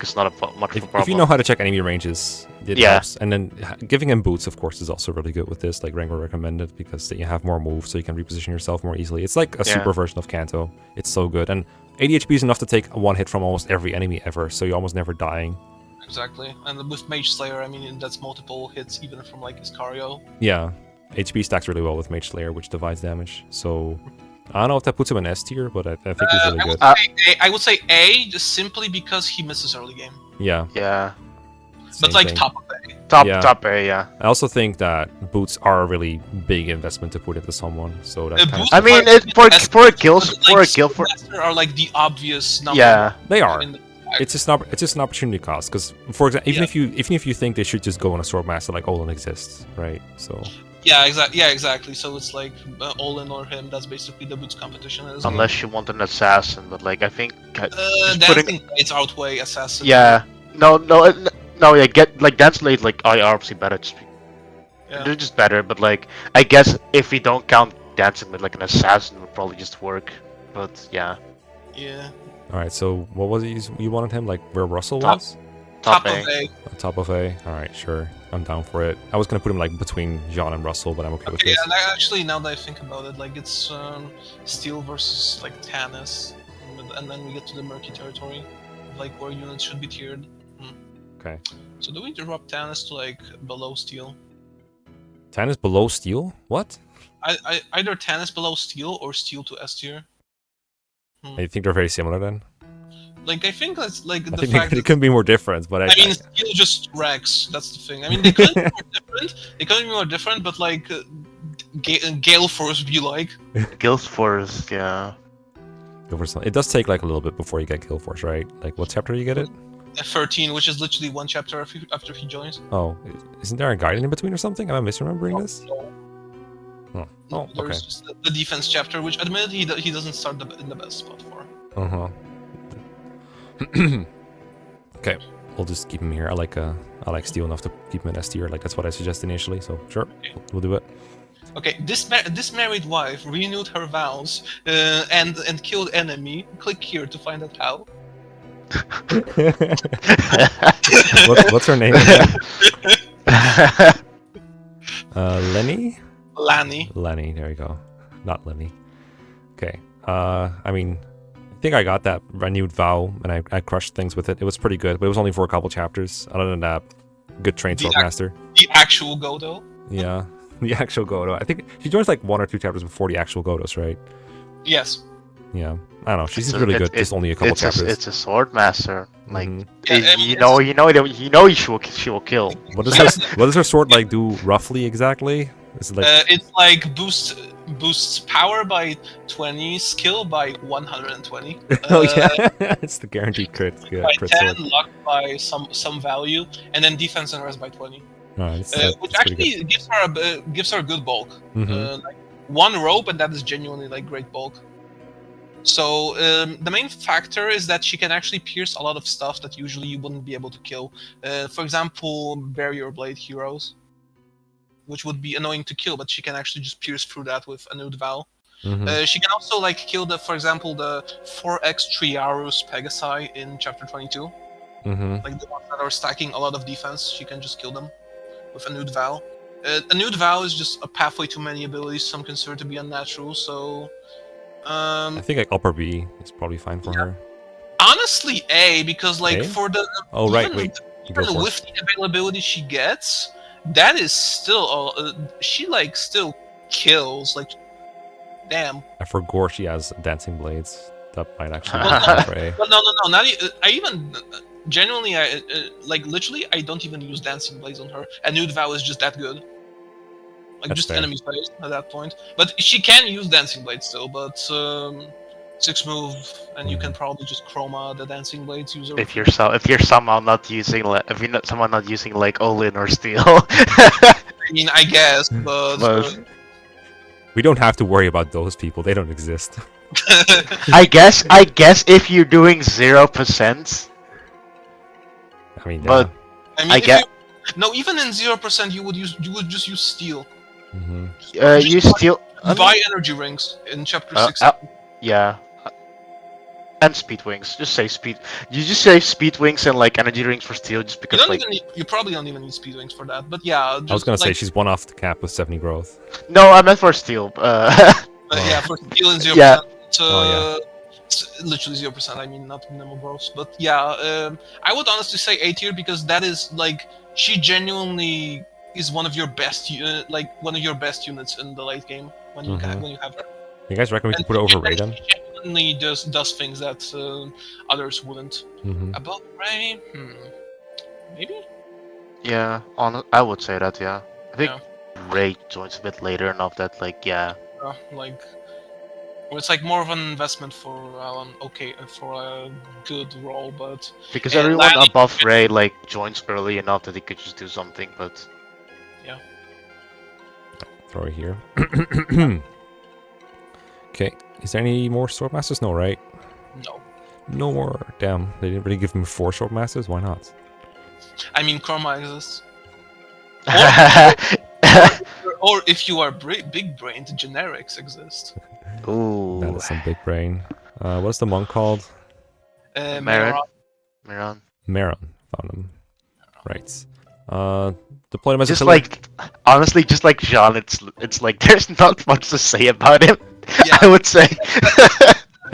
is not much of a problem. If you know how to check enemy ranges, it helps. And then giving him boots, of course, is also really good with this. Like Rango recommended, because you have more moves, so you can reposition yourself more easily. It's like a super version of Kanto. It's so good, and 80 HP is enough to take 1 hit from almost every enemy ever, so you're almost never dying. Exactly, and with Mage Slayer, I mean that's multiple hits even from like Iscario. Yeah, HP stacks really well with Mage Slayer, which divides damage. So I don't know if that puts him in S tier, but I think he's really good. I would say A, just simply because he misses early game. Yeah. Yeah. But Same like thing. top of A. Top A, yeah. I also think that boots are a really big investment to put into someone. So that kind of, I mean, for a kill are like the obvious number. Yeah, they are. It's just an opportunity cost. Because for example, even if you think they should just go on a Swordmaster, like Olin exists, right? So. Yeah, exactly. So it's like Olin or him. That's basically the boots competition. Unless you want an assassin, but like I think dancing blades outweigh assassin. Yeah. No. Yeah. Get like Dance Blade like are obviously better. Yeah. They're just better, but like I guess if we don't count dancing with like an assassin, would probably just work. But yeah, Yeah. All right, so what was it you wanted him? Like where Russell Top- was? Top A. of A. Top of A. All right, sure. I'm down for it. I was gonna put him like between Jean and Russell, but I'm okay with Okay, this. and actually, now that I think about it, like it's Steel versus like Tannis, and then we get to the murky territory, like where units should be tiered. Okay. So do we drop Tannis to like below Steel? Tan is below Steel? What? Either Tannis below Steel or Steel to S tier. I think they're very similar then. Like I think that's like I the think fact they that couldn't be more different, but I mean Steel just wrecks. That's the thing. I mean they couldn't be more different. They couldn't be more different, but like Gale Force be like. Guild Force, yeah. Go for some. It does take like a little bit before you get Kill Force, right? Like what chapter you get it? 13, which is literally one chapter after he joins. Oh, isn't there a guide in between or something? Am I misremembering this? No. Oh, There's okay. just the defense chapter, which admittedly he doesn't start in the best spot for. Uh-huh. Okay, we'll just keep him here. I like Steel enough to keep him in S tier. Like that's what I suggested initially. So sure, we'll do it. Okay, this married wife renewed her vows and killed enemy. Click here to find out how. What's her name again? Lenny? Lanny. There you go. Not Lenny. Okay. I mean, I think I got that renewed vow, and I crushed things with it. It was pretty good, but it was only for a couple chapters. Other than that, good train swordmaster. The actual Godo. Yeah, the actual Godo. I think she joins like 1 or 2 chapters before the actual Godos, right? Yes. Yeah. I don't know. She's really good. Just only a couple chapters. It's a sword master. Like Yeah, she will kill. What does her sword like do roughly exactly? Is it like It's like boosts power by 20, skill by 120. oh yeah, it's the guaranteed crit. Yeah, By crit 10, sword. luck by some value, and then defense and rest by 20. It's Which pretty good. actually gives her a good bulk. Mhm. Like 1 rope, and that is genuinely like great bulk. So the main factor is that she can actually pierce a lot of stuff that usually you wouldn't be able to kill. For example, barrier blade heroes, which would be annoying to kill, but she can actually just pierce through that with a nude vow. Mhm. She can also like kill for example, the 4x Triarus Pegasi in chapter 22. Mhm. Like the ones that are stacking a lot of defense, she can just kill them with a nude vow. A nude vow is just a pathway to many abilities some consider to be unnatural, so I think like upper B is probably fine for her. honestly A, because like A? for the Oh right, even, wait. even Go for with the availability she gets, that is still she like still kills, like damn. And for Gore, she has dancing blades. That might actually be Well, fine for A. But no, not I even genuinely like literally I don't even use dancing blades on her. A nude vow is just that good. Like That's just fair. enemy space at that point. But she can use dancing blades still, but 6 move, and you can probably just chroma the dancing blades user. If you're somehow not using someone not using like Olin or Steel. I mean, I guess, but But- We don't have to worry about those people. They don't exist. I guess if you're doing 0%, I mean, But- I mean, I if get- no, even in 0%, you would just use steel. Mhm. you still Buy energy rings in chapter 6. yeah. And speed wings. Just say speed. You just say speed wings and like energy rings for steel, just You because don't like. even need, you probably don't even need speed wings for that. But yeah, just, I was gonna say like, she's 1 off the cap with 70 growth. No, I meant for steel. yeah, for steel and 0%. Yeah. It's literally 0%. I mean, not minimal growth, but yeah, I would honestly say A tier because that is like she genuinely is one of your best, one of your best units in the late game when you Mhm. when you have her. You guys reckon we can put her over Raiden? She genuinely does things that others wouldn't. Mhm. Above Ray, maybe. Yeah, I would say that. Yeah, I think Yeah. Ray joins a bit later enough that like yeah. Like, well, it's like more of an investment for for a good role, but Because And everyone Lanny- above Ray like joins early enough that he could just do something, but Throw it here. Okay. Is there any more swordmasters? No, right? no. No more. Damn. They didn't really give me 4 swordmasters. Why not? I mean, Chroma exists. Or if you are big brained, generics exist. Ooh. That is some big brain. What's the monk called? Marin. Mara- Miran. Maron. Found him. Right. Deploy him as Just a pillar. like, honestly, just like Jean, it's like there's not much to say about him. Yeah. I would say.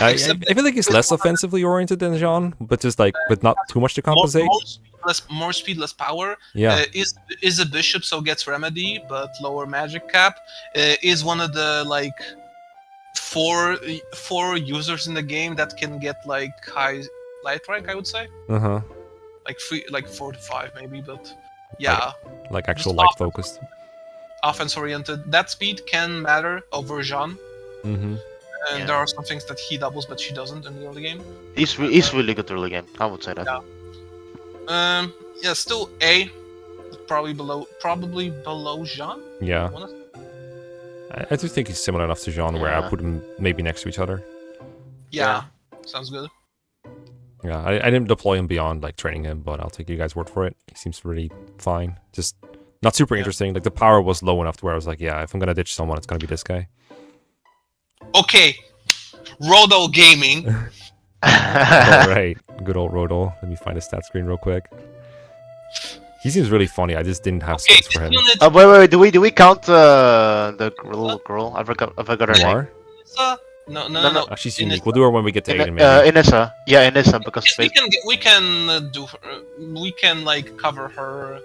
I feel like he's less offensively oriented than Jean, but just like with not too much to compensate. more speed, less power. Yeah. Is a bishop, so gets remedy, but lower magic cap. Is one of the like four users in the game that can get like high light rank, I would say. Uh-huh. Like 4 to 5 maybe, but yeah. Like actual Just light focused. Offense oriented. That speed can matter over Jean. Mm-hmm. And Yeah. there are some things that he doubles but she doesn't in the early game. He's really good early game. I would say that. Yeah. Yeah, still A, probably below Jean. Yeah. Honestly. I do think he's similar enough to Jean where I Yeah. put him maybe next to each other. Yeah, sounds good. Yeah, I didn't deploy him beyond like training him, but I'll take you guys' word for it. He seems really fine. Just not super Yeah. interesting. Like the power was low enough to where I was like, yeah, if I'm gonna ditch someone, it's gonna be this guy. Okay, Rodo Gaming. Alright. Good old Rodol. Let me find his stat screen real quick. He seems really funny. I just didn't have Okay, space for this him. unit Wait. Do we count the little girl? I forgot her name. Noir? no. She's Inessa. unique. We'll do her when we get to Aiden, maybe. Inessa. Yeah, Inessa, because Yes, we can do her. We can like cover her.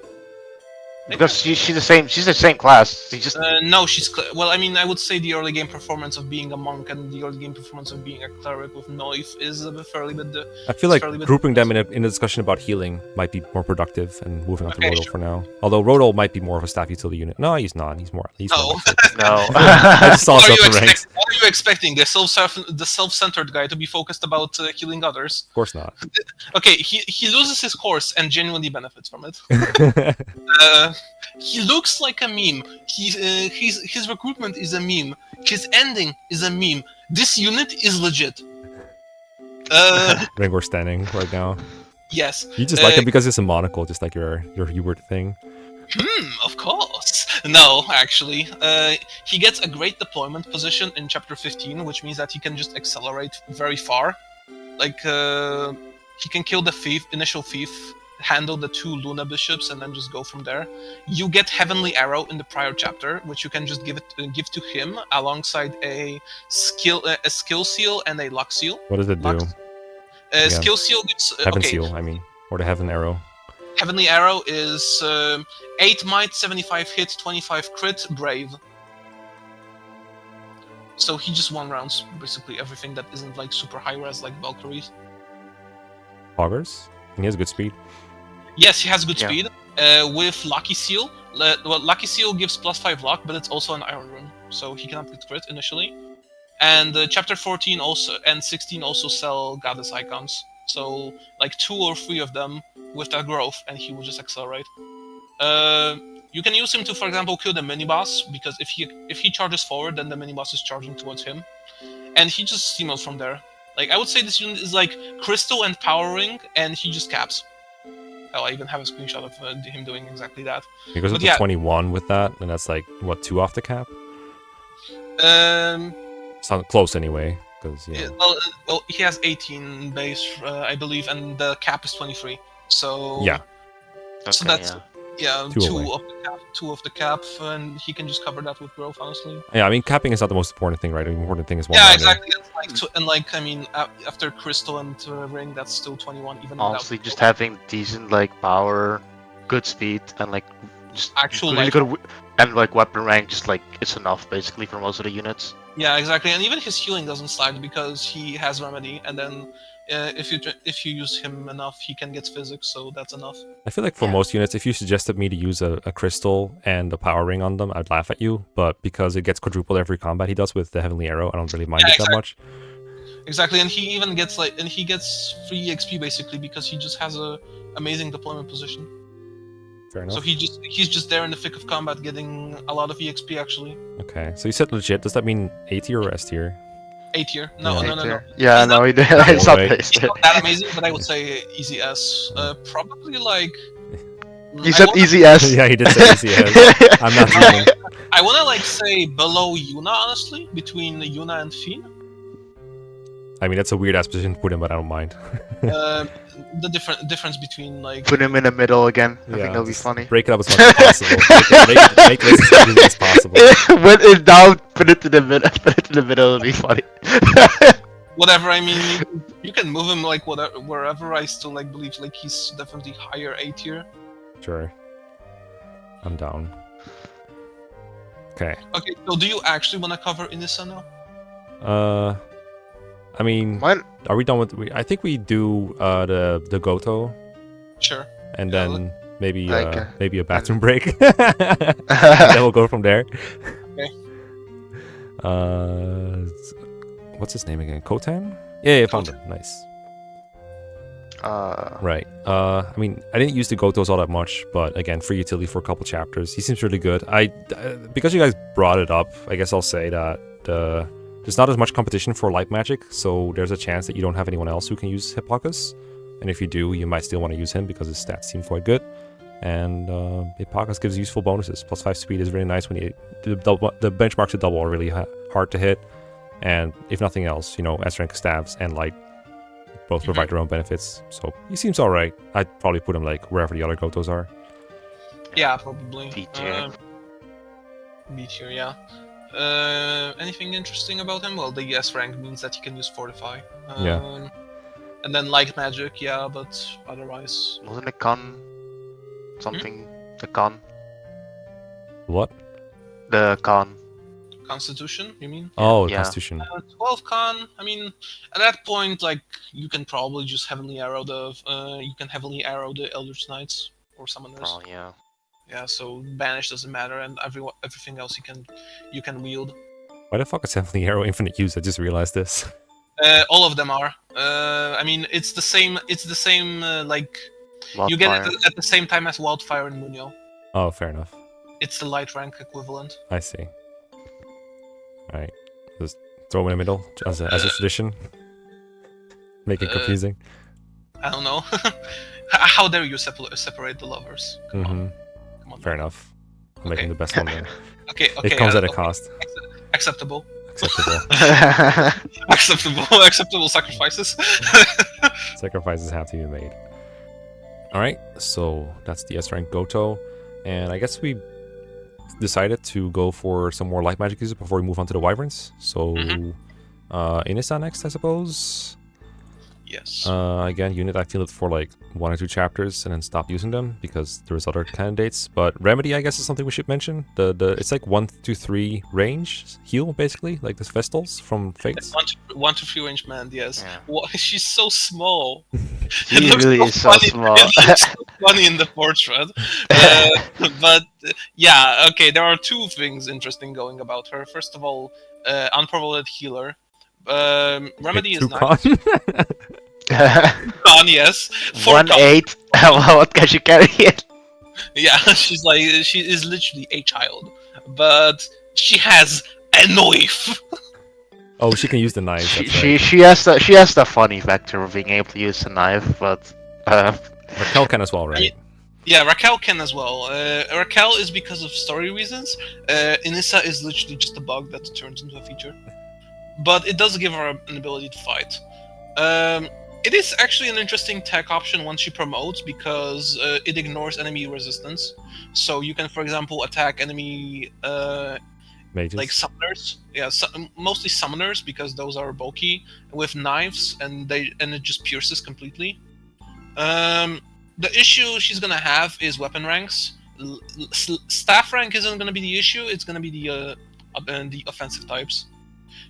because she's the same. She's the same class. She just No, well. I mean, I would say the early game performance of being a monk and the early game performance of being a cleric with Noif is a fairly bit. I feel like fairly bit grouping them in a discussion about healing might be more productive and moving on to Okay, Rodol sure. for now. Although Rodol might be more of a staff utility unit. No, he's not. He's more. He's No. more no. I just saw What are, you something ranked. what are you expecting? The self-centered guy to be focused about healing others? Of course not. Okay, he loses his course and genuinely benefits from it. He looks like a meme. His recruitment is a meme. His ending is a meme. This unit is legit. Ring we're standing right now. Yes. You just like him because it's a monocle, just like your Hubert thing. Of course. No, actually. He gets a great deployment position in Chapter 15, which means that he can just accelerate very far. Like, he can kill the initial thief, handle the 2 Luna bishops, and then just go from there. You get Heavenly Arrow in the prior chapter, which you can just give to him alongside a skill seal and a luck seal. What does it do? Skill seal gives Heaven okay. seal, I mean, or the Heaven Arrow. Heavenly Arrow is 8 might, 75 hit, 25 crit, brave. So he just one-rounds basically everything that isn't like super high res like Valkyries. Poggers? And he has good speed. Yes, he has good Yeah. speed. With Lucky Seal, Lucky Seal gives +5 luck, but it's also an Iron Rune, so he cannot get crit initially. And Chapter 14 also and 16 also sell Goddess icons. So like 2 or 3 of them with that growth, and he will just accelerate. You can use him to, for example, kill the mini-boss, because if he charges forward, then the mini-boss is charging towards him. And he just steamrolls from there. Like, I would say this unit is like Crystal and Power Ring, and he just caps. Hell, I even have a screenshot of him doing exactly that. He goes up But to yeah. 21 with that, and that's like, what, 2 off the cap? Um, Sounds close anyway, because, yeah. well, he has 18 base, I believe, and the cap is 23. So Yeah. So Okay, that's yeah. 2 away. two of the cap, and he can just cover that with growth, honestly. Yeah, I mean, capping is not the most important thing, right? The important thing is one Yeah, rounding. exactly. It's I mean, after Crystal and Ring, that's still 21, even Honestly, without just having decent like power, good speed, and like just Actual really life. good and like weapon rank, just like it's enough basically for most of the units. Yeah, exactly. And even his healing doesn't slide because he has remedy, and then if you use him enough, he can get physics, so that's enough. I feel like for most units, if you suggested me to use a crystal and a power ring on them, I'd laugh at you. But because it gets quadrupled every combat he does with the Heavenly Arrow, I don't really mind Yeah, it that much. Exactly, and he even gets he gets free XP basically because he just has a amazing deployment position. Fair enough. So he's just there in the thick of combat, getting a lot of EXP actually. Okay, so you said legit. Does that mean A tier or S tier? A tier. No, Yeah. no. Yeah, He's no, it's not not right. It's not that amazing, but I would say easy S. Probably like You said easy S. Yeah, he did say easy as. I'm not dreaming. I wanna like say below Yuna, honestly, between Yuna and Finn. I mean, that's a weird ass position to put him, but I don't mind. The difference between like Put him in the middle again. I think that'll be just funny. break it up as much as possible. Make this as confusing as possible. When it's down, put it to the middle. Put it to the middle. It'll be funny. whatever. I mean, you can move him like whatever wherever. I still like believe like he's definitely higher A tier. Sure. I'm down. Okay. Okay, so do you actually want to cover Inisa now? I mean, Mine. are we done with? I think we do the Goto, Sure. and Yeah, then maybe like, maybe a bathroom break. Then we'll go from there. Okay. What's his name again? Kotan? Yeah, found him. Nice. Right. I mean, I didn't use the Gotos all that much, but again, free utility for a couple chapters. He seems really good. Because you guys brought it up, I guess I'll say that there's not as much competition for light magic, so there's a chance that you don't have anyone else who can use Hipparchus. And if you do, you might still want to use him because his stats seem quite good. And Hipparchus gives useful bonuses. +5 speed is really nice when the benchmarks to double are really hard to hit. And if nothing else, you know, S-rank staves and light both provide their own benefits. So he seems alright. I'd probably put him like wherever the other Gotos are. Yeah, probably. B tier. B tier, yeah. Anything interesting about him? Well, the S rank means that he can use Fortify. Yeah. And then light magic, yeah, but otherwise. Wasn't it con? Something. The con. What? The con. Constitution, you mean? Oh, Yeah. Constitution. 12 con. I mean, at that point, like you can probably just heavily arrow the Eldritch Knights or Summoners. Oh yeah. Yeah, so banish doesn't matter, and everything else you can wield. Why the fuck is Heavenly Arrow infinite use? I just realized this. All of them are. I mean, it's the same. It's the same. Like you get Wildfire. it at the same time as Wildfire and Munio. Oh, fair enough. It's the light rank equivalent. I see. Alright. Just throw him in the middle as a tradition. Make it confusing. I don't know. How dare you separate the lovers? Come on. Come on. Fair enough. I'm Okay. making the best one then. Okay. It comes at a okay. cost. Acceptable. Acceptable. Acceptable sacrifices. Sacrifices have to be made. Alright, so that's the S rank Goto. And I guess we decided to go for some more light magic users before we move on to the Wyverns. So, Inisa next, I suppose. Yes. Again, unit I feel it for like 1 or 2 chapters and then stop using them because there's other candidates. But Remedy, I guess, is something we should mention. It's like 1 to 3 range heal, basically, like the Vestals from Fates. 1 to 3 range man. Yes. Yeah. Well, she's so small. She really is so small. It looks so funny in the portrait. But yeah, okay. There are 2 things interesting going about her. First of all, unprovoked healer. Remedy is nice. Con, yes. 1/8. What can she carry it? Yeah, she is literally a child, but she has a knife. Oh, she can use the knives. She has the funny factor of being able to use a knife, but Raquel can as well, right? Yeah, Raquel can as well. Raquel is because of story reasons. Inisa is literally just a bug that turns into a feature, but it does give her an ability to fight. It is actually an interesting tech option once she promotes because it ignores enemy resistance. So you can, for example, attack enemy Mages. like summoners. Yeah, mostly summoners because those are bulky with knives and it just pierces completely. The issue she's gonna have is weapon ranks. Staff rank isn't gonna be the issue. It's gonna be the offensive types.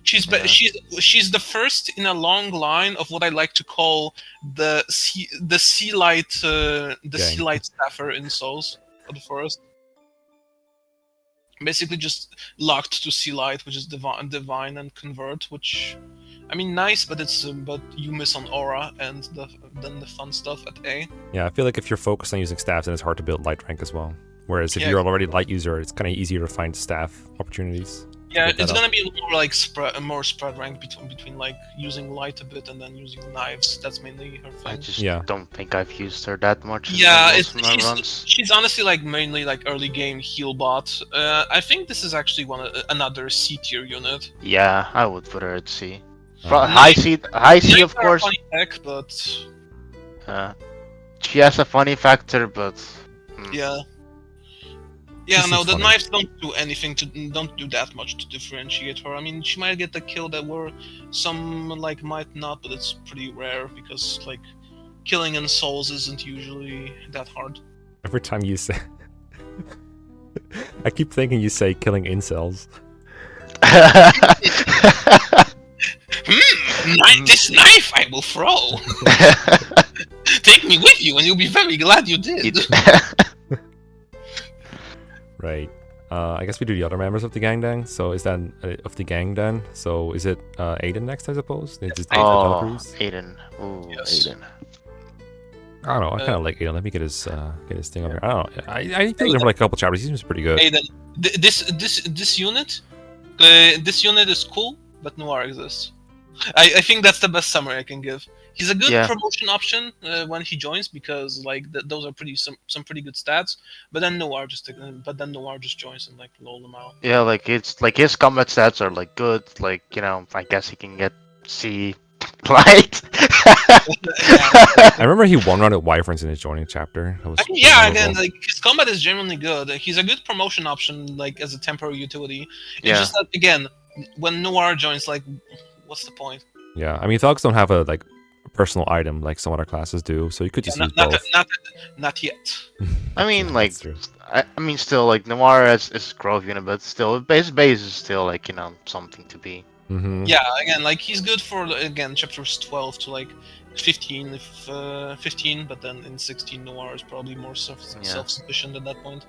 She's the first in a long line of what I like to call the sea light staffer in Souls of the Forest. Basically, just locked to sea light, which is divine and convert. Which, I mean, nice, but but you miss on aura and then the fun stuff at A. Yeah, I feel like if you're focused on using staffs, then it's hard to build light rank as well. Whereas if you're already light user, it's kind of easier to find staff opportunities. Yeah, pick that it's up. gonna be more spread rank between like using light a bit and then using knives. That's mainly her I thing. just Yeah. don't think I've used her that much in Yeah, most of my runs. she's honestly like mainly like early game heal bot. I think this is actually another C tier unit. Yeah, I would put her at C. Knife- High C, Knives of are a course. funny tech, but She has a funny factor, but yeah. She Yeah, no, seems the funny. knives don't do that much to differentiate her. I mean, she might get the kill that were some like might not, but it's pretty rare because like killing in souls isn't usually that hard. Every time you say, I keep thinking you say killing incels. This knife I will throw. Take me with you, and you'll be very glad you did. Right. I guess we do the other members of the gang then. So is that of the gang then? So is it Aiden next, I suppose? They just Oh, Cruise? Aiden. Ooh, Yes. Aiden. I don't know. I kind of like Aiden. Let me get his thing over here. I don't know. I played him for like a couple chapters. He seems pretty good. Hey, then this unit is cool, but Noir exists. I think that's the best summary I can give. He's a good Yeah. promotion option when he joins because like those are some pretty good stats. But then Noir just joins and like lol them out. Yeah, like it's like his combat stats are like good. Like I guess he can get C light. I remember he one run at Wyverns in his joining chapter. That was I mean, yeah, memorable. again, like his combat is genuinely good. He's a good promotion option, like as a temporary utility. It's Yeah. just that again, when Noir joins, like, what's the point? Yeah, I mean, thugs don't have a personal item like some other classes do, so you could just use both. Not yet. I mean, Yeah, like, that's true. I mean, still, like Noir is growth unit, but still, base is still like something to be. Mm-hmm. Yeah, again, like he's good for again chapters 12 to like 15, if 15, but then in 16 Noir is probably more self-sufficient at that point.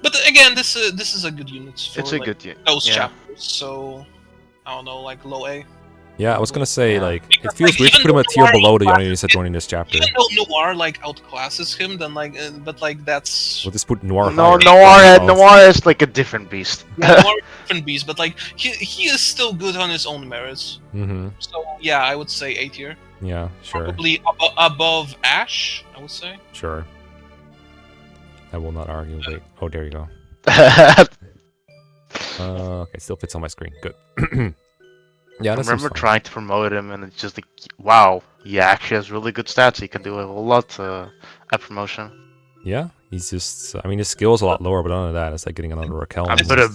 But again, this is a good unit for It's a like, good unit. those Yeah. chapters. So I don't know, like low A. Yeah, I was gonna say, Yeah. like, it Because, feels like, weird to even put him a though tier Noir below the outclasses units that join in this chapter. Even though Noir like outclasses him, then like, but like that's We'll just put Noir No, higher. Noir is like a different beast. Noir is a different beast, but like he is still good on his own merits. Mm-hmm. So yeah, I would say A tier. Yeah, sure, Probably above Ash, I would say. sure. I will not argue. Wait. Oh, there you go. Okay, still fits on my screen. Good. Yeah, I that's remember trying to promote him, and it's just like, wow, he actually has really good stats. He can do a whole lot at promotion. Yeah, he's just. I mean, his skill is a lot lower, but other than that, it's like getting another Raquel.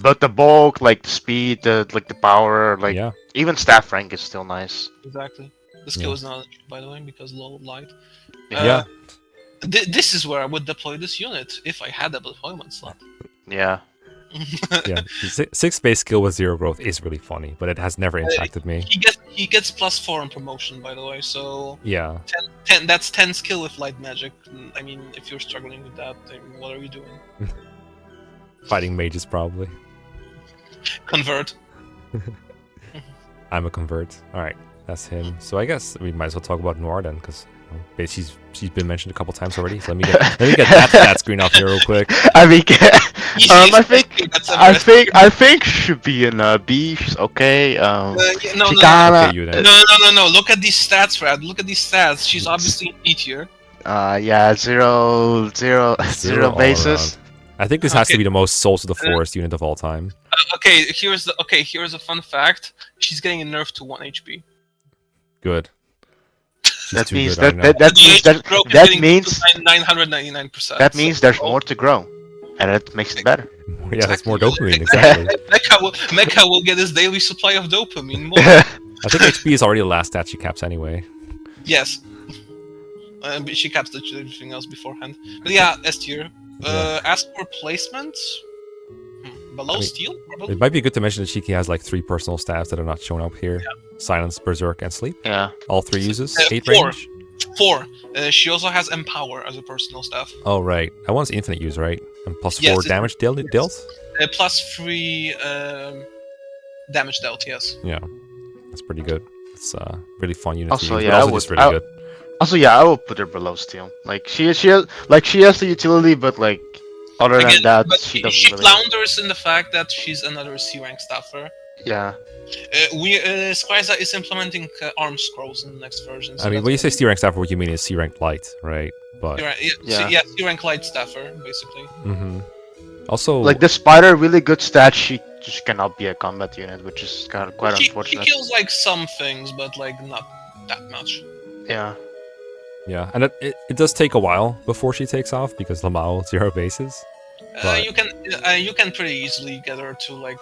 But the bulk, like the speed, the power, like Yeah, even staff rank is still nice. Exactly. The skill Yeah. is not, by the way, because low light. yeah. This is where I would deploy this unit if I had a deployment slot. Yeah. Yeah, six base skill with 0 growth is really funny, but it has never impacted me. He gets +4 in promotion, by the way. So Yeah, 10 that's 10 skill with light magic. I mean, if you're struggling with that, then what are you doing? fighting mages probably. Convert. I'm a convert. All right, that's him. So I guess we might as well talk about Noir then, because she's been mentioned a couple times already. So let me get that stat screen off here real quick. I mean, I think she should be in B. She's okay. No. Okay, you then. No. Look at these stats, Brad. Look at these stats. She's obviously in E tier. Yeah, zero all bases. around. I think this has to Okay. be the most Souls of the Forest unit of all time. Here's a fun fact. She's getting a nerf to 1 HP. Good. She's That too means good right now. that means 999%. that means there's more to grow, and it makes it better. Yeah, that's more Exactly. dopamine. Exactly. Mecha will get his daily supply of dopamine. More. I think HP is already the last stat she caps anyway. Yes. But she caps everything else beforehand. But yeah, S tier. As for placements, below I mean, steel, probably. It might be good to mention that Shiki has like 3 personal stats that are not shown up here. Silence, Berserk, and Sleep. Yeah. All 3 uses. 8 4. range. 4. She also has Empower as a personal staff. Oh, right. That one's infinite use, right? And plus 4 Yes, damage dealt? +3 damage dealt, yes. Yeah. That's pretty good. It's really fun unit Also, to use, yeah, but also I just would- really I- good. Also, yeah, I will put her below steel. Like she has the utility, but like Other than Again, that, but she she doesn't really. flounders in the fact that she's another C rank staffer. Yeah. Scraiza is implementing arm scrolls in the next version. So I mean, that's when you say gonna C rank staffer, what you mean is C rank light, right? But Yeah. C rank light staffer, basically. also, Like the spider, really good stats. She just cannot be a combat unit, which is kind of quite She unfortunate. kills like some things, but like not that much. Yeah. yeah, and it does take a while before she takes off because Lamau 0 bases. But- You can pretty easily get her to like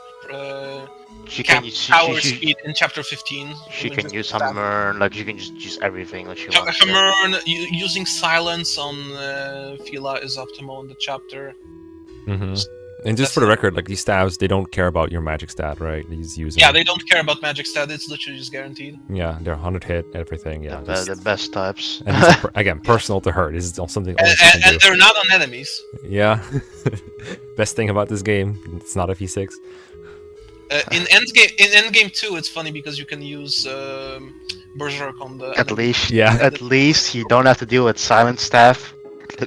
She cap can power speed in chapter 15. she with can just use stat. hammer, like she can just use everything that she wants. So. Hammer using silence on Fila is optimal in the chapter. And just for the record, like these stabs, they don't care about your magic stat, right? He's using. Yeah, they don't care about magic stat. It's literally just guaranteed. Yeah, they're 100 hit, everything. Yeah, The best types. and these are, again, personal to her. This is something only she can do. And they're not on enemies. Yeah. Best thing about this game, it's not a V6. In endgame 2, it's funny because you can use Berserk on the. At least, Yeah. At least you don't have to deal with silent staff.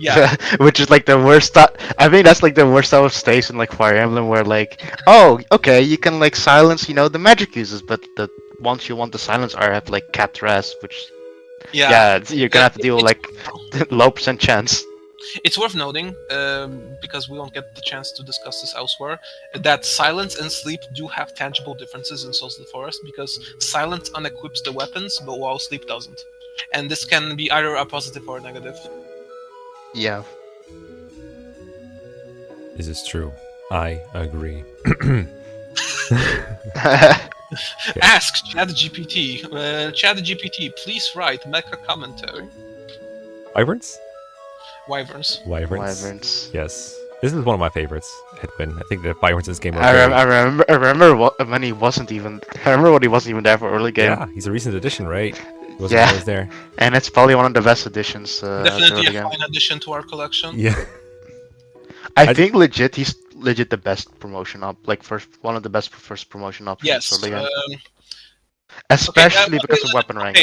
Yeah. Which is like the worst. I think that's like the worst type of stage in like Fire Emblem, where like, oh, okay, you can like silence, the magic users, but the ones you want to silence are have like capped res, which you're gonna have to deal with like low percent chance. It's worth noting, because we won't get the chance to discuss this elsewhere, that silence and sleep do have tangible differences in Souls of the Forest, because silence unequips the weapons, but while sleep doesn't. And this can be either a positive or a negative. Yeah. This is true. I agree. Ask ChatGPT. ChatGPT, please write mecha commentary. Wyverns? Wyverns. Wyverns. Yes. This is one of my favorites, Edwin. I think the Wyverns in this game are I remember when he wasn't even. I remember when he wasn't even there for early game. Yeah, he's a recent addition, right? He wasn't Yeah. always there. And it's probably one of the best additions. Definitely early a game. fine addition to our collection. Yeah. I think legit he's legit the best promotion up, like one of the best first promotion options Yes. for the game. Especially because of weapon rank.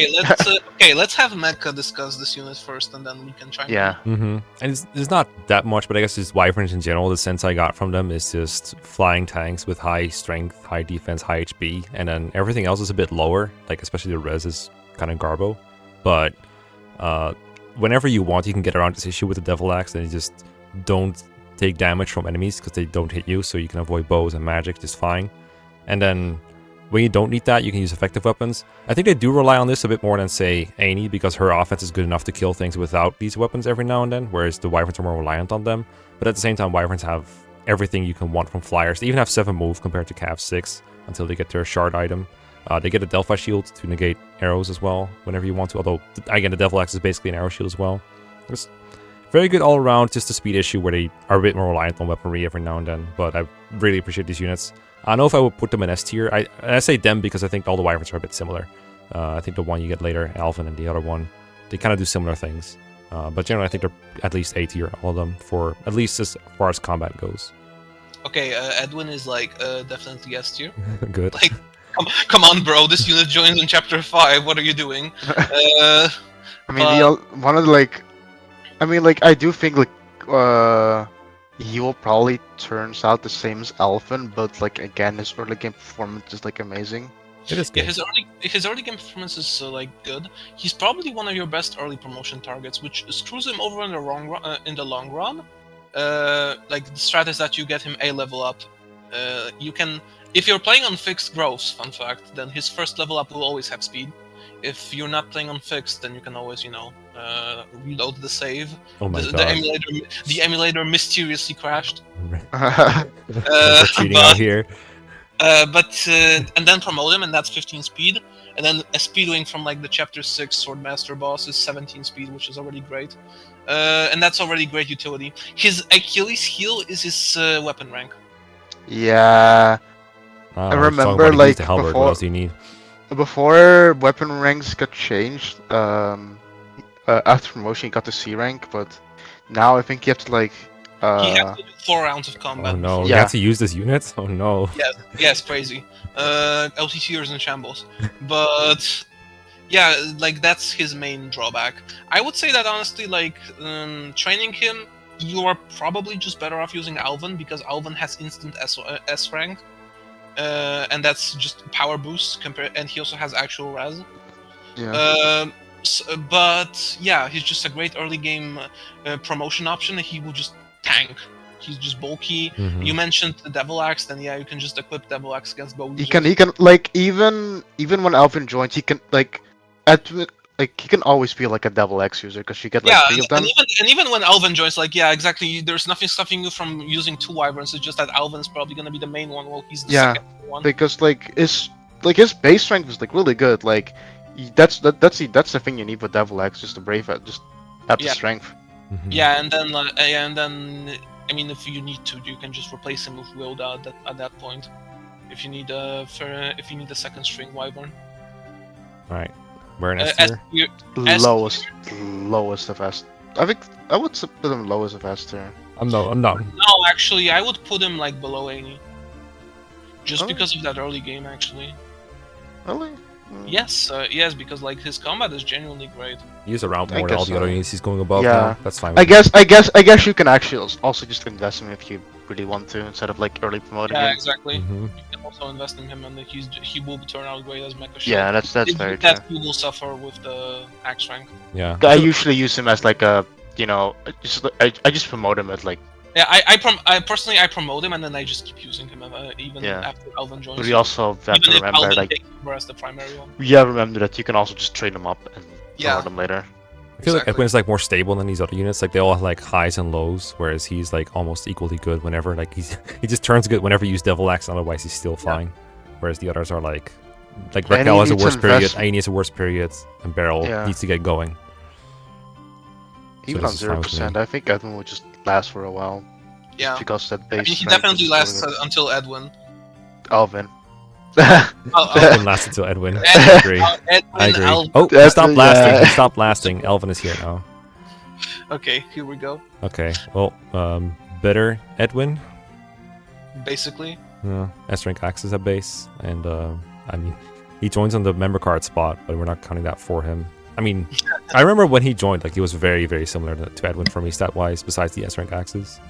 Let's have Mecha discuss this unit first, and then we can try. Yeah. And it's not that much, but I guess just Wyverns in general, the sense I got from them is just flying tanks with high strength, high defense, high HP, and then everything else is a bit lower, like especially the res is kind of garbo. But whenever you want, you can get around this issue with the Devil Axe, and you just don't take damage from enemies because they don't hit you, so you can avoid bows and magic just fine. And then when you don't need that, you can use effective weapons. I think they do rely on this a bit more than, say, Annie, because her offense is good enough to kill things without these weapons every now and then, whereas the Wyverns are more reliant on them. But at the same time, Wyverns have everything you can want from flyers. They even have 7 move compared to Cav 6 until they get their shard item. They get a Delphi shield to negate arrows as well whenever you want to, although, again, the Devil Axe is basically an arrow shield as well. It's very good all around, just a speed issue where they are a bit more reliant on weaponry every now and then, but I really appreciate these units. I don't know if I would put them in S tier. I say them because I think all the Wyverns are a bit similar. I think the one you get later, Alvin, and the other one, they kind of do similar things. But generally, I think they're at least A tier, all of them, for at least as far as combat goes. Okay, Edwin is like definitely S tier. Good. Like, come on, bro. This unit joins in chapter 5. What are you doing? I mean, one of the like. I mean, like, I do think like he will probably turns out the same as Alphen, but like again, his early game performance is like amazing. It is good. Yeah, his early game performance is like good. He's probably one of your best early promotion targets, which screws him over in the long run. Like the strat is that you get him a level up. You can, if you're playing on fixed growths, fun fact, then his first level up will always have speed. If you're not playing on fixed, then you can always, reload the save. Oh my god. The emulator mysteriously crashed. We're cheating out here. And then promote him, and that's 15 speed. And then a speed wing from like the chapter 6 Swordmaster boss is 17 speed, which is already great. And that's already great utility. His Achilles heel is his weapon rank. Yeah. I remember like Halberd, what else do you need? Before weapon ranks got changed, after promotion you got to C rank, but now I think you have to like. He has to do 4 rounds of combat. Oh no, Yeah. you have to use this unit? Oh no. Yes, crazy. LTCers in shambles. But yeah, like that's his main drawback. I would say that honestly, like training him you are probably just better off using Alvin because Alvin has instant S rank, and that's just power boost and he also has actual res. Yeah. But yeah, he's just a great early game promotion option. He will just tank. He's just bulky. Mhm. You mentioned the Devil Axe, then yeah, you can just equip Devil Axe against bow He users. can like even when Alvin joins, he can like he can always be like a double X user because you get like Yeah, 3 of them. and even when Alvin joins, like yeah, exactly. There's nothing stopping you from using 2 Wyverns. It's just that Alvin's probably gonna be the main one, while he's the Yeah, second one. because his base strength is like really good. Like that's the thing you need with Devil X, just to brave it, just have the Yeah. strength. Mhm. Yeah, and then I mean, if you need to, you can just replace him with Wilda at that point. If you need a second string Wyvern. All right. We're in S S tier. tier- S Lowest of S. I think I would put him lowest of S tier. I'm not. No, actually, I would put him like below 80. Just Oh. because of that early game, actually. Really? Yes, because like his combat is genuinely great. He's around I more than all guess the other so. units he's going above Yeah. now. That's fine. I with me. guess you can actually also just invest in him if you really want to, instead of like early promoting Yeah, him. exactly. Mhm. You can also invest in him, and he will turn out great as Mecha Shield. Yeah, that's If very that true. you will suffer with the axe rank. Yeah. I usually use him as like a, I just promote him at like, Yeah, I personally I promote him and then I just keep using him even Yeah. after Alvin joins. but you also have Even to if remember Alvin like, takes over as the primary one. remember that you can also just trade them up and Yeah. promote them later. I feel like Exactly. Edwin's like more stable than these other units. Like they all have like highs and lows, whereas he's like almost equally good whenever. Like he just turns good whenever you use Devil Axe. Otherwise, he's still fine. Whereas the others are like And Raquel he has a needs worse period, investment. Aini has a worse period, and Beryl Yeah. needs to get going. Even this on is fine with 0%, I think Edwin will just last for a while. Yeah. Because that I base mean, he strength definitely is lasts really good. until Edwin. Alvin. Edwin lasts until Edwin. I Ed- agree. Edwin, I agree. Alvin. Oh, he That's- stopped lasting. yeah. He stopped lasting. Elvin is here now. Okay, here we go. Okay. Well, better Edwin. Basically. S rank axes at base, and I mean, he joins on the member card spot, but we're not counting that for him. I mean, I remember when he joined, like he was very, very similar to Edwin for me stat-wise. Besides the S rank axes.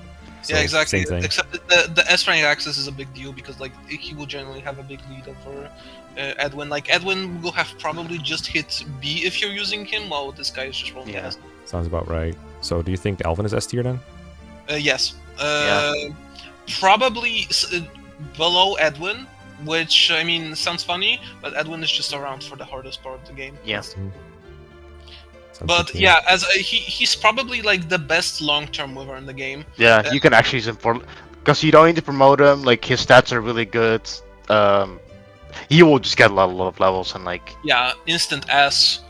So, Yeah, exactly. Same thing. Except that the S rank axis is a big deal because like he will generally have a big lead over Edwin. Like Edwin will have probably just hit B if you're using him, while this guy is just rolling Yeah. S. Sounds about right. So, do you think Elvin is S tier then? Yes. Yeah. Probably below Edwin, which I mean sounds funny, but Edwin is just around for the hardest part of the game. Yeah. Sounds But good to me. yeah, as he's probably like the best long-term mover in the game. Yeah, you can actually use him for, because you don't need to promote him. Like his stats are really good. He will just get a lot of levels and like, Yeah, instant S.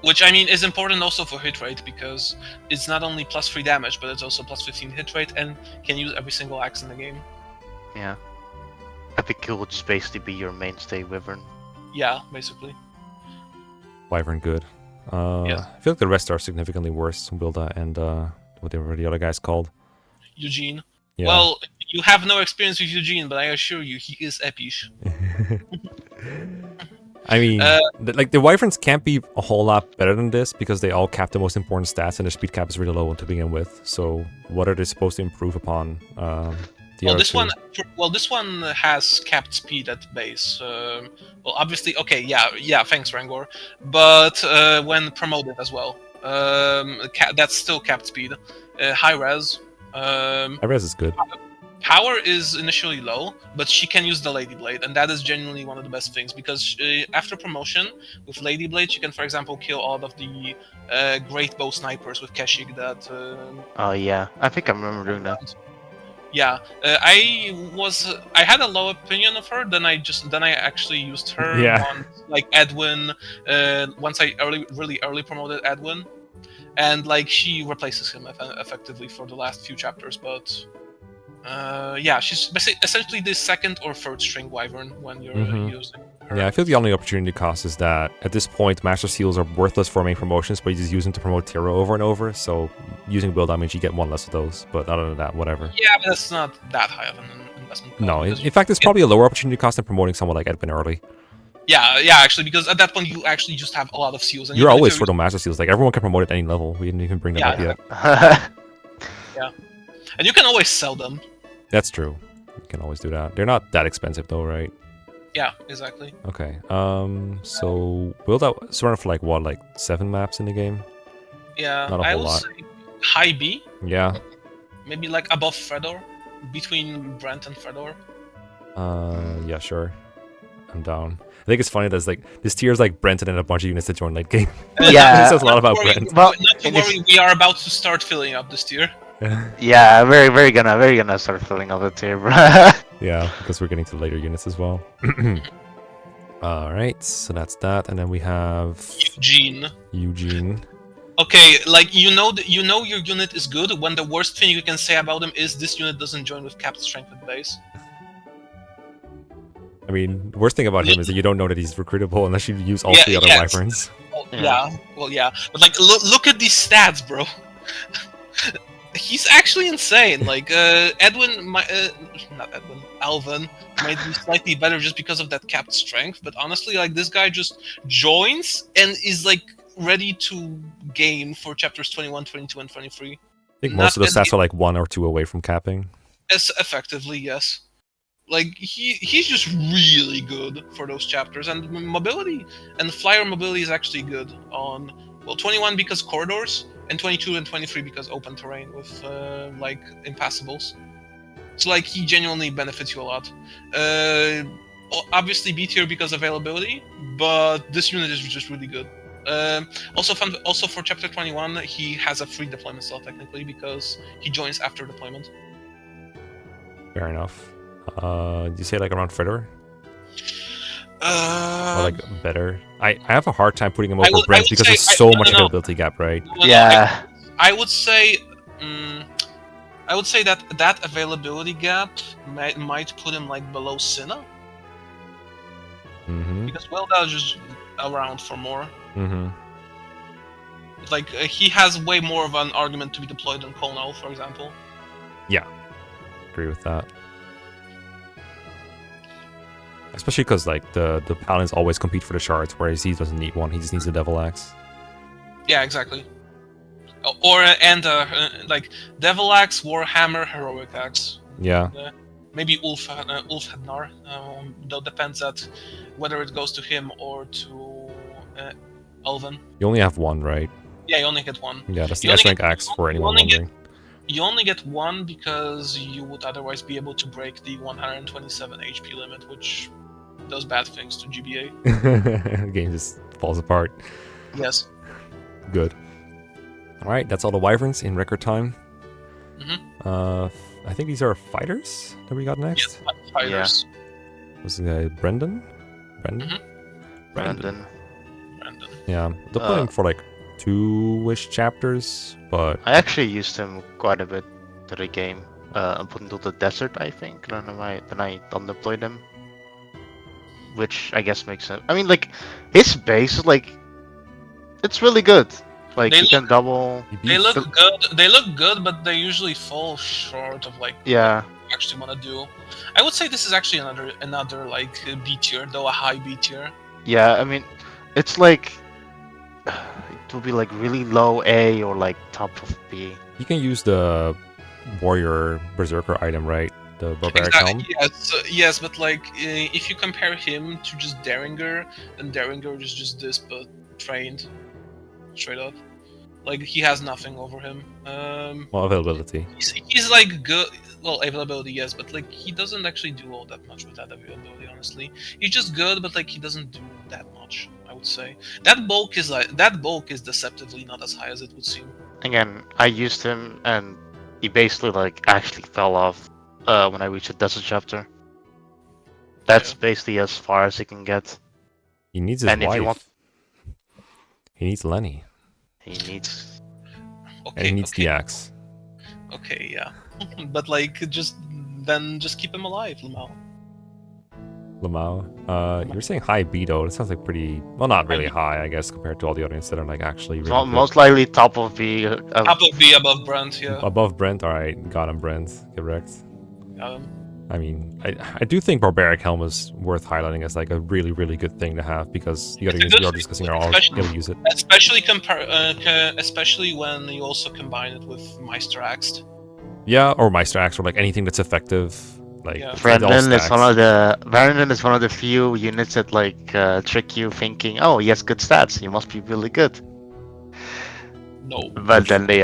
Which I mean is important also for hit rate because it's not only plus 3 damage, but it's also plus 15 hit rate and can use every single axe in the game. yeah. I think he will just basically be your mainstay wyvern. Yeah, basically. Wyvern good. Yes. I feel like the rest are significantly worse. Wilda and whatever the other guy's called. Eugene. Yeah. Well, you have no experience with Eugene, but I assure you, he is epish. I mean, like the Wyverns can't be a whole lot better than this because they all cap the most important stats and their speed cap is really low to begin with. So what are they supposed to improve upon? The Well, other two? this one has capped speed at base. Well, obviously, okay, yeah, thanks, Rangor. But when promoted as well, that's still capped speed. High res. High-res is good. Power is initially low, but she can use the Lady Blade, and that is genuinely one of the best things because after promotion with Lady Blade, she can, for example, kill all of the great bow snipers with Keshik. That Oh yeah, I think I remember doing that. yeah, I had a low opinion of her. Then I actually used her Yeah. on like Edwin. Once I really early promoted Edwin, and like she replaces him effectively for the last few chapters, but. Yeah, she's essentially the second or third string wyvern when you're using her. Yeah, I feel the only opportunity cost is that at this point, Master Seals are worthless for main promotions, but you just use them to promote Tiro over and over. So using build out means you get one less of those. But other than that, whatever. Yeah, but that's not that high of an investment. No, because in fact, it's probably a lower opportunity cost than promoting someone like Edwin early. yeah, actually, because at that point you actually just have a lot of seals. And You're even if always short on Master Seals. Like everyone can promote at any level. We didn't even bring that up Yeah. yet. And you can always sell them. That's true. You can always do that. They're not that expensive though, right? Yeah, exactly. Okay. So will that run for like what, like 7 maps in the game? Yeah, Not a I whole would lot. say high B, Yeah. maybe like above Fedor, between Brent and Fedor. Yeah, sure. I'm down. I think it's funny that like this tier is like Brent and then a bunch of units to join late game. Yeah. This says a lot about Not to worry, Brent. Well, not to and if- worry, we are about to start filling up this tier. Yeah, very gonna start filling up the tier, bro. Yeah, because we're getting to later units as well. Alright, so that's that. And then we have Eugene. Eugene. Okay, like you know your unit is good when the worst thing you can say about him is this unit doesn't join with capped strength at base. I mean, the worst thing about him is that you don't know that he's recruitable unless you use all Yeah, 3 other yes. wyverns. Well, Yeah. yeah. But like, look at these stats, bro. He's actually insane. Like, Alvin might be slightly better just because of that capped strength. But honestly, like, this guy just joins and is like ready to game for chapters 21, 22, and 23. I think most of the Not stats are like 1 or 2 away from capping. as effectively, yes. Like he's just really good for those chapters, and mobility and flyer mobility is actually good on 21 because corridors, and 22 and 23 because open terrain with like impassables. So like he genuinely benefits you a lot. Obviously B tier because availability, but this unit is just really good. Also for chapter 21, he has a free deployment slot technically because he joins after deployment. Fair enough. Did you say like around Fedor? Or like better? I have a hard time putting him over would- I Brent would because say- there's so much no. availability gap, right? No, Yeah. I would say that availability gap might put him like below Cinna Mm-hmm. because Welda is just around for more. Mm-hmm. Like he has way more of an argument to be deployed than Colonel, for example. Agree with that. Especially because like the paladins always compete for the shards, whereas he doesn't need one. He just needs the devil axe. Yeah, exactly. Like Devil Axe, Warhammer, Heroic Axe. Yeah. Maybe Ulf Hednar. Though depends at whether it goes to him or to Elven. You only have one, right? Yeah, you only get one. Yeah, that's the You only S rank get- axe for you anyone only get- wondering. You only get one because you would otherwise be able to break the 127 HP limit, which does bad things to GBA. The game just falls apart. Yes. Good. Alright, that's all the wyverns in record time. Mhm. I think these are fighters that we got next. Yes, fighters. Was it Brendan? Brendan? Mhm. Brandon. Brandon. Yeah, deploying for like 2-ish chapters, but I actually used him quite a bit to the game. I put into the desert, I think. Then I undeployed him, which I guess makes sense. I mean, like his base is like, it's really good. Like They you can double. he They beats- look good. They look good, but they usually fall short of like Yeah. what you actually want to do. I would say this is actually another like B tier, though a high B tier. Yeah. I mean, it's like it will be like really low A or like top of B. you can use the warrior berserker item, right? The barbaric helm. Yes, but like if you compare him to just Derringer, then Derringer is just this, but trained, straight up. Like he has nothing over him. Well, availability. He's like good. Well, availability, yes, but like he doesn't actually do all that much with that availability. Honestly, he's just good, but like he doesn't do that much. I would say that bulk is deceptively not as high as it would seem. Again, I used him and he basically like actually fell off when I reached the desert chapter. That's Yeah. basically as far as he can get. He needs his And if wife. you want- He needs Lenny. He needs. And Okay, he needs okay, the axe. okay, yeah, but like just keep him alive, Lamau. Lamau. You're saying high B though. It sounds like pretty, well, not really high, I guess, compared to all the other ones that are like actually really good. Most likely top of B. Top of B above Brent, yeah. Above Brent. All right, got him, Brent. Correct. Um, I mean, I do think barbaric helm is worth highlighting as like a really, really good thing to have because the other It's a units we good are discussing are all especially- able to use it. especially when you also combine it with Meister Axed. Yeah, or Meister Axe, or like anything that's effective. Like Yeah. it all Brandon is one stacks. of the Brandon is one of the few units that like trick you thinking, oh, he has good stats, he must be really good. No. But then they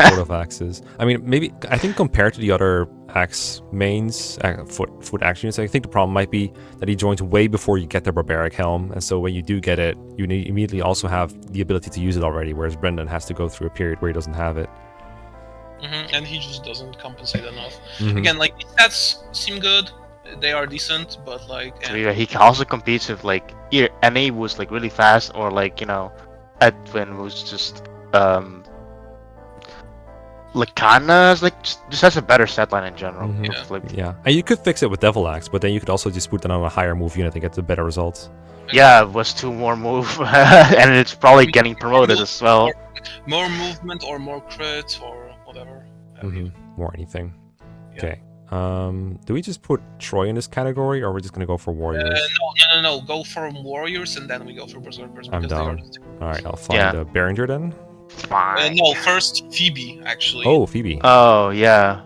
Sort of axes. I mean, maybe I think compared to the other axe mains, foot axe units, I think the problem might be that he joins way before you get the barbaric helm, and so when you do get it, you immediately also have the ability to use it already, whereas Brendan has to go through a period where he doesn't have it. And he just doesn't compensate enough. Mhm. Again, like these stats seem good, they are decent, but like he also competes with like either NA was like really fast or like Edwin was just like kinda like just has a better stat line in general. Mhm. Yeah. Like, Yeah, and you could fix it with Devil Axe, but then you could also just put that on a higher move unit and get the better results. yeah, it was 2 more move, and it's probably getting promoted as well. more movement or more crit or whatever. More anything. Yeah. Okay. Do we just put Troy in this category, or are we just gonna go for warriors? No. Go for warriors and then we go for berserkers. I'm because they down. are All right, I'll find Yeah. Behringer then. Fine. no, first Phoebe actually. Oh, Phoebe. Oh yeah.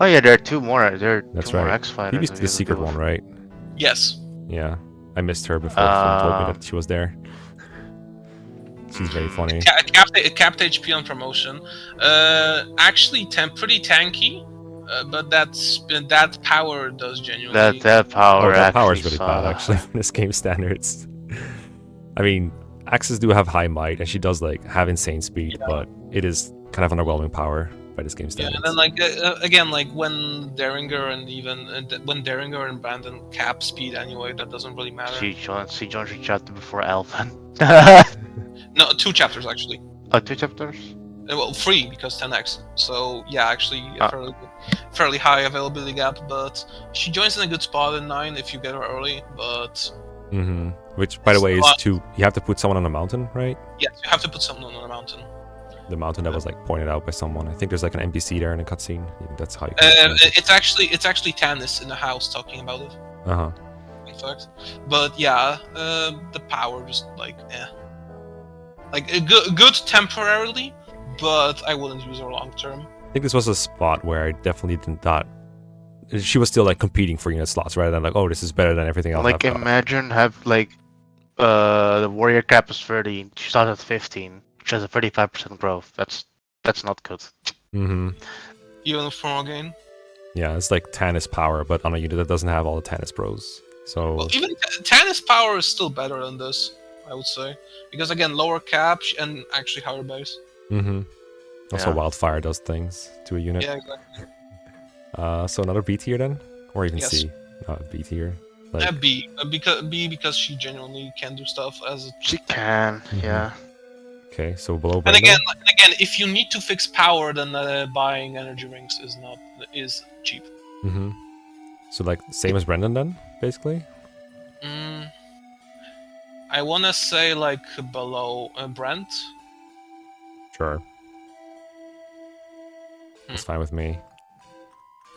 Oh yeah, there are 2 more. There are That's 2 more right. X fighters. Phoebe's that the you have to secret deal one, with. right? Yes. Yeah, I missed her before someone told me that she was there. She's very funny. Capped HP on promotion. Actually, pretty tanky. But that power does genuinely. That power. Oh, that power is actually really bad, actually, in this game standards. I mean, axes do have high might, and she does like have insane speed, but it is kind of underwhelming power by this game Yeah, standards. and then like again, like when Derringer and when Derringer and Brandon cap speed anyway, that doesn't really matter. She joins your chapter before Alphen. No, 2 chapters actually. Oh, 2 chapters? Well, 3 because 10x. So yeah, actually Ah. fairly high availability gap. But she joins in a good spot in 9 if you get her early. But Which, by the way, is you have to put someone on a mountain, right? yes, you have to put someone on a mountain. The mountain that was like pointed out by someone. I think there's like an NPC there in a cutscene. That's how you. It's actually Tannis in the house talking about it. Uh-huh. In fact, but yeah, the power just like good temporarily, but I wouldn't use her long term. I think this was a spot where I definitely did not. She was still like competing for unit slots rather than like, oh, this is better than everything else. Like I've got. imagine have like the warrior cap is 30, she starts at 15, which has a 35% growth. That's not good. Even for again. Yeah, it's like Tannis power, but on a unit that doesn't have all the Tannis bros. So Well, even Tannis power is still better than this, I would say, because again, lower cap and actually higher base. Also Yeah. wildfire does things to a unit. Yeah, exactly. So another B tier then, or even Yes. C, B tier. Like, B, because she genuinely can do stuff as. She can, yeah. Okay, so below. And Brandon? again, if you need to fix power, then buying energy rings is cheap. So like same as Brendan then, basically. I wanna say like below Brent. Sure. That's fine with me.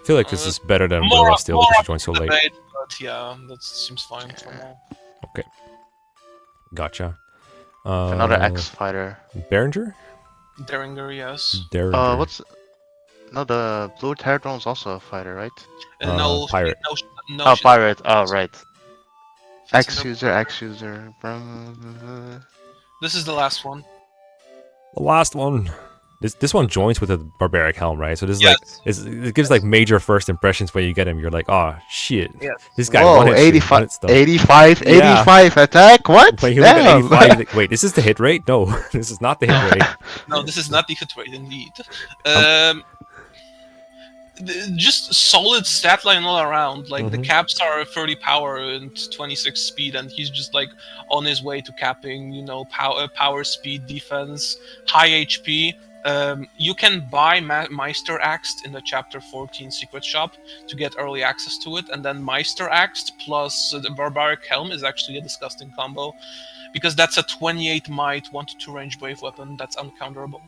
I feel like this is better than Willa still because she joined so late. Debate, but yeah, that seems fine for now. Okay. Gotcha. Another X fighter. Behringer? Derringer, yes. Derringer. No, the blue Terradrone is also a fighter, right? No pirate. No. Oh, she's- pirate. Oh, right. fixing X user. This is the last one. The last one. This one joins with a barbaric helm, right? So this is Yes. like it gives like major first impressions when you get him. You're like, oh shit, Yes. this guy Whoa, one-hit shit, 85, one-hit stuff. 85, Yeah. 85 attack? What? When you look at Damn. 85, you think, wait, is this the hit rate? No, this is not the hit rate. No, this is not the hit rate, indeed. Just solid stat line all around. Like the caps are 30 power and 26 speed, and he's just like on his way to capping. You know, power, speed, defense, high HP. You can buy Meister Axed in the Chapter 14 secret shop to get early access to it, and then Meister Axed plus the Barbaric Helm is actually a disgusting combo, because that's a 28 might 1-2 range wave weapon that's uncounterable.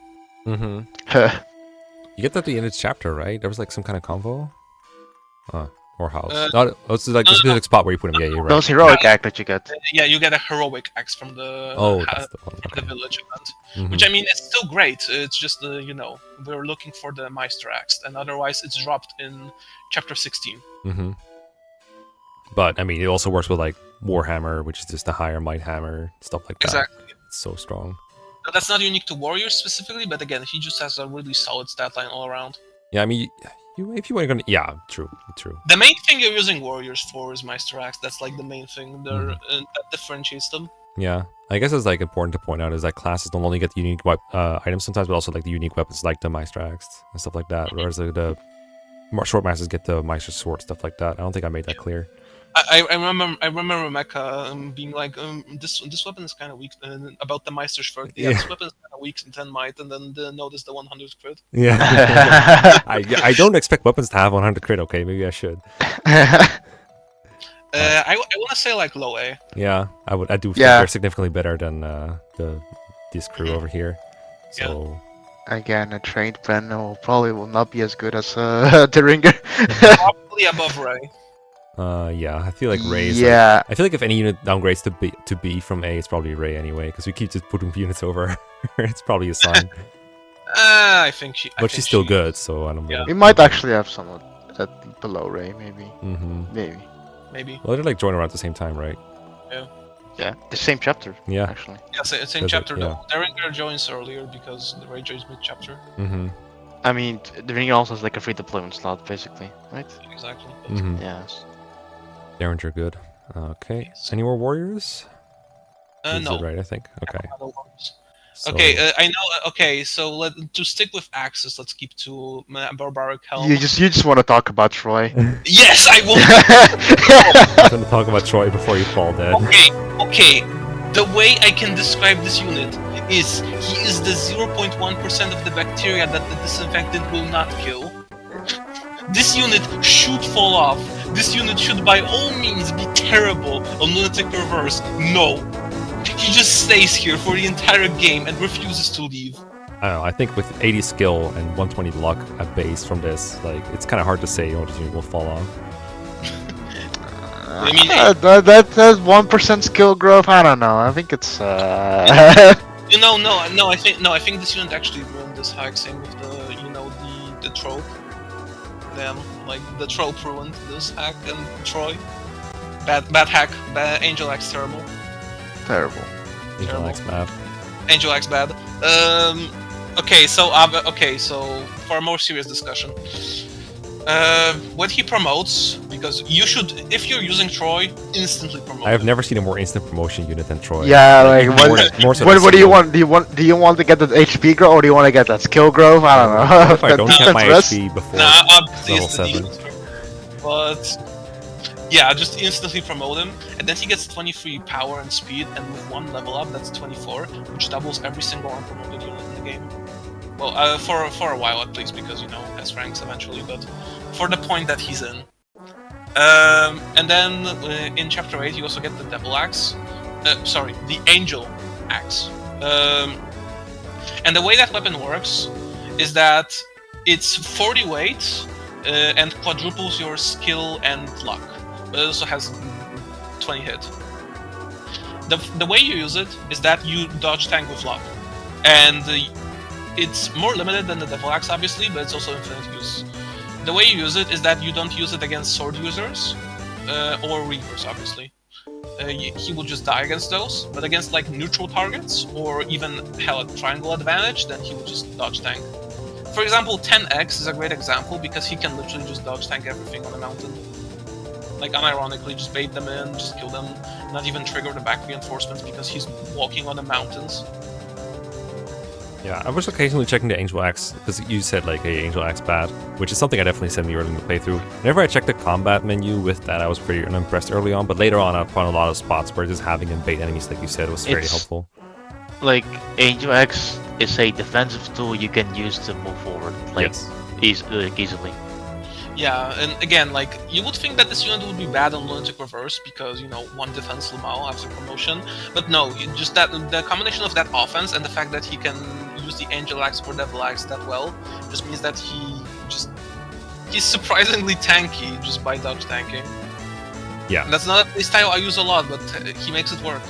You get that at the end of the chapter, right? There was like some kind of combo. Or house? Uh, It's like the specific spot where you put him. Yeah, you're right. Those heroic act that you get. Yeah, you get a heroic axe from the That's the one. from Okay. the village event, Mhm. which I mean, it's still great. It's just we're looking for the Meister axe, and otherwise it's dropped in chapter 16. Mm-hmm. But I mean, it also works with like Warhammer, which is just a higher might hammer, stuff like that. Exactly. It's so strong. Now, that's not unique to warriors specifically, but again, he just has a really solid stat line all around. Yeah, I mean, if you were gonna, yeah, true. The main thing you're using warriors for is Meister axe. That's like the main thing. That differentiates them. Yeah, I guess it's like important to point out is that classes don't only get the unique items sometimes, but also like the unique weapons like the Meister axe and stuff like that. Whereas the short masters get the Meister sword, stuff like that. I don't think I made that clear. I remember Mecha being like, this weapon is kind of weak. About the Meister Schwert, yeah, Yeah. this weapon is kind of weak in 10 might, and then notice the 100 crit. Yeah, I don't expect weapons to have 100 crit. Okay, maybe I should. I want to say like low A. Yeah, I do think Yeah. they're significantly better than this crew over here. So Again, a trained Brennan will not be as good as the Ringer. Probably above Ray. yeah, I feel like Ray is Yeah. I feel like if any unit downgrades to B from A, it's probably Ray anyway, because we keep just putting units over. It's probably a sign. I think she. But she's still good, so I don't know. Yeah. We might actually have someone at below Ray, maybe. Mm-hmm. Maybe. Maybe. Well, they're like joining around at the same time, right? Yeah, the same chapter, Yeah. actually. Yeah, same Does it? chapter Yeah. though. Derringer joins earlier because the Ray joins mid-chapter. Mm-hmm. I mean, the Ringer also has like a free deployment slot, basically, right? Exactly. Mm-hmm. Yes. Derringer, good. Okay. Any more warriors? This is No. it, right, I think. Okay. Other ones. So, Okay, I know. Okay, so to stick with axes, let's keep to barbaric helm. You just want to talk about Troy. Yes, I will. I'm gonna talk about Troy before you fall dead. Okay. The way I can describe this unit is he is the 0.1% of the bacteria that the disinfectant will not kill. This unit should fall off. This unit should by all means be terrible on Lunatic Reverse. No. He just stays here for the entire game and refuses to leave. I don't know. I think with 80 skill and 120 luck at base from this, like it's kind of hard to say what this unit will fall off. I mean, That 1% skill growth. I don't know. I think it's. no. I think this unit actually ruined this hack. Same with the trope. Them like the trope ruined this hack and Troy. Bad hack. Bad Angel Axe terrible. Terrible. Angel Axe map. Angel Axe bad. Okay, so for a more serious discussion, what he promotes, because you should, if you're using Troy, instantly promote. I have him. never seen a more instant promotion unit than Troy. Yeah, like more so what than do you skill. want? Do you want to get that HP growth or do you want to get that skill growth? I don't know. What if I don't get my Defense rest? HP before Nah, obviously level it's the 7? demon. But yeah, just instantly promote him, and then he gets 23 power and speed, and with one level up, that's 24, which doubles every single unpromoted unit in the game. Well, for a while at least, because has ranks eventually, but for the point that he's in. And then in chapter 8, you also get the Devil Axe. The Angel Axe. And the way that weapon works is that it's 40 weight and quadruples your skill and luck. But it also has 20 hit. The way you use it is that you dodge tank with luck. And it's more limited than the Devil Axe, obviously, but it's also infinite use. The way you use it is that you don't use it against sword users, or reavers, obviously. He will just die against those, but against like neutral targets, or even hell at triangle advantage, then he will just dodge tank. For example, 10x is a great example because he can literally just dodge tank everything on a mountain. Like unironically, just bait them in, just kill them, not even trigger the back reinforcements because he's walking on the mountains. Yeah, I was occasionally checking the Angel Axe, because you said like, hey, Angel Axe bad, which is something I definitely said in the early playthrough. Whenever I checked the combat menu with that, I was pretty unimpressed early on, but later on I found a lot of spots where just having him bait enemies, like you said, was very It's- helpful. Like Angel X is a defensive tool you can use to move forward, like Yes. easily. Yeah, and again, like, you would think that this unit would be bad on Lunatic Reverse because, one defense Lamal after promotion, but no, just that the combination of that offense and the fact that he can use the Angel Axe or Devil Axe that well just means that He's surprisingly tanky just by dodge tanking. Yeah. And that's not a style I use a lot, but he makes it work.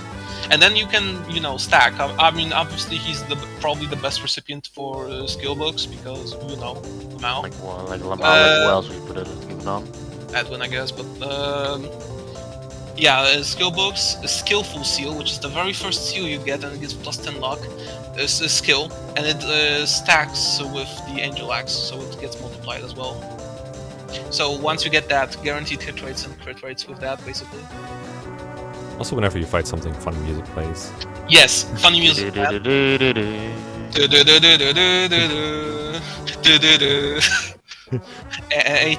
And then you can, stack. I mean, obviously he's probably the best recipient for skill books because now Like what? Like Lamau, like who else we put it even on? Edwin, I guess. But yeah, skill books, a skillful seal, which is the very first seal you get, and it gives +10 luck. Is a skill, and it stacks with the Angel Axe, so it gets multiplied as well. So once you get that, guaranteed hit rates and crit rates with that, basically. Also, whenever you fight something, funny music plays. Yes, funny music. A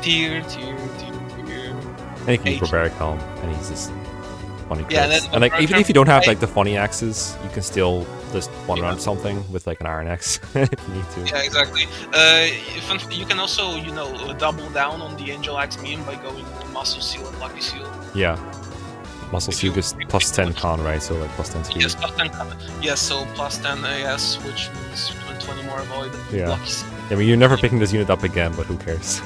tier. And he can use Barbaric Helm, and he's just funny crits. Yeah, and then and like even Barbaric if you don't have Helm- like the funny axes, you can still just one around something with like an iron axe if you need to. Yeah, exactly. You can also, double down on the Angel Axe meme by going Muscle Seal and Lucky Seal. Yeah. Muscle If Seal you- gets +10 con, right? So like +10 speed. Yes, +10. Yes, so +10 AS, which means 20 more avoid. Yeah. Lucky Seal. I mean, you're never picking this unit up again, but who cares?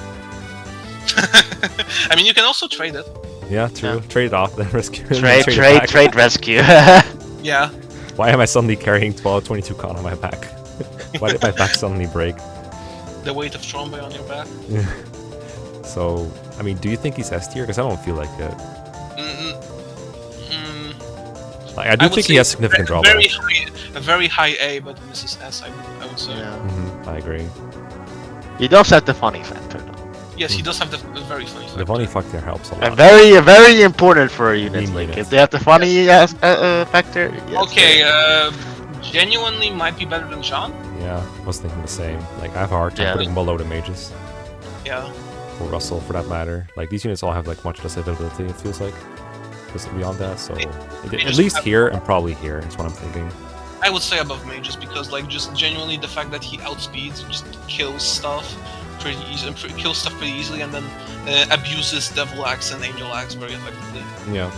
I mean, you can also trade it. Yeah, true. Yeah. Trade it off, then rescue. Trade, it trade, back. trade, rescue. Yeah. Why am I suddenly carrying 22 con on my back? Why did my back suddenly break? The weight of Trombe on your back. So, I mean, do you think he's S tier? Because I don't feel like it. Like, I do would think he say has significant drawback. a very high A, but Mrs. S, I would say. Yeah. I agree. He does have the funny factor, though. Yes, he does have the very funny The factor. funny factor helps a lot. And very important for a unit. Meme Like, units. if they have the funny factor, yes, Okay, genuinely might be better than Jean. Yeah, I was thinking the same. Like, I have a hard time Yeah. putting below the mages. Yeah. Or Russell, for that matter. Like, these units all have, like, much less availability, it feels like. Just beyond that, so... At just least have- here, and probably here, is what I'm thinking. I would say above mages because, like, just genuinely the fact that he outspeeds just kills stuff pretty easy, kills stuff pretty easily, and then abuses Devil Axe and Angel Axe very effectively. Yeah.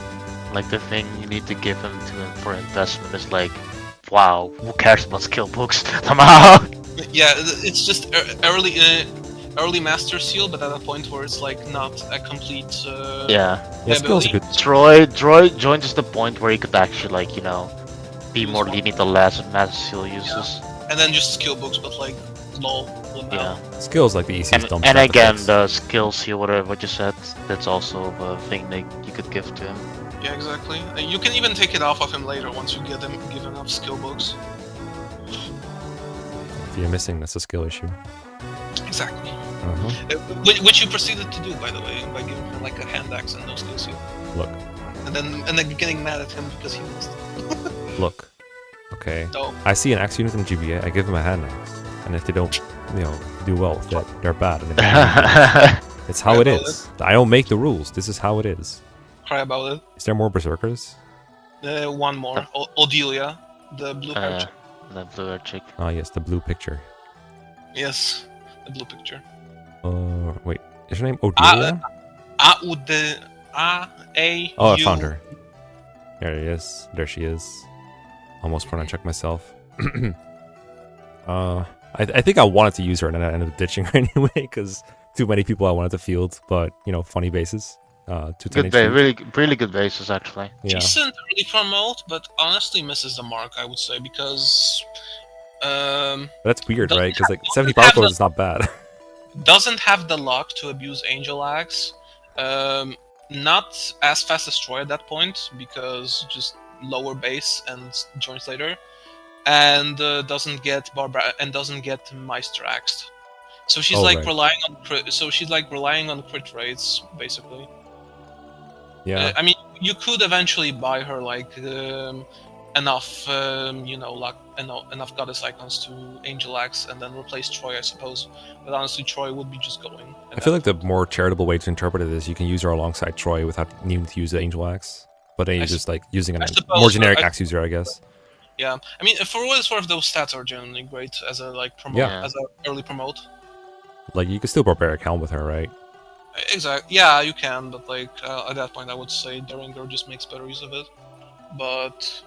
Like the thing you need to give him for investment is like, wow, who cares about skill books? Somehow. Yeah, it's just early master seal, but at a point where it's like not a complete. Yeah. Yeah, skill's a ability. good... Troy joins the point where he could actually like, be more lenient on less master seal uses. And then just skill books, but like lol. Yeah. Skill's like the easiest dump And stat to again, fix. the skill seal, whatever what you said, that's also a thing that you could give to him. Yeah, exactly. You can even take it off of him later once you give enough skill books. If you're missing, that's a skill issue. Exactly. Uh-huh. Which you proceeded to do, by the way, by giving him like a hand axe and no skill seal, Look. and then getting mad at him because he missed. Look. Okay. No. I see an axe unit in GBA, I give them a hand axe. And if they don't, do well with it, they're bad. And it's how Cry it about is. I don't make the rules. This is how it is. Cry about it. Is there more berserkers? One more, Odelia, the blue hair chick. The blue chick. Ah, yes, the blue picture. Yes, the blue picture. Wait, is her name Odelia? A. Oh, I found her. There he is. There she is. Almost trying to check myself. I think I wanted to use her and then I ended up ditching her anyway because too many people I wanted to field, but funny bases. Good base, really good bases actually. Yeah. Decent early promote, but honestly misses the mark, I would say, because But that's weird, Doesn't right? Because like have- 70 doesn't power have code the- is not bad. doesn't have the luck to abuse Angel Axe. Not as fast as Troy at that point because just lower base and joins later, and doesn't get Meister Axed. So she's Right. relying on crit. So she's relying on crit rates basically. Yeah. I mean, you could eventually buy her enough, enough goddess icons to Angel Axe and then replace Troy, I suppose. But honestly, Troy would be just going. I feel like the more charitable way to interpret it is you can use her alongside Troy without needing to use the Angel Axe. But then you're just using a suppose, more generic but axe user, I guess. Yeah, I mean, for what it's worth, those stats are generally great as a promote, Yeah. as an early promote. Like you can still barbaric helm with her, right? Exactly. Yeah, you can, but at that point, I would say Deringer just makes better use of it. But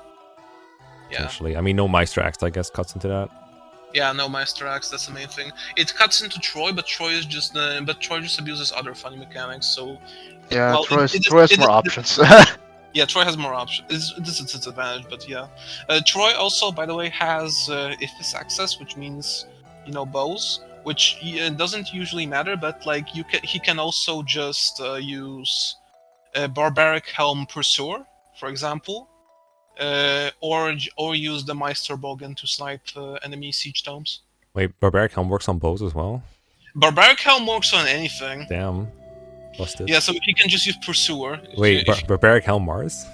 yeah, Essentially. I mean, no Meister Axe, I guess, cuts into that. Yeah, no Master Axe. That's the main thing. It cuts into Troy, but Troy just abuses other funny mechanics. So, Yeah, well, Troy has more options. yeah, Troy has more options. This is its advantage, but yeah. Troy also, by the way, has Ifis access, which means, bows, which doesn't usually matter, but like he can also just use Barbaric Helm Pursuer, for example, or use the Meisterbogen to snipe enemy siege tomes. Wait, Barbaric Helm works on bows as well? Barbaric Helm works on anything. Damn. Busted. Yeah, so he can just use Pursuer. Wait, Barbaric Helm Mars?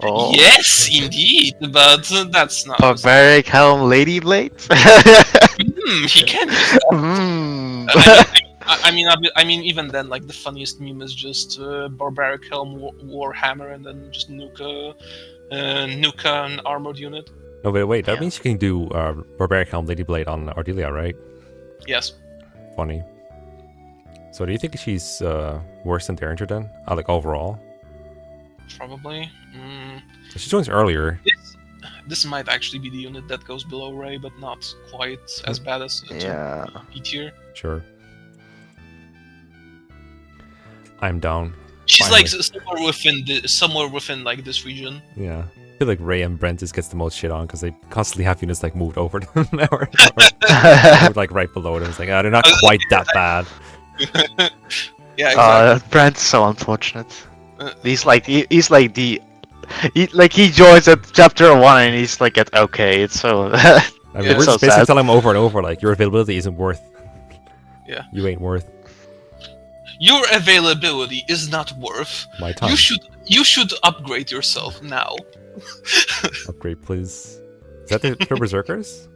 Oh. Yes, indeed, but that's not. Barbaric Helm Lady Blade? He can use that. Hmm. I mean, even then, like the funniest meme is just Barbaric Helm Warhammer, and then just nuke an armored unit. No, wait, that Yeah. means you can do Barbaric Helm Lady Blade on Ardelia, right? Yes. Funny. So do you think she's worse than Derringer then? Like overall? Probably. She joins earlier. This might actually be the unit that goes below Ray, but not quite as bad as Yeah. B tier. Sure. I'm down. She's Finally. like somewhere within like this region. Yeah. I feel like Ray and Brent just gets the most shit on because they constantly have units like moved over them or like right below them. It's like, they're not quite that bad. Yeah, exactly. Brent's so unfortunate. He's like he joins at chapter 1 and he's like at okay. It's so I mean, Yeah. we're so just basically sad. telling him over and over, like, your availability isn't worth. Yeah. You ain't worth Your availability is not worth. my time. You should upgrade yourself now. Upgrade, please. Is that the Pure Berserkers?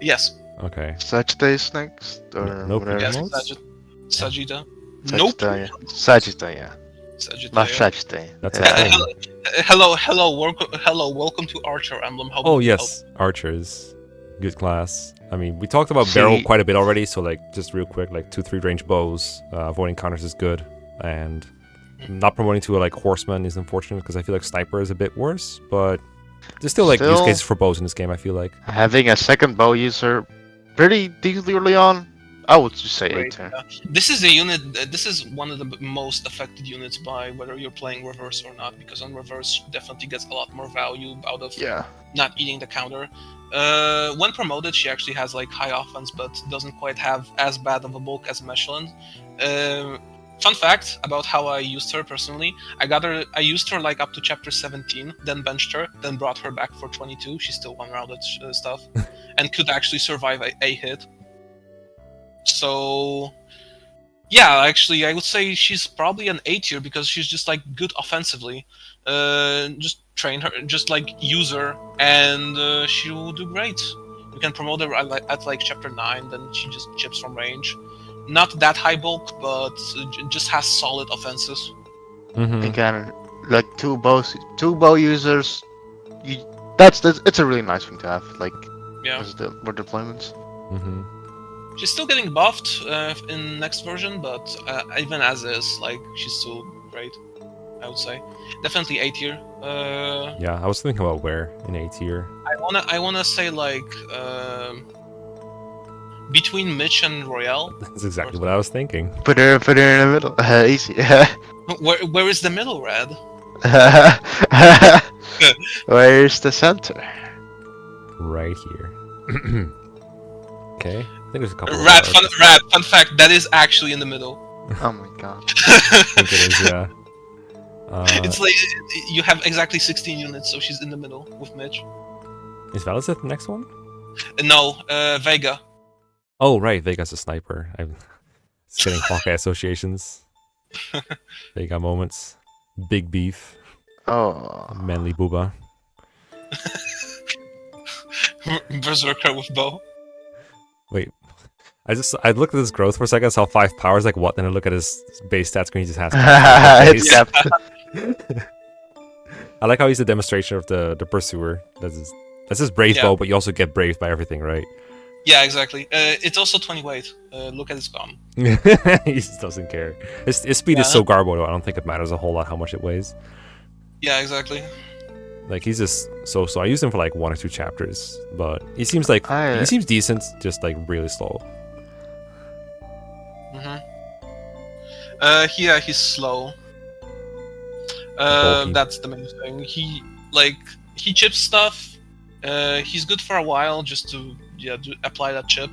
Yes. Okay. Sagittarius next or Nope. whatever. Yes. Remotes? Sagitta. Nope. Sagitta, yeah. Not Sagitta. Sagitta. That's Yeah. a thing. Hello, welcome to Archer Emblem. How Oh can we help? yes, archers, good class. I mean, we talked about barrel quite a bit already, so like just real quick, like 2-3 range bows, avoiding counters is good, and not promoting to a like horseman is unfortunate because I feel like sniper is a bit worse, but there's still like use Still- cases for bows in this game. I feel like Having a second bow user pretty decently early on, I would just say Great, 8 turn. yeah. This is a unit. This is one of the most affected units by whether you're playing reverse or not, because on reverse definitely gets a lot more value out of Yeah. not eating the counter. When promoted, she actually has like high offense, but doesn't quite have as bad of a bulk as Mechelin. Fun fact about how I used her personally: I used her like up to chapter 17, then benched her, then brought her back for 22. She's still one-rounded stuff, and could actually survive a hit. So, yeah, actually, I would say she's probably an A tier because she's just like good offensively. Just train her, just like use her, and she will do great. You can promote her at like chapter 9, then she just chips from range. Not that high bulk, but just has solid offenses. Again, like two bow users. It's a really nice thing to have. Like, Yeah, as the more deployments. she's still getting buffed in next version, but even as is, like she's still great. I would say definitely A tier. Yeah, I was thinking about where in A tier. I wanna say like between Mitch and Royale. That's exactly what I was thinking. Put her in the middle. Easy. Where is the middle, Red? Where's the center? Right here. Okay. I think there's a couple. of Rad, arcs. fun fact, that is actually in the middle. Oh my god. I think it is, yeah. It's like you have exactly 16 units, so she's in the middle with Mitch. Is Valacet the next one? No, Vega. Oh, right. Vega's a sniper. I'm it's getting Hawkeye associations. Vega moments. Big beef. Oh. Manly booba. Berserker with bow. Wait. I looked at his growth for a second, saw 5 powers, like what? Then I look at his base stats screen, he just has It's base. depth. I like how he's a demonstration of the pursuer. That's his brave Yeah. bow, but you also get braved by everything, right? Yeah, exactly. It's also 20 weight. Look at his com. He just doesn't care. His speed is Yeah. so garbo though, I don't think it matters a whole lot how much it weighs. Yeah, exactly. Like he's just so I used him for like 1 or 2 chapters, but he seems like I- he seems decent, just like really slow. Yeah, he's slow. Bulky. That's the main thing. He chips stuff. He's good for a while just to apply that chip,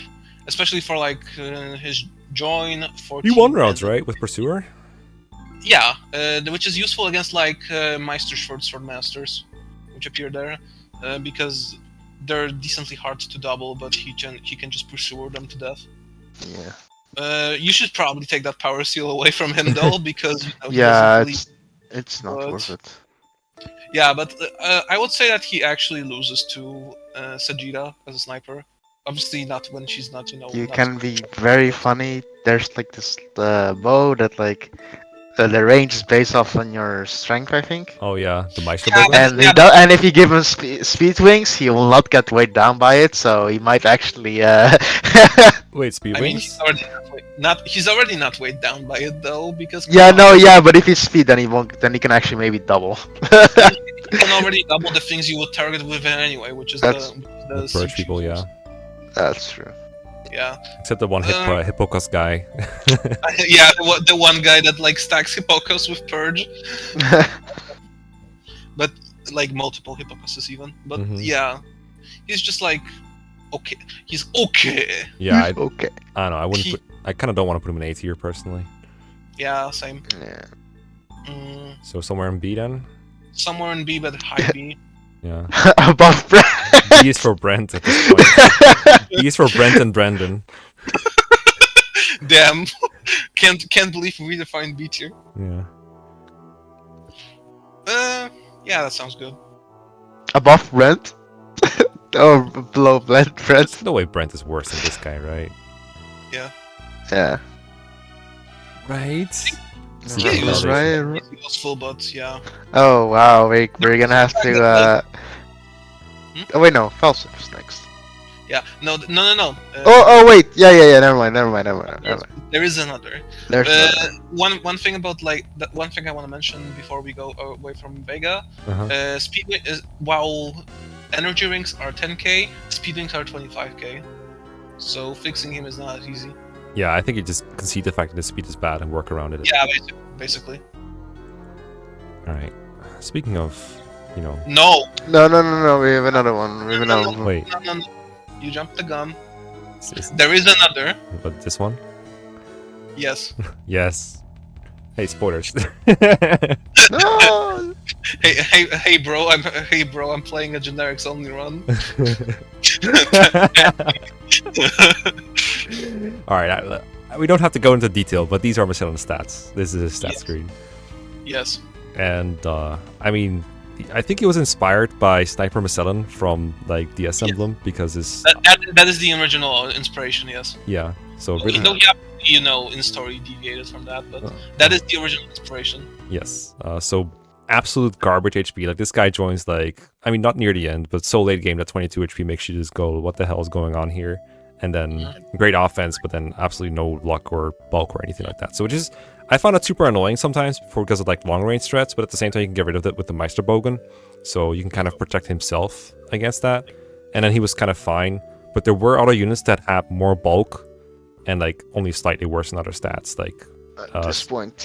especially for like his join 14. You won rounds, right, with Pursuer? Yeah, which is useful against like Meister Sword Masters, which appear there, because they're decently hard to double, but he can just pursue them to death. Yeah. You should probably take that power seal away from him though, because he Yeah, doesn't really... it's not but- worth it. Yeah, but I would say that he actually loses to Sajida as a sniper. Obviously not when she's not, You not can be very funny. There's like this bow that like the range is based off on your strength, I think. Oh yeah, the Meister Yeah, Bogan? but- And if you give him speed wings, he will not get weighed down by it, so he might actually. Wait, speed I mean, wings? he's already not weighed down by it though, because Yeah, no, yeah, but if he's speed, then he won't. Then he can actually maybe double. you can already double the things you would target with it anyway, which is That's- the The purge siege people, users. yeah. That's true. Yeah, Except the one Hippocus guy. yeah, the one guy that like stacks Hippocus with purge, but like multiple Hippocuses even. But Mhm. yeah, he's just like okay. He's okay. Yeah, Okay. I don't know. I wouldn't. He- I kind of don't want to put him in A tier personally. Yeah, same. Yeah. So somewhere in B then. Somewhere in B, but high B. Yeah. Above Brad. B is for Brent at this point. B is for Brent and Brandon. Damn, can't believe we redefined B tier. Yeah. Yeah, that sounds good. Above Brent. Or below Brent. There's no way Brent is worse than this guy, right? Yeah. Right. Yeah, he was Right. He was full, but yeah. Oh wow, we're gonna have to. Oh wait, no, Falsif's next. Yeah, no. Oh wait, yeah. Never mind. There is another. There's One thing about like that. One thing I want to mention before we go away from Vega. Uh-huh. Speed is while energy rings are 10k, speed rings are 25k. So fixing him is not as easy. Yeah, I think you just concede the fact that his speed is bad and work around it. Yeah, basically. All right. Speaking of, No. No. We have another one. We have another one. wait, No. You jumped the gun. is- There is another. but this one? Yes. Yes. Hey, spoilers. No. Hey, bro. I'm playing a generics only run. All right, we don't have to go into detail, but these are Macedon stats. This is his stat Yes. screen, Yes. and I mean, I think he was inspired by Sniper Macedon from like the S emblem because his That is the original inspiration. Yes. yeah. So really, Though he in story deviated from that, but that is the original inspiration. yes. So absolute garbage HP. Like this guy joins like I mean not near the end, but so late game that 22 HP makes you just go, what the hell is going on here? And then great offense, but then absolutely no luck or bulk or anything like that. So which is I found it super annoying sometimes because of like long range threats, but at the same time you can get rid of it with the Meister Bogan, so you can kind of protect himself against that. And then he was kind of fine, but there were other units that had more bulk and like only slightly worse than other stats. Like At this point,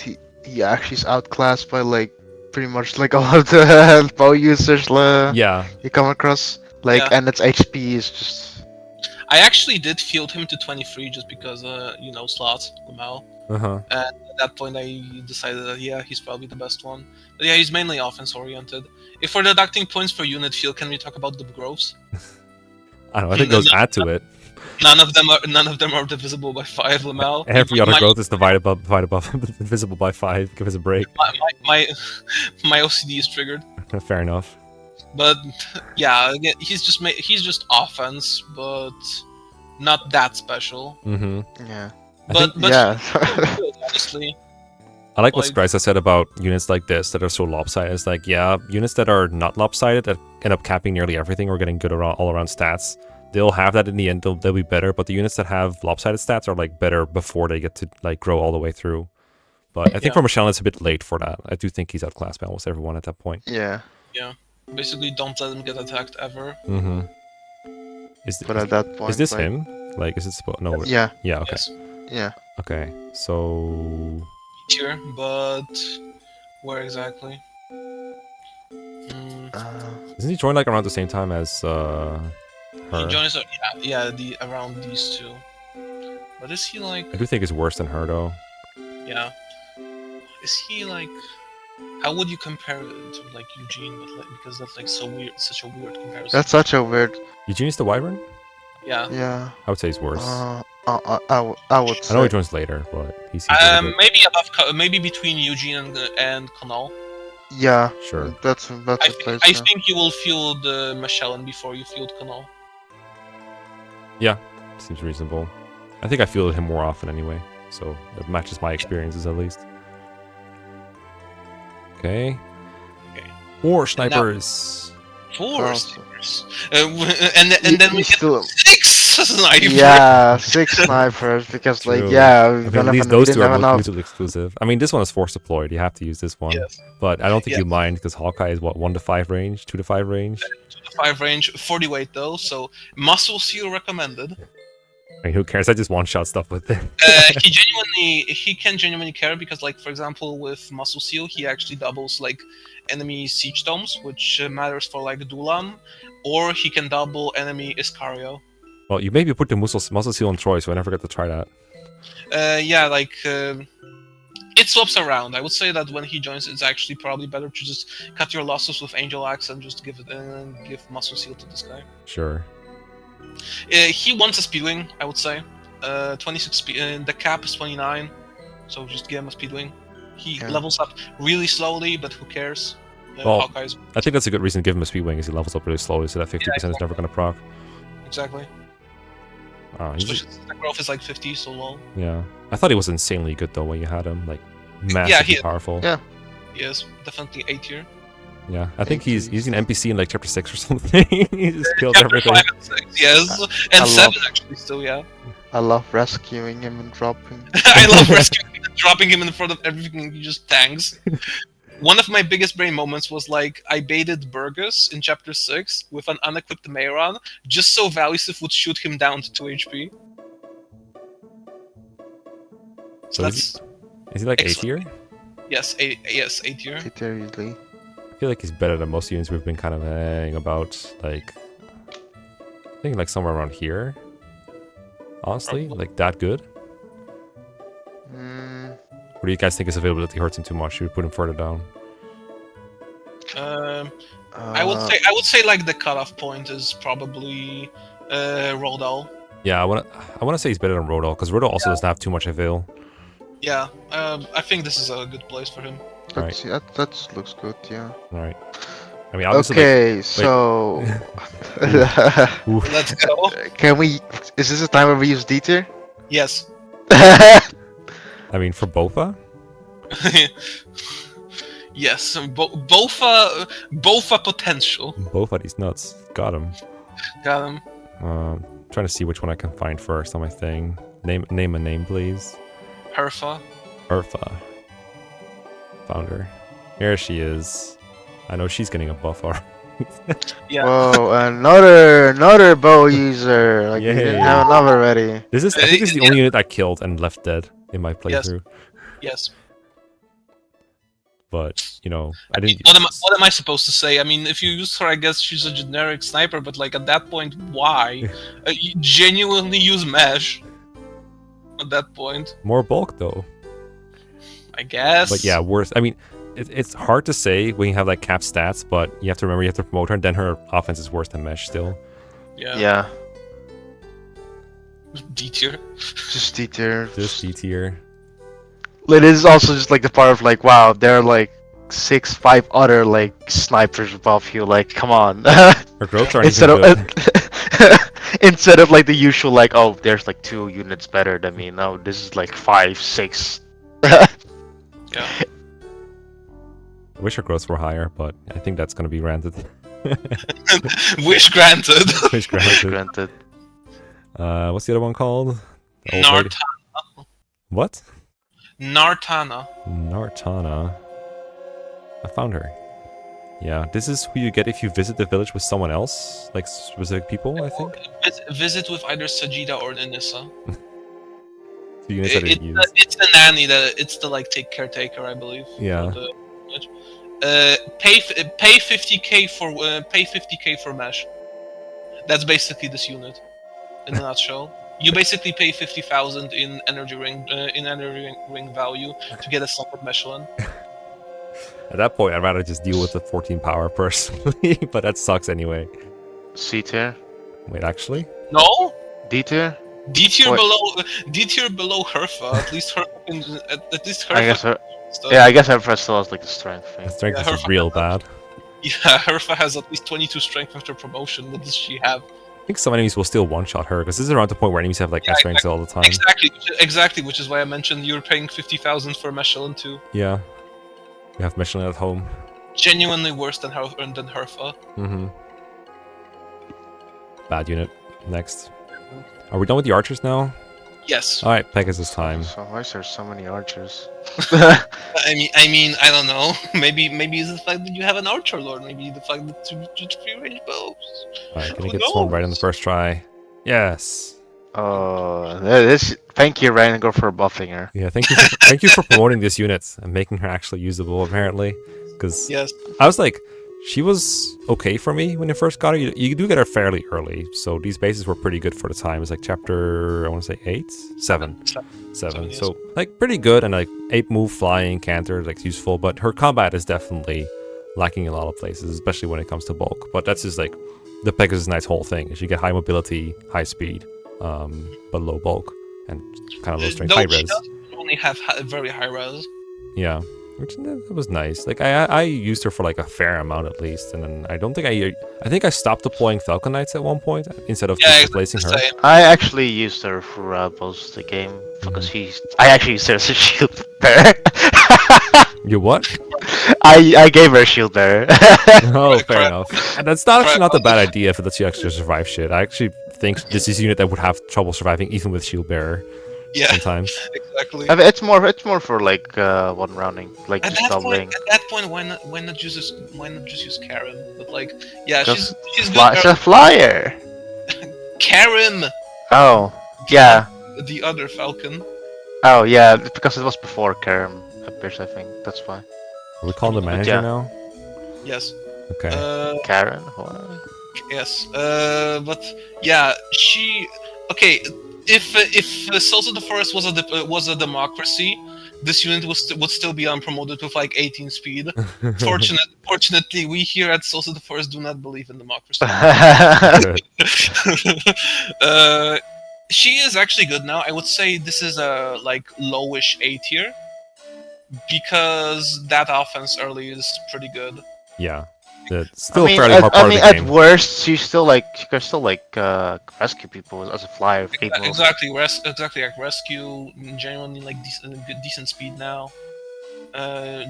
he actually is outclassed by like pretty much like all of the bow users yeah, you come across. Like, Yeah. and its HP is just. I actually did field him to 23 just because, slots, Lamau. uh-huh. And at that point, I decided that, yeah, he's probably the best one. But yeah, he's mainly offense-oriented. If we're deducting points for unit field, can we talk about the groves? I don't know. I think those add to it. None of them are divisible by 5, Lamau. Every other my, growth is divided above, divisible by 5. Give us a break. my OCD is triggered. Fair enough. But yeah, again, he's just offense, but not that special. Mm-hmm. Yeah. But yeah. honestly, I like what Like- Scraiza said about units like this that are so lopsided. It's like, yeah, units that are not lopsided, that end up capping nearly everything or getting good all around stats, they'll have that in the end. They'll be better. But the units that have lopsided stats are like better before they get to like grow all the way through. But I think Yeah. for Michelle, it's a bit late for that. I do think he's outclassed by almost everyone at that point. Yeah. Basically, don't let him get attacked ever. Mm-hmm. Is, But at that point, is this like, him? Like, is it supposed? No. Yeah, Yeah. Okay. Yes, yeah. Okay. So. tier, but where exactly? Mm, Isn't he joined like around the same time as he her? joins. The around these two. But is he like? I do think it's worse than her though. Yeah. Is he like? How would you compare it to like Eugene? But like because that's like so weird, such a weird comparison. That's such a weird. Eugene's the Wyvern? Yeah. Yeah. I would say he's worse. I would I know say. he joins later, but he seems really good. Maybe above, maybe between Eugene and Connell. Yeah. Sure. That's a place. I Yeah. think you will field Michelin before you field Connell. Yeah, seems reasonable. I think I feel him more often anyway, so that matches my experiences at least. Okay. Okay. More snipers. 4 Oh. snipers. And then we get still. 6 snipers. Yeah, 6 snipers because True. like yeah, I we mean, don't at least have, we those didn't two have are enough. mutually exclusive. I mean, this one is force deployed. You have to use this one. Yes. But I don't think Yes. you mind because Hawkeye is what 1 to 5 range, 2 to 5 range. 2 to 5 range, 40 weight though, so muscle seal recommended. I mean, who cares? I just one shot stuff with it. He can genuinely care because, like, for example, with muscle seal, he actually doubles like enemy siege domes, which matters for like Dulan, or he can double enemy Iscario. Well, you maybe put the muscle seal on Troy, so I never forget to try that. Yeah, like it swaps around. I would say that when he joins, it's actually probably better to just cut your losses with Angel Axe and just give muscle seal to this guy. Sure. He wants a speedwing, I would say. 26 speed. The cap is 29, so just give him a speedwing. He Yeah. levels up really slowly, but who cares? Well, Hawkeye's I think that's a good reason to give him a speed wing, is he levels up really slowly, so that 50% is never going to proc. exactly. He's Especially since the growth is like 50, so low. yeah. I thought he was insanely good though when you had him, like he massively is. powerful. Yeah. He is definitely A tier. Yeah, I think he's 80s. an NPC in like chapter 6 or something. He just killed Chapter everything. 5 and 6, yes, I and 7 love- actually still, yeah. I love rescuing him and dropping. I love rescuing him and dropping him in front of everything and he just tanks. One of my biggest brain moments was like I baited Burgess in chapter 6 with an unequipped Mayron just so Valisif would shoot him down to 2 HP. So So that's Is he like A Excellent. tier? yes, A tier. Usually. I feel like he's better than most units we've been kind of hanging about. Like, I think like somewhere around here. Honestly, Probably. like that good. Mm, Or do you guys think his availability hurts him too much? Should we put him further down? I would say like the cutoff point is probably Rodal. Yeah, I wanna say he's better than Rodal, because Rodal also doesn't have too much avail. Yeah, I think this is a good place for him. that's, yeah, that looks good. Yeah. Alright. I mean, obviously, Okay, so Oof. Let's go. can we? Is this a time where we use D tier? Yes. I mean, for Bofa, Yes, Bofa potential. Bofa, these nuts. Got him. Got him. Trying to see which one I can find first on my thing. Name a name, please. Herfa. Urfa. Found her. Here she is. I know she's getting a buff already. Yeah. Whoa, another bow user. Like we didn't Yay. have enough already. I think this is the only unit I killed and left dead in my playthrough. Yes. But, you know, I didn't What am I supposed to say? I mean, if you use her, I guess she's a generic sniper. But like at that point, why? You genuinely use mesh. At that point, more bulk though. I guess. But yeah, worse. I mean, it's hard to say when you have like cap stats, but you have to remember you have to promote her, and then her offense is worse than mesh still. Yeah. Yeah, D tier. just D tier. Just D tier. It is also just like the part of like, wow, there are like 5 other like snipers above you. Like, come on. Her growths aren't instead even of good. instead of like the usual like, oh, there's like 2 units better than me. No, this is like 5, 6. Yeah. I wish her growths were higher, but I think that's gonna be granted. Wish granted. Wish granted. Granted. What's the other one called? The old lady- What? Nartana. Nartana. I found her. Yeah, this is who you get if you visit the village with someone else, like specific people, I think. Visit with either Sajida or Nissa. The units that are used. It's the nanny it's the like caretaker, I believe. Yeah. For pay 50k for mesh. That's basically this unit, in a nutshell. You basically pay 50,000 in energy ring value to get a separate Michelin. At that point, I'd rather just deal with the 14 power personally, but that sucks anyway. C tier, Wait, actually? No, D tier. D tier What? below Herfa. At least Herfa. I guess. stuff. Yeah, I guess Everett still has like the strength thing. The strength Yeah, is real bad. Yeah, Herfa has at least 22 strength after promotion. What does she have? I think some enemies will still one-shot her, because this is around the point where enemies have like S ranks all the time. Exactly, which is why I mentioned you're paying 50,000 for Michelin too. Yeah. You have Michelin at home. Genuinely worse than Herfa. Mm-hmm. Bad unit. Next. Are we done with the archers now? Yes. Alright, Pegasus time. So why is there so many archers? I mean, I don't know. Maybe it's the fact that you have an archer lord. Maybe the fact that you free range bows. Alright, gonna Who get this one right on the knows? first try. Yes. Oh, this. Thank you, Ryan, go for buffing her. Yeah, thank you for promoting this unit and making her actually usable, apparently. Because Yes. I was like, she was okay for me when you first got her. You do get her fairly early, so these bases were pretty good for the time. It's like chapter, I want to say 8? 7. 7. Yes. So, like, pretty good, and like 8 move, flying, canter, like, useful, but her combat is definitely lacking in a lot of places, especially when it comes to bulk. But that's just like the Pegasus Knight's whole thing, is you get high mobility, high speed, but low bulk, and kind of low strength, high She res. does only have very high res. Yeah, which that was nice. Like I used her for like a fair amount at least, and then I think I stopped deploying Falcon Knights at one point instead of just replacing her. Same. I actually used her for most of the game because I actually used her as a shield bearer. You what? I gave her a shield bearer. Oh, fair Crap. enough. And that's actually not a bad idea if it lets you actually survive shit. I actually think this is a unit that would have trouble surviving even with shield bearer Yeah, sometimes. exactly. I mean, it's more for like one rounding, like At just that doubling. point, why not just use Karen? But like, yeah, Because she's It's good. a flyer. Karen, Oh, yeah. the other Falcon. Oh, yeah. Because it was before Karam appears, I think. That's why. Are we calling the manager Yeah. now? Yes. Okay. Karen? What? Yes. But yeah, she. Okay, if Souls of the Forest was a democracy, this unit would still be unpromoted with like 18 speed. Fortunately, we here at Souls of the Forest do not believe in democracy. Good. She is actually good now. I would say this is a like lowish A tier because that offense early is pretty good. Yeah. It's still fairly hard part I of mean, the at game. worst, you can still rescue people as a flyer. With 8 moves. Exactly, like rescue, genuinely like decent speed now.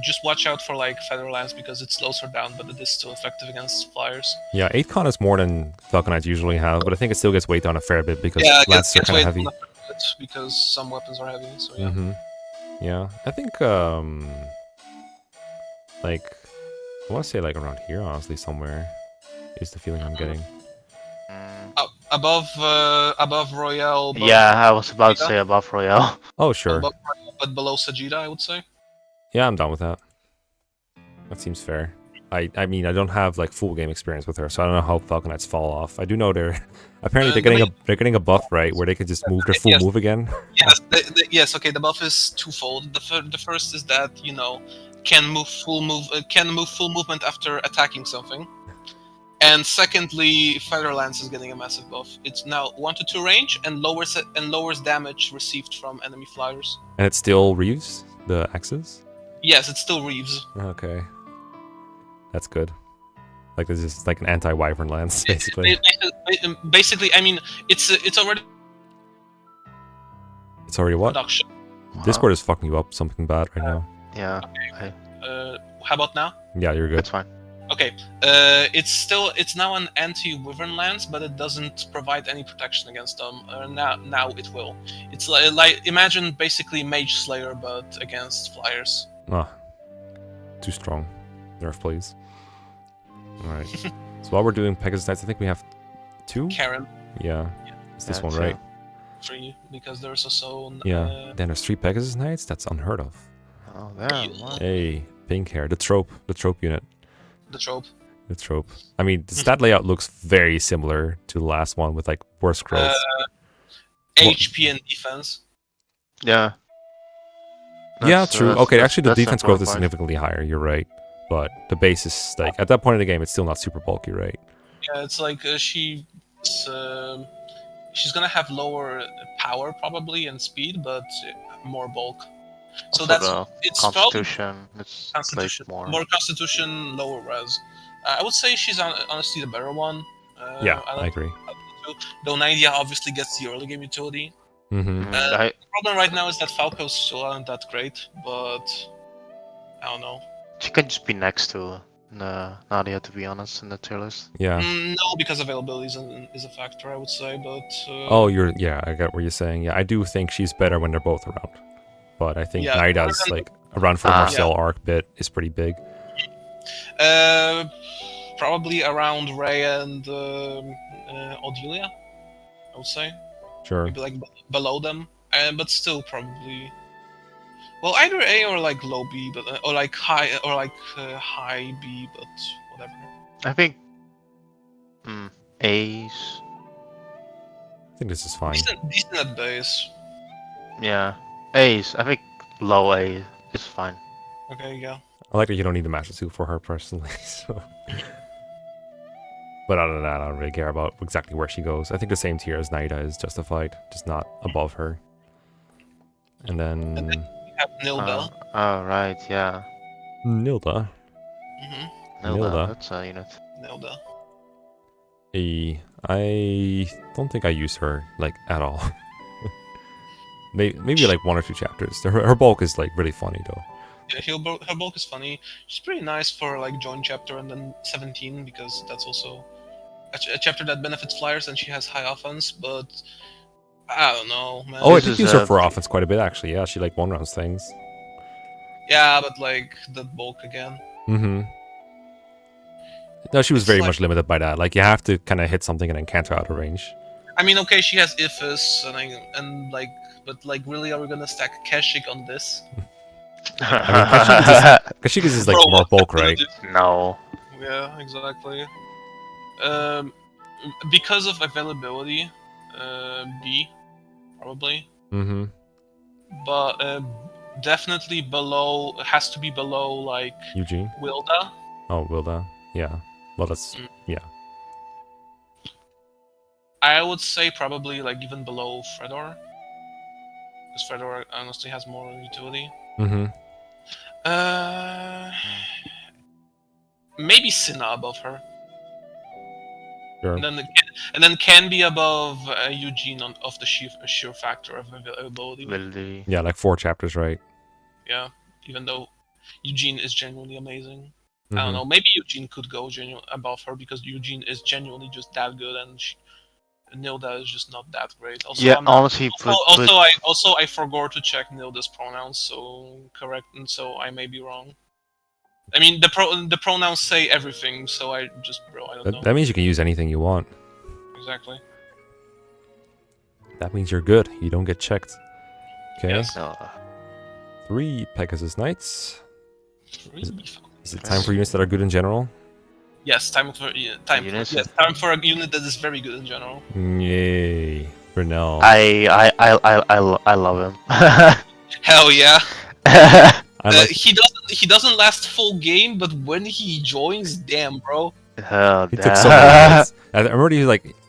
Just watch out for like Featherlands because it slows her down, but it is still effective against flyers. Yeah, 8 con is more than Falcon Knights usually have, but I think it still gets weighed down a fair bit because Yeah, lances are gets kind of weight heavy. on a bit because some weapons are heavy. So yeah. Mm-hmm. Yeah, I think like I want to say like around here, honestly, somewhere is the feeling I'm getting. Above Royale. Yeah, I was about to say above Royale. Oh sure. Above Royale, but below Sajida, I would say. Yeah, I'm done with that. That seems fair. I mean, I don't have like full game experience with her, so I don't know how Falcon Knights fall off. I do know they're apparently they're getting a buff, right, where they can just move their full Yes. move again. Yes, yes. Okay, the buff is twofold. The first is that can move full movement after attacking something, and secondly, Featherlands is getting a massive buff. It's now 1 to 2 range and lowers damage received from enemy flyers. And it still reaves the axes. Yes, it still reaves. Okay, that's good. Like this is like an anti-wyvern lance, basically. Basically, I mean, it's already It's already what? production. Discord is fucking you up something bad right now. Yeah, How about now? Yeah, you're good. that's fine. Okay, it's now an anti-wyvern lance, but it doesn't provide any protection against them. Now it will. It's like imagine basically Mage Slayer, but against flyers. Ah, too strong. Nerf, please. Alright. So while we're doing Pegasus Knights, I think we have 2? Karen Yeah. It's this Yeah, one, two. right? 3 because there's also Yeah. Then there's 3 Pegasus Knights? That's unheard of. Oh, damn. What? Hey, pink hair. The trope unit. the trope. The trope. I mean, the stat layout looks very similar to the last one with like worse growth. What- HP and defense. Yeah. Yeah, true. Okay, actually, the that's defense growth is important significantly higher. You're right. But the base is like at that point in the game, it's still not super bulky, right? Yeah, it's like she's gonna have lower power probably and speed, but more bulk. So Also that's the it's probably Constitution. It's Constitution, like more Constitution, lower res. I would say she's honestly the better one. Yeah, I I like agree. Though Nydia obviously gets the early game utility. Mm-hmm. The problem right now is that Falco's still aren't that great, but I don't know. she can just be next to Nadia, to be honest, in the tier list. Yeah. No, because availability is a factor, I would say, but... Oh, yeah, I get what you're saying. Yeah, I do think she's better when they're both around. But I think Yeah, Naida's like around for the Ah. Marcel arc bit is pretty big. Probably around Ray and Odelia, I would say. Sure. Maybe like below them, but still probably... Well, either A or like low B, but or like high B, but whatever. I think. Ace. I think this is fine. Decent at base. Yeah. Ace. I think low A is fine. Okay, yeah. I like that you don't need the Master 2 for her personally. So. But other than that, I don't really care about exactly where she goes. I think the same tier as Naida is justified, just not above her. And then We have Nilda. Oh, right, yeah. Nilda. Nilda. That's a unit. Nilda. I don't think I use her like at all. maybe like 1 or 2 chapters. Her bulk is like really funny though. Yeah, her bulk is funny. She's pretty nice for like joint chapter and then 17 because that's also a chapter that benefits flyers and she has high offense. But I don't know, man. Oh, I This did is, use her for offense quite a bit actually. Yeah, she like one rounds things. Yeah, but like the bulk again. Mm-hmm. No, she was It's very like- much limited by that. Like you have to kind of hit something and then counter out of range. I mean, okay, she has Ifis but like, really, are we gonna stack Keshik on this? Kashyyyk is like Bro, more bulk, what are we right? gonna No. do? Yeah, exactly. Because of availability, B, probably. Mm-hmm. But definitely below, has to be below like Eugene. Wilda. Oh, Wilda. Yeah. Well, that's yeah. I would say probably like even below Fredor, because Fredor honestly has more utility. Mm-hmm. Maybe Cinna above her, Sure. and then can be above Eugene of the sheer factor of availability. Will the... Yeah, like 4 chapters, right? Yeah, even though Eugene is genuinely amazing. I Mhm. don't know. Maybe Eugene could go above her because Eugene is genuinely just that good, and Nilda is just not that great. Also, Yeah, I'm not- honestly, also I forgot to check Nilda's pronouns, so correct, and so I may be wrong. I mean, the pronouns say everything, so I don't know That means you can use anything you want. exactly. That means you're good. You don't get checked. Okay. Yes. No. 3 Pegasus Knights. Really? Is it time for units that are good in general? Yes, time for Units? time for a unit that is very good in general. Yay. Brunel. I love him. Hell yeah! I like He doesn't last full game, but when he joins, damn, bro. Hell, he took so many hits. I remember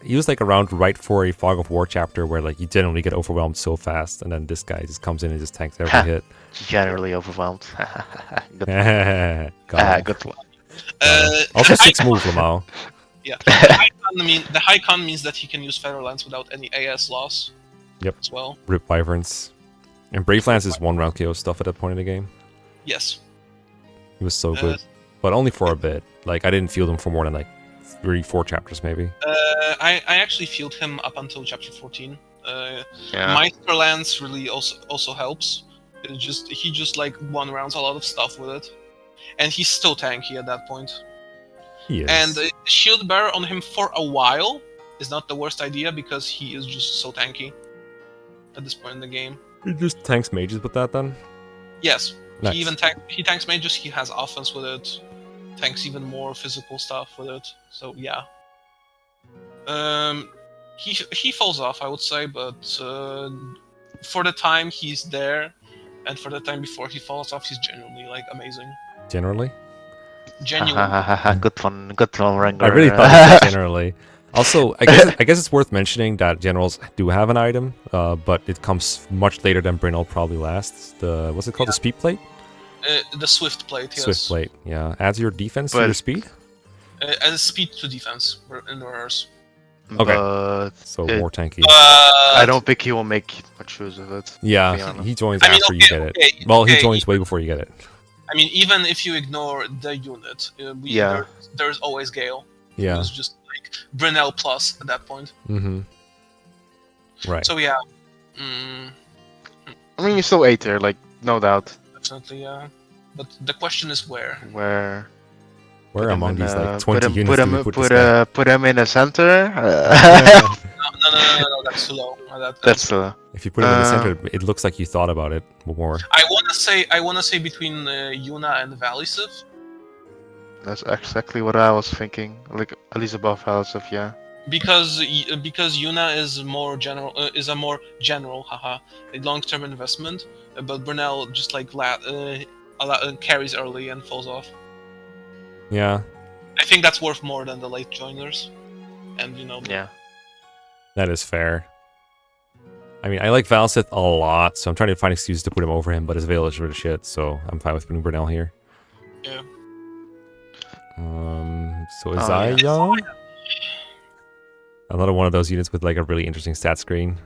he was like around right for a Fog of War chapter where like you generally get overwhelmed so fast, and then this guy just comes in and just tanks every hit. Generally overwhelmed. Good. Got him. Good one. Also the 6 high move, Lamau. Yeah, the high con means that he can use Featherlands without any AS loss. Yep. As well. Rip Wyverns. And Brave Lance is 1 round KO stuff at that point in the game. Yes. He was so good. But only for a bit. Like, I didn't field him for more than like 3-4 chapters, maybe. I actually field him up until chapter 14. Yeah. Meister Lance really also helps. He just like 1 rounds a lot of stuff with it, and he's still tanky at that point. He is. And shield bearer on him for a while is not the worst idea because he is just so tanky at this point in the game. He just tanks mages with that then? Yes, Nice. he even tanks mages. He has offense with it. Tanks even more physical stuff with it. So yeah. He falls off, I would say, but for the time he's there, and for the time before he falls off, he's genuinely like amazing. Generally? Genuine. Good one, Ranger. I really thought it was generally. Also, I guess it's worth mentioning that generals do have an item, but it comes much later than Brynel probably lasts. What's it called? The speed plate? The swift plate, yes. Swift plate, yeah. Adds your defense to But- your speed? As speed to defense in reverse. Okay. But So it- more tanky. I don't think he will make much use of it. to be Yeah, honest. he joins I mean, after you okay, get it. okay, Well, he okay. joins way before you get it. I mean, even if you ignore the unit, Yeah. there's always Gale. Yeah. It's just like Brunel plus at that point. Mm-hmm. Right. So yeah, I mean, he's still A tier, like no doubt. definitely yeah. But the question is where. Where Where put him among in, these like put 20 him, units put do him, we put put, this guy? put him in the center. No, that's too low. That's If you put him in the center, it looks like you thought about it more. I wanna say between Yuna and Valisif. that's exactly what I was thinking. Like at least above Halsif, yeah. Because Yuna is more general, is a more general, a long-term investment. But Brunel just like carries early and falls off. Yeah, I think that's worth more than the late joiners, and Yeah. that is fair. I mean, I like Valsith a lot, so I'm trying to find excuses to put him over him, but his Veil is rid of shit, so I'm fine with putting Brunel here. Yeah. So Oh, Isaiah? Another one of those units with like a really interesting stat screen.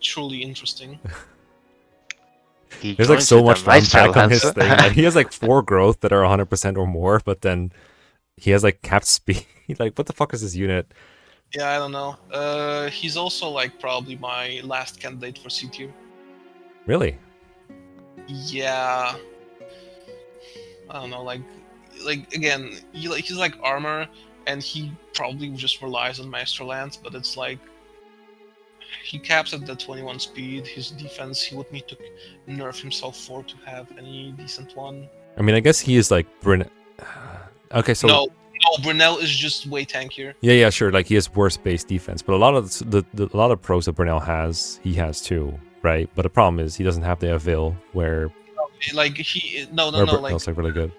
Truly interesting. He There's like joins so with much a nice runback on his silencer. thing. Like, he has like 4 growth that are 100% or more, but then he has like capped speed. Like, what the fuck is this unit? Yeah, I don't know. He's also like probably my last candidate for C tier. Really? Yeah. I don't know, like again, he's like armor, and he probably just relies on Maestro Lance, but it's like he caps at the 21 speed. His defense, he would need to nerf himself for to have any decent one. I mean, I guess he is like Okay, so No, Brunel is just way tankier. yeah, sure. Like he has worse base defense, but a lot of a lot of pros that Brunel has, he has too, right? But the problem is he doesn't have the Avil where Like he no, like Brunel's like really good.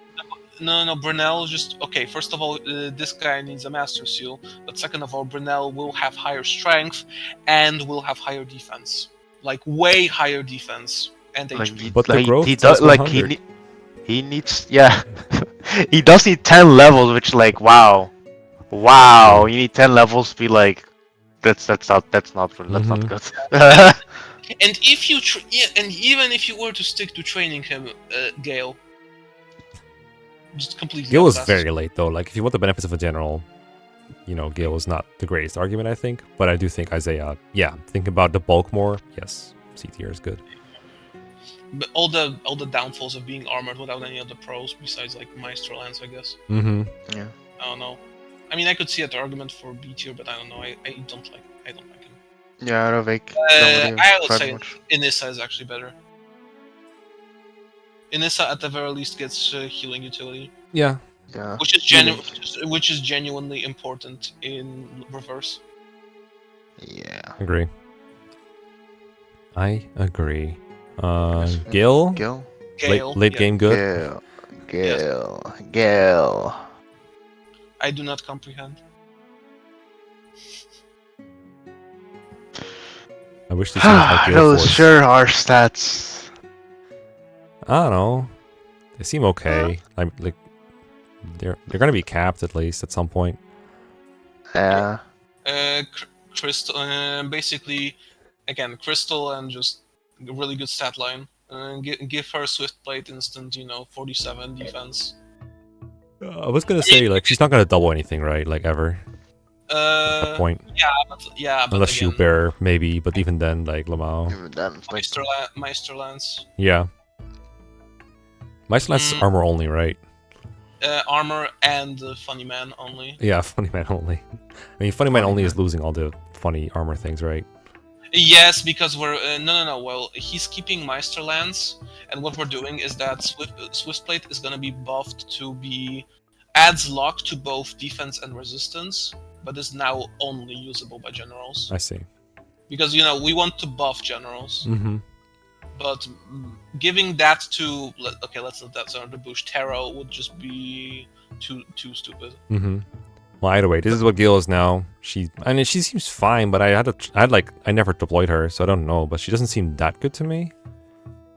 No, Brunel is just okay. First of all, this guy needs a Master Seal, but second of all, Brunel will have higher strength and will have higher defense, like way higher defense and Like, HP. But the growth he says does like 100. he needs he does need 10 levels, which like wow, you need 10 levels to be like that's not Mhm. good. And if you and even if you were to stick to training him, Gale, just completely. Gil was outclassed. very late though. Like if you want the benefits of a general, Gil was not the greatest argument, I think. But I do think Isaiah, think about the bulk more. Yes, C tier is good. But all the downfalls of being armored without any other pros besides like Maestro Lance, I guess. Mm-hmm. I don't know. I mean, I could see an argument for B tier, but I don't know. I don't like him. Yeah, I don't think. I would tried say much. Inissa is actually better. Inissa at the very least gets healing utility, Yeah. Yeah. which is genuinely important in reverse. Yeah. Agree. I agree. Yes, Gil? Gil. Gale, Late yeah. game good? Gil. I do not comprehend. I wish this unit had Gil Those Force. sure are stats. I don't know. They seem okay. Like they're gonna be capped at least at some point. Yeah. Crystal, basically, again, Crystal and just a really good stat line. Give her Swift Plate instant, 47 defense. I was gonna say like she's not gonna double anything, right? Like ever at that point. But Unless again, Shield Bearer, maybe, but even then, like Lamau. Even then, it's like, Meister Lance. Yeah. Meister Lance is armor only, right? armor and Funny Man only. Yeah, Funny Man only. I mean, Funny Man only is losing all the funny armor things, right? Yes, because we're no. Well, he's keeping Meisterlands, and what we're doing is that Swiftplate is gonna be buffed to be adds lock to both defense and resistance, but is now only usable by generals. I see. Because we want to buff generals, Mm-hmm. but giving that to let's let that under the bush. Tarot would just be too stupid. Mm-hmm. Well, either way, this is what Gil is now. I mean, she seems fine, but I never deployed her, so I don't know. But she doesn't seem that good to me,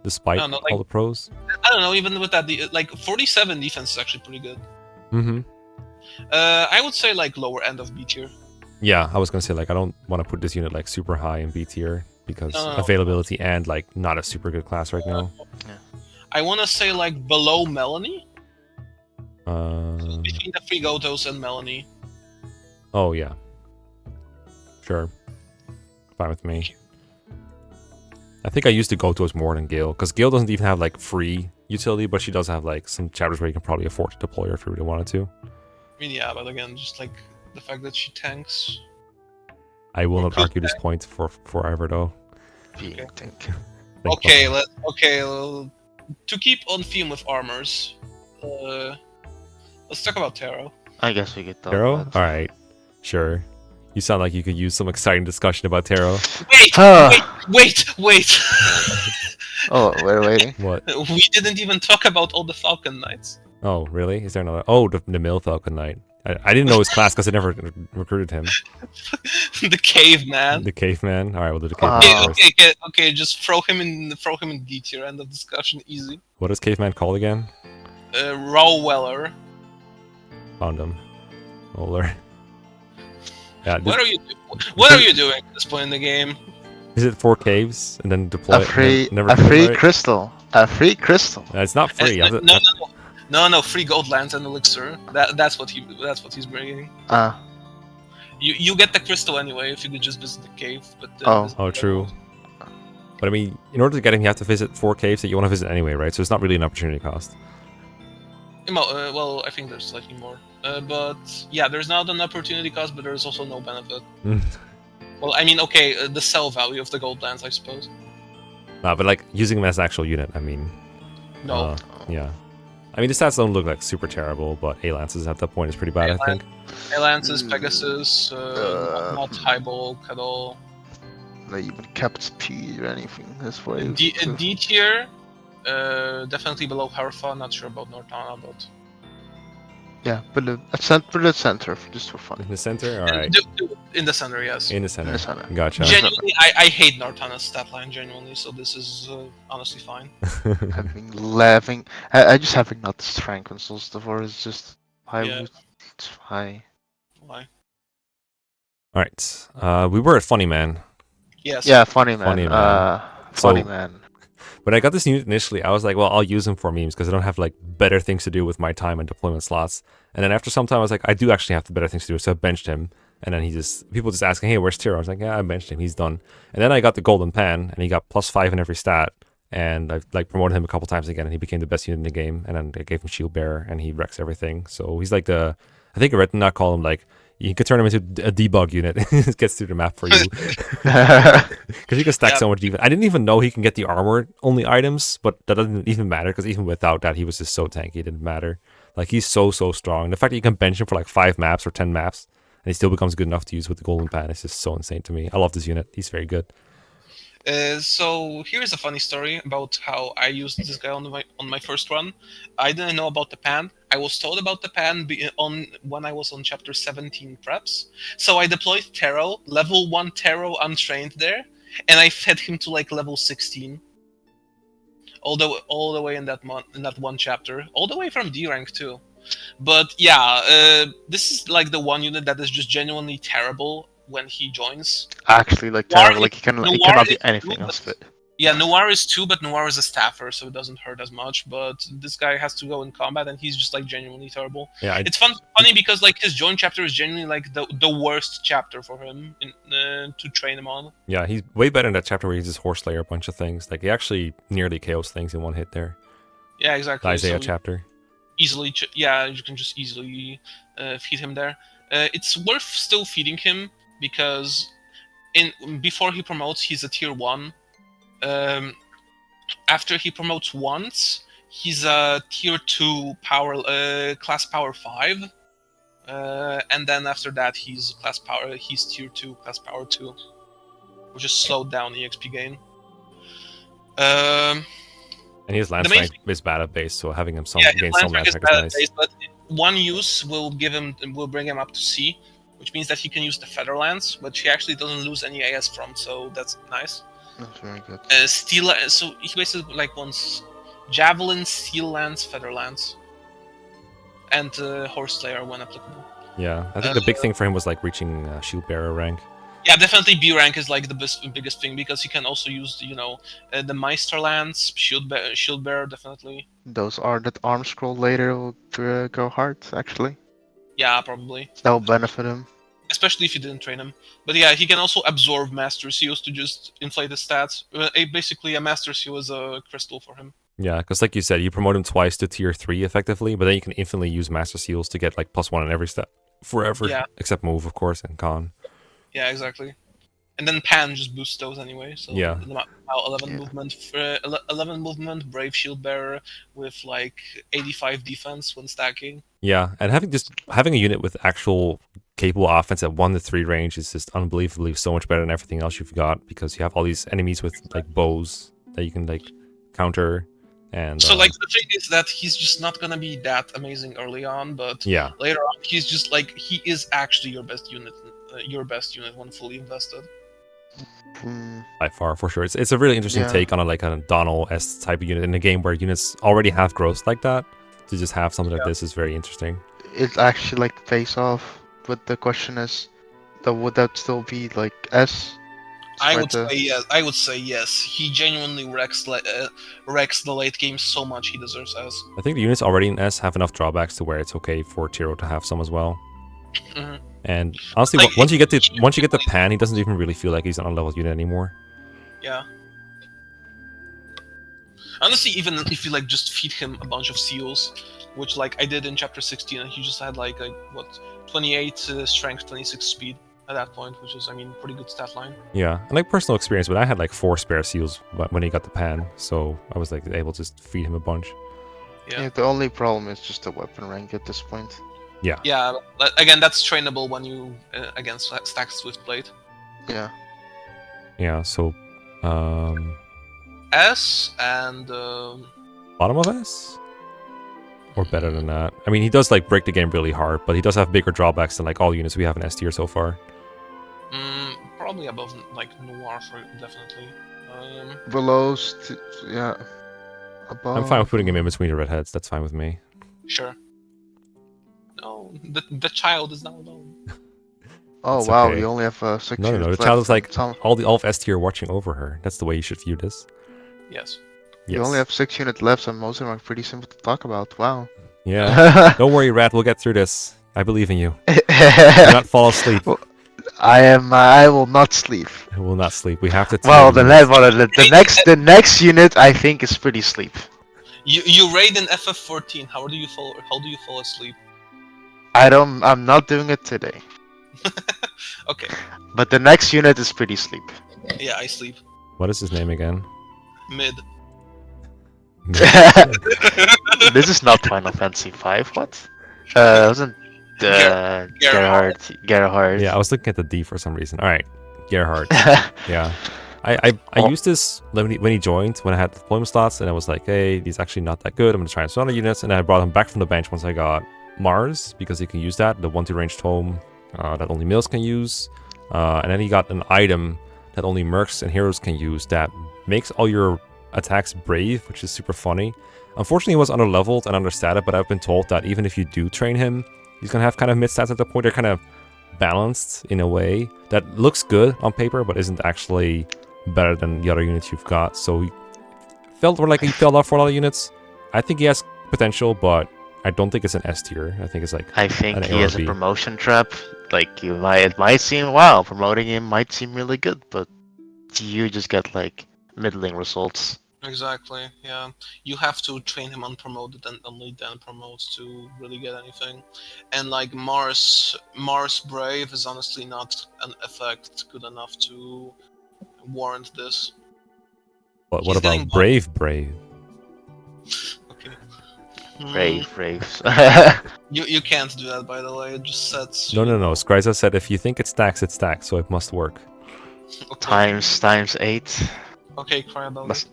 despite all the pros. I don't know. Even with that, like 47 defense is actually pretty good. Mm-hmm. I would say like lower end of B tier. Yeah, I was gonna say like I don't want to put this unit like super high in B tier because availability and like not a super good class right now. I want to say like below Melanie. So between the three Gotos and Melanie. Oh yeah. Sure. Fine with me. I think I used the Gotos more than Gale, because Gale doesn't even have like free utility, but she does have like some chapters where you can probably afford to deploy her if you really wanted to. I mean, yeah, but again, just like the fact that she tanks. I will not argue this point for forever though. Okay, to keep on theme with armors, let's talk about Tarot. I guess we could talk Tarot? about Alright. Sure. You sound like you could use some exciting discussion about Tarot. Wait! Oh, we're waiting. What? We didn't even talk about all the Falcon Knights. Oh, really? Is there another? Oh, the Mill Falcon Knight. I didn't know his class because I never recruited him. The Caveman. The Caveman? Alright, we'll do the Caveman first. Okay, just throw him in D tier, end of discussion, easy. What is Caveman called again? Rowweller. Found him. Roller. Yeah, What are you doing at this point in the game? Is it 4 caves and then deploy? A free deploy it? crystal. A free crystal. It's not free. No, free gold lands and elixir. That's what he's bringing. You get the crystal anyway if you could just visit the cave. But oh, true. But I mean, in order to get him, you have to visit 4 caves that you want to visit anyway, right? So it's not really an opportunity cost. Well, I think there's slightly more. But yeah, there's not an opportunity cost, but there's also no benefit. Well, I mean, okay, the sell value of the gold lands, I suppose. Nah, but like using him as an actual unit, I mean. No. Yeah. I mean, the stats don't look like super terrible, but A-Lances at that point is pretty bad, I think. A-Lances, Pegasus, not high bulk at all. Not even capped speed or anything. That's why. D tier, definitely below Harfa. Not sure about Nortana, but. Yeah, but the center, just for fun. In the center? Alright. In the center, yes. In the center. In the center. Gotcha. Genuinely, I hate Nortana's stat line, genuinely, so this is honestly fine. Having laughing. I just having not the strength on SotF is just high. Yeah. It's high. Why? Alright. We were at Funny Man. Yes. Yeah, funny man. Funny man. Funny So- man. When I got this unit initially, I was like, well, I'll use him for memes because I don't have like better things to do with my time and deployment slots. And then after some time, I was like, I do actually have the better things to do, so I benched him. And then people just asking, hey, where's Tiro? I was like, yeah, I benched him, he's done. And then I got the Golden Pan, and he got +5 in every stat. And I like promoted him a couple times again, and he became the best unit in the game. And then I gave him Shield Bearer, and he wrecks everything. So he's like I think I read not call him like, you could turn him into a debug unit. It gets through the map for you. Because you can stack so much defense. I didn't even know he can get the armor only items, but that doesn't even matter because even without that, he was just so tanky. It didn't matter. Like, he's so strong. The fact that you can bench him for like 5 maps or 10 maps and he still becomes good enough to use with the Golden Pan is just so insane to me. I love this unit. He's very good. So here's a funny story about how I used this guy on my first run. I didn't know about the pan. I was told about the pan when I was on chapter 17 preps. So I deployed Tarot, level 1 Tarot untrained there, and I fed him to like level 16. All the way in that one chapter, all the way from D rank too. But yeah, this is like the one unit that is just genuinely terrible when he joins. Actually, like terrible. Like he cannot do anything else of it. Yeah, Noir is 2, but Noir is a staffer, so it doesn't hurt as much. But this guy has to go in combat, and he's just like genuinely terrible. Yeah, it's funny because like his join chapter is genuinely like the worst chapter for him to train him on. Yeah, he's way better in that chapter where he just Horse Slayer a bunch of things. Like, he actually nearly KOs things in one hit there. Yeah, exactly. The Isaiah chapter. easily. Yeah, you can just easily feed him there. It's worth still feeding him because before he promotes, he's a tier 1. After he promotes once, he's a tier 2 power class power 5. And then after that, he's tier 2 class power 2, which is slowed down EXP gain. And his lance rank is bad at base, so having him gain some lance rank is nice. Base, but one use will bring him up to C, which means that he can use the feather lance, which he actually doesn't lose any AS from, so that's nice. That's very good. Steel, so he basically like wants javelin, steel lance, feather lance, and horse slayer when applicable. Yeah, I think the big thing for him was like reaching shield bearer rank. Yeah, definitely B rank is like the biggest thing because he can also use the Meister lance, shield bearer definitely. Those are that arm scroll later will go hard actually. Yeah, probably. That will benefit him. Especially if you didn't train him. But yeah, he can also absorb Master Seals to just inflate his stats. Basically, a Master Seal is a crystal for him. Yeah, because like you said, you promote him twice to tier 3 effectively, but then you can infinitely use Master Seals to get like +1 on every stat forever, except move, of course, and con. Yeah, exactly. And then Pan just boosts those anyway. So yeah. 11 movement, Brave Shield Bearer with like 85 defense when stacking. Yeah, and having a unit with actual capable offense at 1 to 3 range is just unbelievably so much better than everything else you've got, because you have all these enemies with like bows that you can like counter. And so like the thing is that he's just not gonna be that amazing early on, but later on he's just like he is actually your best unit when fully invested. By far, for sure. It's a really interesting take on a Donald-esque type of unit in a game where units already have growth like that. To just have something like this is very interesting. It's actually like face off, but the question is, would that still be like S? I would say yes. He genuinely wrecks the late game so much. He deserves S. I think the units already in S have enough drawbacks to where it's okay for Tiro to have some as well. And honestly, like, once you get the Pan, he doesn't even really feel like he's an unleveled unit anymore. Yeah. Honestly, even if you like just feed him a bunch of seals, which like I did in chapter 16, and he just had like 28 strength, 26 speed at that point, which is, I mean, pretty good stat line. Yeah, and like personal experience, but I had like 4 spare seals when he got the Pan, so I was like able to just feed him a bunch. Yeah, the only problem is just the weapon rank at this point. Yeah. Yeah, again, that's trainable when you against stack Swiftblade. Yeah. Yeah, so S and bottom of S? Or better than that. I mean, he does like break the game really hard, but he does have bigger drawbacks than like all units we have in S tier so far. Probably above like Noir definitely. Below, yeah. Above. I'm fine with putting him in between the redheads. That's fine with me. Sure. No, the child is not alone. Oh it's wow, okay. we only have 6 No, units the child is like all of S tier watching over her. That's the way you should view this. Yes. You only have 6 units left, and most of them are pretty simple to talk about. Wow. Yeah. Don't worry, Rat. We'll get through this. I believe in you. Do not fall asleep. I will not sleep. I will not sleep. We have to. Well, the next unit I think is pretty sleep. You raid in FF14. How do you fall asleep? I'm not doing it today. Okay. But the next unit is pretty sleep. Yeah, I sleep. What is his name again? Mid. This is not Final Fantasy V. What? Wasn't Gerhard? Yeah, I was looking at the D for some reason. All right, Gerhard. Yeah, I used this when he joined, when I had the deployment slots, and I was like, hey, he's actually not that good. I'm gonna try some other units, and I brought him back from the bench once I got Mars, because he can use that, the 1-2 ranged home that only males can use, and then he got an item that only mercs and heroes can use that makes all your attacks brave, which is super funny. Unfortunately, he was underleveled and understated, but I've been told that even if you do train him, he's gonna have kind of mid stats at the point. They're kind of balanced in a way that looks good on paper, but isn't actually better than the other units you've got. So he felt like he fell off for a lot of units. I think he has potential, but I don't think it's an S tier. I think it's like I think he has a promotion trap. Like it might seem promoting him might seem really good, but you just get like middling results. Exactly. Yeah, you have to train him unpromoted and only then promote to really get anything. And like Mars Brave is honestly not an effect good enough to warrant this. But what He's getting about Brave Brave? okay. Braves. You can't do that, by the way. It just sets. No, you no, no. Scraiza said if you think it stacks, so it must work. Okay. times 8. Okay, cry about it. Must-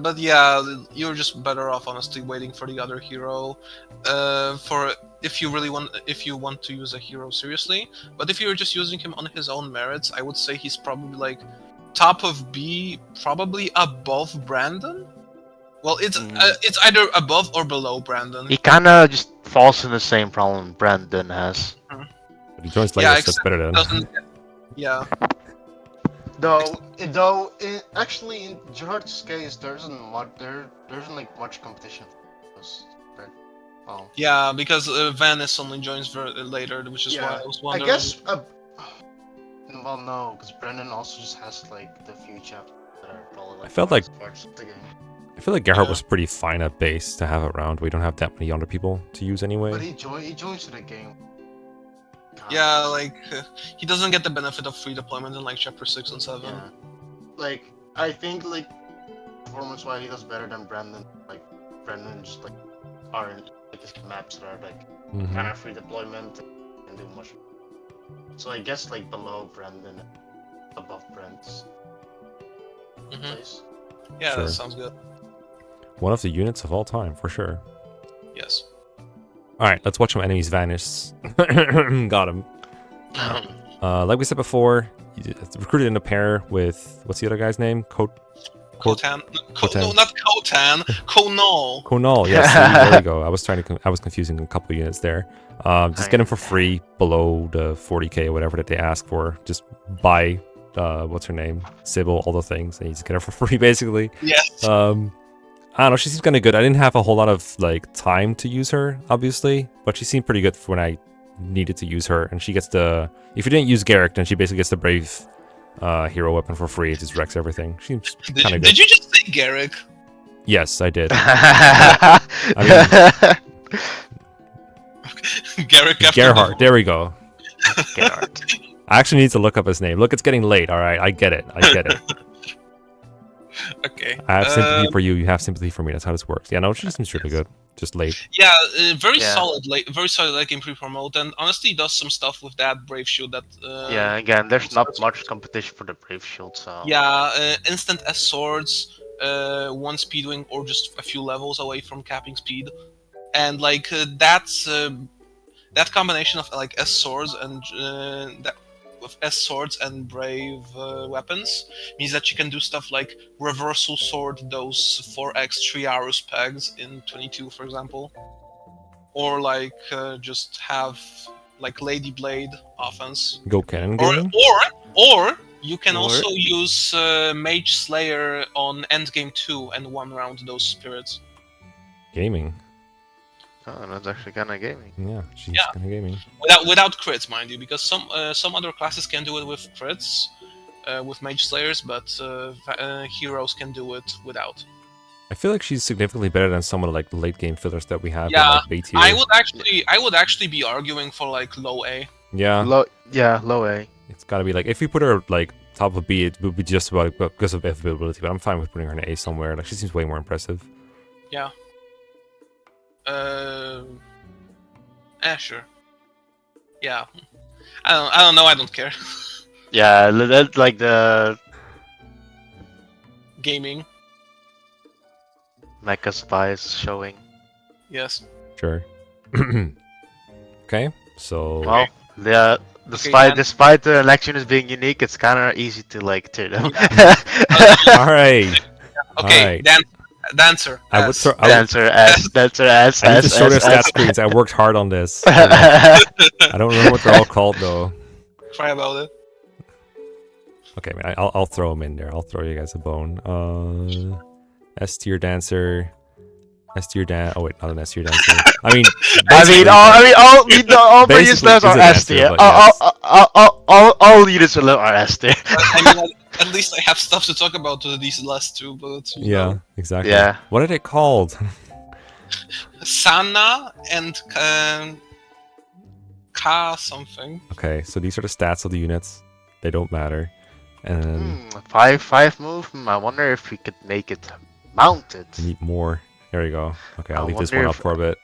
But yeah, you're just better off honestly waiting for the other hero. For if you want to use a hero seriously. But if you're just using him on his own merits, I would say he's probably like top of B, probably above Brandon. Well, it's either above or below Brandon. He kind of just falls in the same problem Brandon has. But he joins later, Yeah, so it's except better it than. doesn't. Yeah. Though, actually, in Gerard's case, there isn't like much competition. Oh. Yeah, because Venice only joins later, which is why I was I wondering. guess. Well, no, because Brendan also just has like the few chapters that are probably like. I felt like- parts of the game. I feel like Gerhardt Yeah. was pretty fine at base to have around. We don't have that many other people to use anyway. But he joins the game. Yeah, like he doesn't get the benefit of free deployment in like chapter 6 and 7. Yeah. Like I think like performance-wise, he does better than Brandon. Like Brandon just like aren't like his maps that are like Mhm. kind of free deployment and do much. So I guess like below Brandon, above Brent's Mhm. place. Yeah, Sure. that sounds good. One of the units of all time, for sure. Yes. Alright, let's watch some enemies vanish. Got him. Like we said before, recruited in a pair with, what's the other guy's name? Kotan. Kotan. No, not Kotan. Konal. Konal, yes, see, there we go. I was confusing a couple units there. Just get him for free below the 40k or whatever that they ask for. Just buy, what's her name? Sybil, all the things, and you just get her for free, basically. Yes. I don't know, she seems kind of good. I didn't have a whole lot of like time to use her, obviously, but she seemed pretty good for when I needed to use her. And she gets the, if you didn't use Garrick, then she basically gets the Brave hero weapon for free. It just wrecks everything. She seems kind of good. Did you just say Garrick? Yes, I did. Garrick after Gerhardt, there we go. Gerard. I actually need to look up his name. Look, it's getting late. All right, I get it. Okay. I have sympathy for you. You have sympathy for me. That's how this works. Yeah, no, she seems really good. Just late. Yeah, very Yeah. solid, very solid late game pre-promote, and honestly does some stuff with that Brave Shield that. Yeah, again, there's not much competition for the Brave Shield, so. Yeah, instant S swords, one speed wing, or just a few levels away from capping speed, and like that combination of like S swords and that with S swords and Brave weapons means that you can do stuff like reversal sword those 4x 3 arrows pegs in 22, for example, or like just have like Lady Blade offense. Go Cannon Or Gaming. or you can Or- also use Mage Slayer on Endgame 2 and one round those spirits. Gaming. Oh, that's actually kind of gaming. Yeah, she's Yeah. kind of gaming. Without crits, mind you, because some other classes can do it with crits, with Mage Slayers, but heroes can do it without. I feel like she's significantly better than some of the like late game fillers that we have. Yeah, in, like, B tier. I would actually be arguing for like low A. Yeah, Low A. it's gotta be like if we put her like top of B, it would be just about because of availability. But I'm fine with putting her in A somewhere. Like she seems way more impressive. Yeah. Sure. Yeah. I don't know. I don't care. Yeah, that's like the Gaming. Mecha Spies showing. Yes. Sure. Okay, so Well, yeah. Despite the election as being unique, it's kind of easy to like turn them. all right. Okay. Alright. Dancer. I would S. throw. I, would, Dancer S. I need to show their stat screens. I worked hard on this. I don't remember what they're all called though. Cry about it. Okay, man, I'll throw them in there. I'll throw you guys a bone. S tier dancer. S tier dan. Oh wait, not an S tier dancer. I mean, all Basically, units are it's a S dancer, tier. but yes. All units are S tier. I mean, At least I have stuff to talk about to these last two, but Yeah, exactly. Yeah. What are they called? Sana and Ka something. Okay, so these are the stats of the units. They don't matter. And 5/5 move. I wonder if we could make it mounted. we need more. There we go. Okay, I'll I leave this wonder one up if- for a bit.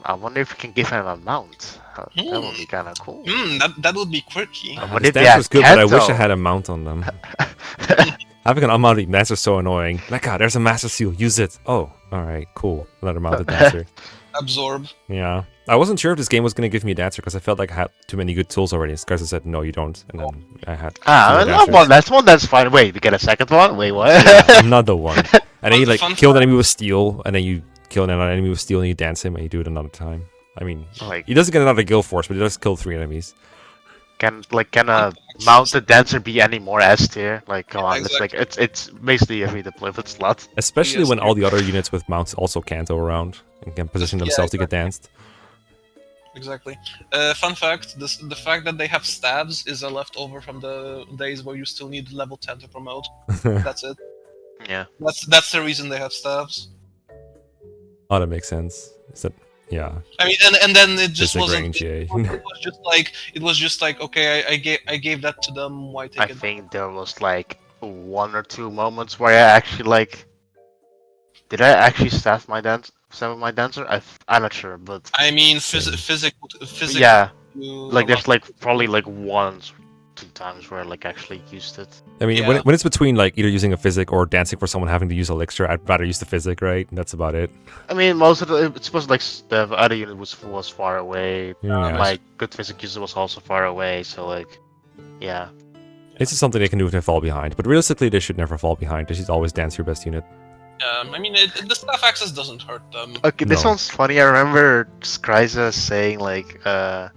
I wonder if we can give him a mount. That would be kind of cool. That would be quirky. What The if they stance had was good, but I wish I Kanto? had a mount on them. Having an unmounted dancer is so annoying. Like, God, there's a master seal. Use it. Oh, alright, cool. Another mounted dancer. Absorb. Yeah. I wasn't sure if this game was going to give me a dancer because I felt like I had too many good tools already. Scraiza said, no, you don't. And then I had fewer dancers. That's fine. Wait, we get a second one? Wait, what? Yeah, another one. And then you like Fun kill an fact. enemy with steel, and then you kill another enemy with steel, and you dance him, and you do it another time. I mean, Like, he doesn't get another guild force, but he does kill 3 enemies. can a mounted dancer be any more S tier? Like, come on, exactly. it's basically a free deployment slot. Especially Yes, when all the other units with mounts also canto around and can position Yeah, themselves to get danced. Exactly. Fun fact: the fact that they have stabs is a leftover from the days where you still need level 10 to promote. That's it. Yeah. That's the reason they have stabs. Oh, that makes sense. Is that, yeah, I mean, and then it just basic wasn't. range, yeah. It was just like okay, I gave that to them. Why I take it? think there was like 1 or 2 moments where I actually like. Did I actually staff my dancer? I'm not sure, but I mean, Same. physical. yeah, You like a there's lot- like probably like 1-2 times where I like actually used it. I mean, Yeah. when it's between like either using a physic or dancing for someone having to use elixir, I'd rather use the physic, right? And that's about it. I mean, most of it's supposed like the other unit was far away. Yeah. My good physic user was also far away, so like, yeah. It's just something they can do if they fall behind. But realistically, they should never fall behind. They should always dance your best unit. I mean, the staff access doesn't hurt them. Okay, this No. one's funny. I remember Scraiza saying like, I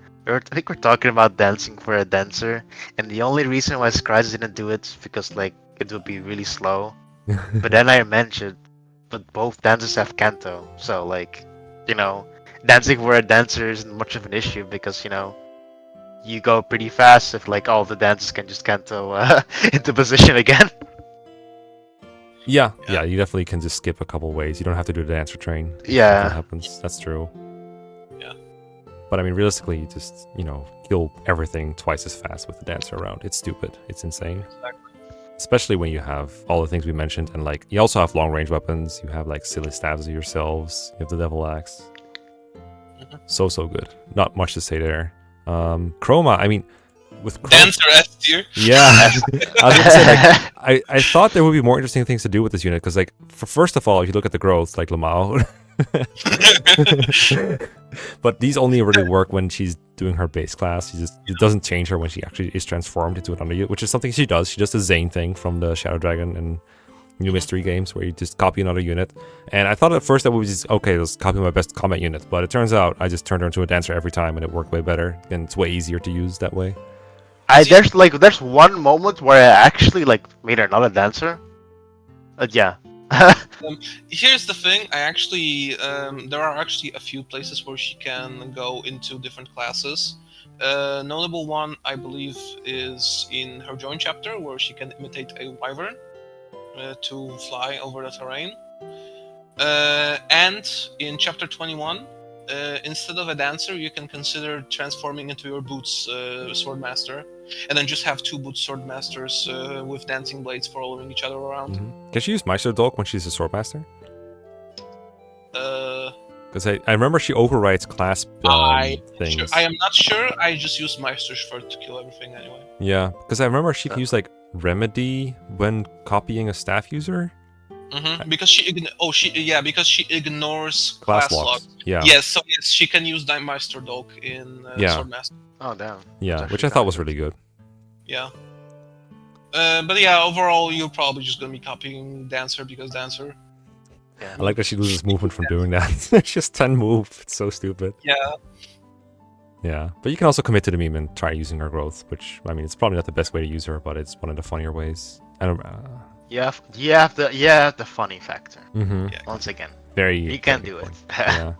think we're talking about dancing for a dancer, and the only reason why Scraiza didn't do it is because like it would be really slow. But then I mentioned, but both dancers have Kanto, so like, dancing for a dancer isn't much of an issue because you go pretty fast if like all the dancers can just Kanto into position again. Yeah, you definitely can just skip a couple ways. You don't have to do the dancer train. That Yeah, happens. That's true. Yeah. But I mean, realistically, you just, kill everything twice as fast with the dancer around. It's stupid. It's insane. Exactly. Especially when you have all the things we mentioned, and like you also have long range weapons. You have like silly stabs of yourselves. You have the devil axe. Mhm. So good. Not much to say there. Chroma. I mean, with Chroma, Dancer S tier. yeah. I was gonna say, like, I thought there would be more interesting things to do with this unit because, like, first of all, if you look at the growth, like Lamau. But these only really work when she's doing her base class. It doesn't change her when she actually is transformed into another unit, which is something she does. She does the Zane thing from the Shadow Dragon and New Mystery games where you just copy another unit. And I thought at first that would be just, okay, let's copy my best combat unit. But it turns out I just turned her into a dancer every time and it worked way better. And it's way easier to use that way. there's one moment where I actually like made her not a dancer. Yeah. Here's the thing. I actually there are actually a few places where she can go into different classes. Notable one, I believe, is in her join chapter where she can imitate a wyvern to fly over the terrain. And in chapter 21, instead of a dancer, you can consider transforming into your boots swordmaster, and then just have 2 boot swordmasters with dancing blades following each other around. Can she use Meister Dog when she's a swordmaster? Uh, Because I remember she overrides class things. I am not sure. I just use Meister's Schwert to kill everything anyway. Yeah, because I remember she can use like Remedy when copying a staff user. Because she ignores Class class locks. locks. Yeah. Yes, so yes, she can use Meister Dog in Yeah. Swordmaster. Oh damn. Yeah, That's which I actually thought was kinda really good. Yeah. But yeah, overall, you're probably just gonna be copying Dancer because Dancer. Yeah. I like that she loses movement from doing that. It's just 10 move. It's so stupid. Yeah. Yeah, but you can also commit to the meme and try using her growth, which, I mean, it's probably not the best way to use her, but it's one of the funnier ways. I don't You have the funny factor. mm-hmm. Yeah. Once again, Very. you can do it. yeah.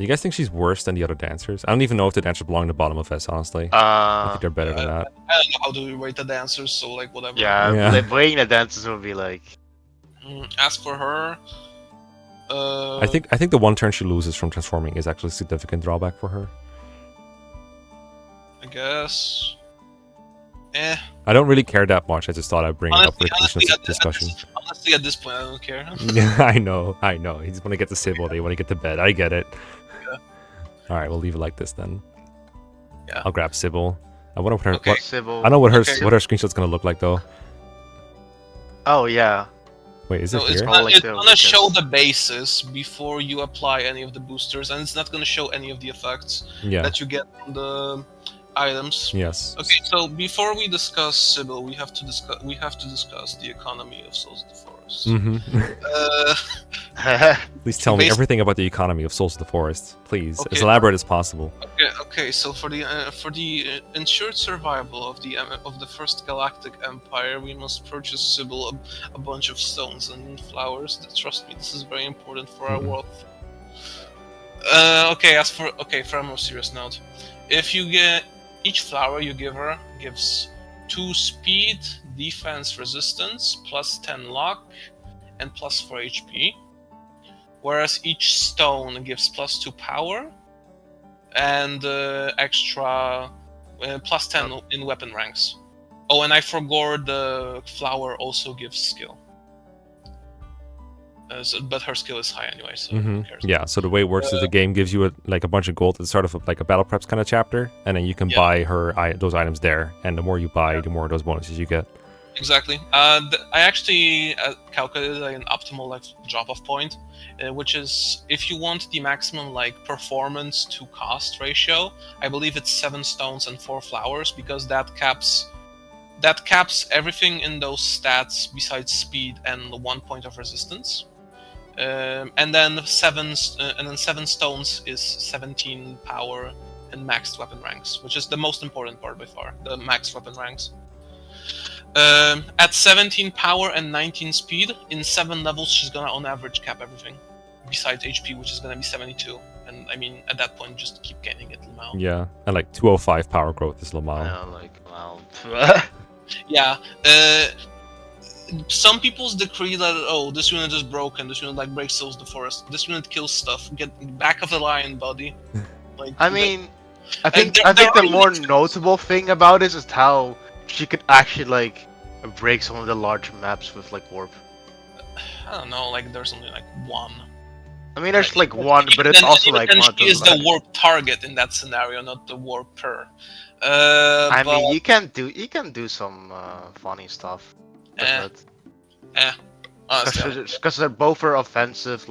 Do you guys think she's worse than the other dancers? I don't even know if the dancers belong in the bottom of S, honestly. I think they're better than that. I don't know how do we rate the dancers, so like whatever. Yeah, Yeah. playing the dances would be like. As for her, I think the one turn she loses from transforming is actually a significant drawback for her. I guess. I don't really care that much. I just thought I'd bring it up for Honestly, the discussion. honestly, at this point, I don't care. Yeah, I know. He just want to get to Sybil. They want to get to bed. I get it. Yeah. All right, we'll leave it like this then. Yeah. I'll grab Sybil. I wonder what her. Okay. Sybil. I know what her Okay. screenshot's gonna look like though. Oh yeah. Wait, is No, it it's here? gonna- gonna, like the show weakest. the basis before you apply any of the boosters, and it's not gonna show any of the effects Yeah. that you get from the items. Yes. Okay, so before we discuss Sybil, we have to discuss the economy of Souls of the Forest. Please tell me Basi- everything about the economy of Souls of the Forest, please, as Okay. elaborate as possible. Okay. So for the ensured survival of the first Galactic Empire, we must purchase Sybil a bunch of stones and flowers. Trust me, this is very important for our Mhm. world. For a more serious note, if you get each flower you give her gives 2 speed, defense, resistance, plus 10 luck, and plus 4 HP. Whereas each stone gives plus 2 power and extra plus 10 in weapon ranks. Oh, and I forgot the flower also gives skill. But her skill is high anyway, so who cares? Yeah. So the way it works is the game gives you a bunch of gold at the start of like a battle preps kind of chapter, and then you can buy those items there. And the more you buy, the more those bonuses you get. Exactly. I actually calculated an optimal drop-off point, which is if you want the maximum performance to cost ratio, I believe it's 7 stones and 4 flowers, because that caps everything in those stats besides speed and 1 point of resistance. And then 7 stones is 17 power and maxed weapon ranks, which is the most important part by far, the maxed weapon ranks. At 17 power and 19 speed, in 7 levels she's gonna on average cap everything, besides HP, which is gonna be 72. And I mean, at that point, just keep gaining it, Lamau. Yeah, and 205 power growth is Lamau. Wow. Yeah. Some people's decree that this unit is broken, this unit breaks Souls the Forest, this unit kills stuff, get back of the line, buddy. I think there the are more units- notable thing about it is how she could actually break some of the large maps with warp. I don't know, there's only 1. I mean, there's one, but it's also even then one. she is the warp target in that scenario, not the warper. I but, mean, you can do some funny stuff. honestly, Because they're both are offensive,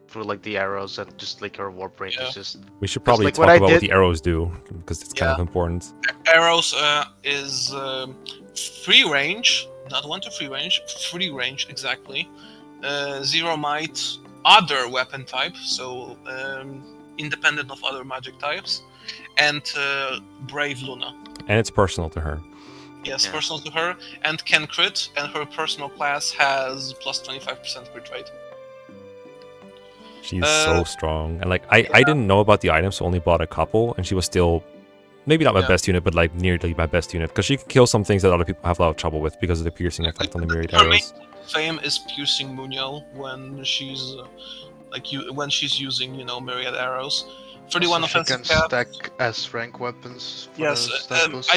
through the arrows, and just her warp range Yeah. is just. We should probably what talk I about what did- the arrows do, because it's kind of important. arrows is free range, not 1 to 3 range, free range exactly. 0 might, other weapon type, so independent of other magic types, and Brave Luna. And it's personal to her. Yes, Yeah. personal to her, and can crit, and her personal class has plus 25% crit rate. She's so strong. And I didn't know about the items, so only bought a couple, and she was still maybe not my best unit, but nearly my best unit, because she can kill some things that other people have a lot of trouble with because of the piercing effect on the myriad Her main arrows. fame is piercing Munio when she's when she's using myriad arrows. 31 So she offensive can cap. stack S rank weapons. For Yes, the stat boost.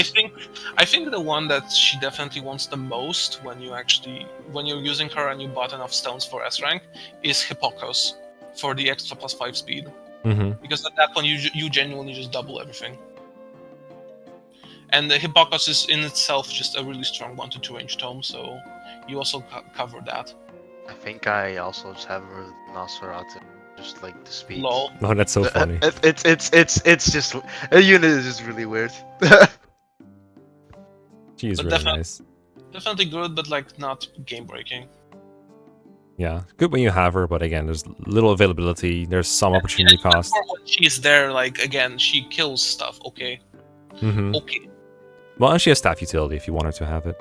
I think the one that she definitely wants the most when you're using her and you bought enough stones for S rank is Hippokos for the extra plus 5 speed, because at that point you genuinely just double everything. And the Hippokos is in itself just a really strong 1 to 2 range tome, so you also cover that. I think I also just have her with Nosferatu, just the speed. Lol. Oh, that's so funny. It's just a unit is just really weird. She is But really definitely- nice. Definitely good, but not game breaking. Yeah, good when you have her, but again, there's little availability. There's some opportunity cost. When she's there, again, she kills stuff. Okay. Okay. Well, and she has staff utility if you want her to have it.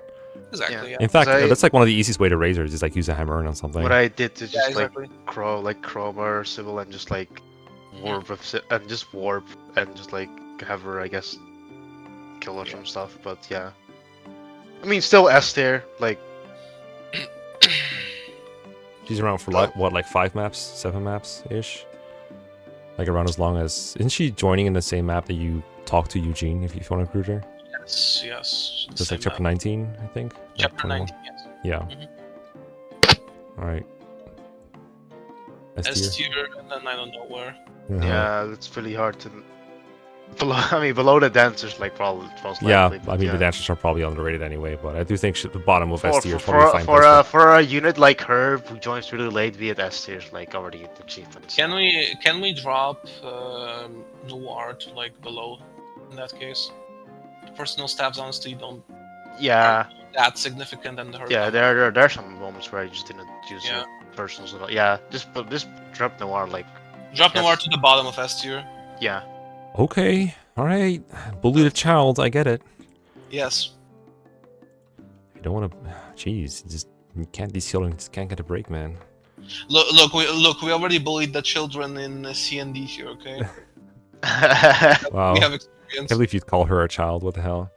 Exactly. Yeah. In fact, So that's one of the easiest way to raise her is use a hammer on something. What I did to Yeah, just exactly. crowbar Sybil and just warp and just warp and just like have her, I guess, kill or some stuff. But yeah, I mean, still S tier. Like, She's around for like, what, like 5 maps, 7 maps ish? Like around as long as. Isn't she joining in the same map that you talk to Eugene if you want to recruit her? Yes. Just like chapter 19, I think. Chapter 21? 19, yes. Yeah. Alright. S tier, and then I don't know where. yeah, it's really hard to. Below the dancers, like probably most Yeah, likely. But I mean yeah. the dancers are probably underrated anyway, but I do think the bottom of For, S tier for, is probably a fine for, place for a unit like her who joins really late, be at S tier, like already achievements. Can we drop Noir to like below in that case? Personal stabs honestly don't Yeah, that significant and her. yeah. There are some moments where I just didn't use Yeah. your personals at all. Yeah, just drop Noir like. Drop Yes. Noir to the bottom of S tier. Yeah. Okay, alright. Bully the child, I get it. Yes. You don't want to. Jeez, you can't. These children just can't get a break, man. Look. We already bullied the children in C and D here. Okay. Wow. We have I experience. can't believe you'd call her a child. What the hell?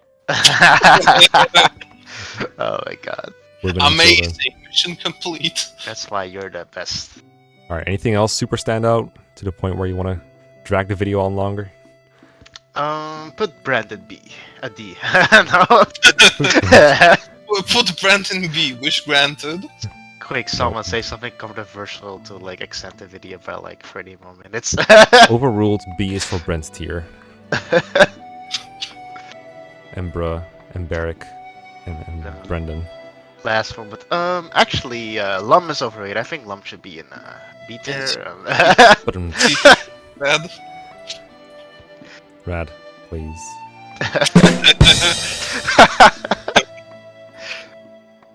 Oh my god. Women and children. Amazing. Mission complete. That's why you're the best. All right. Anything else super stand out to the point where you want to drag the video on longer? Put Brandon B. A D. No. Put Brandon B. Wish granted. Quick, someone say something controversial to like extend the video by like 30 more minutes. Overruled. B is for Brent's tier. Embra and Barrick and No. Brendan. Last one, but actually, Lum is overrated. I think Lum should be in B tier. But Bad. Rad, please.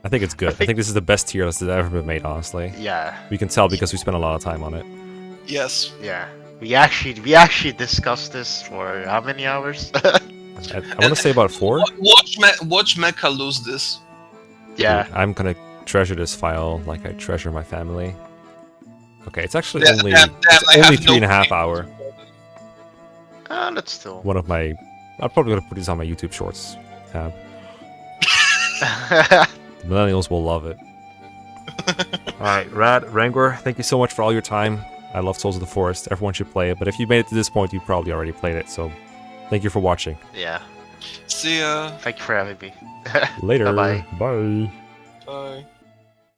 I think it's good. I think this is the best tier list that's ever been made, honestly. Yeah, We can tell because we spent a lot of time on it. Yes. yeah. We actually discussed this for how many hours? I want to say about 4. Watch Mecha lose this. Yeah. I'm gonna treasure this file like I treasure my family. Okay, it's actually Damn, only damn, I only have 3.5 no hour. That's still. One of my. I'm probably gonna put these on my YouTube Shorts tab. The millennials will love it. All right, Rad Wrangler, thank you so much for all your time. I love Souls of the Forest. Everyone should play it, but if you made it to this point, you probably already played it. So, thank you for watching. Yeah. See ya. Thank you for having me. Later. Bye-bye. Bye. Bye.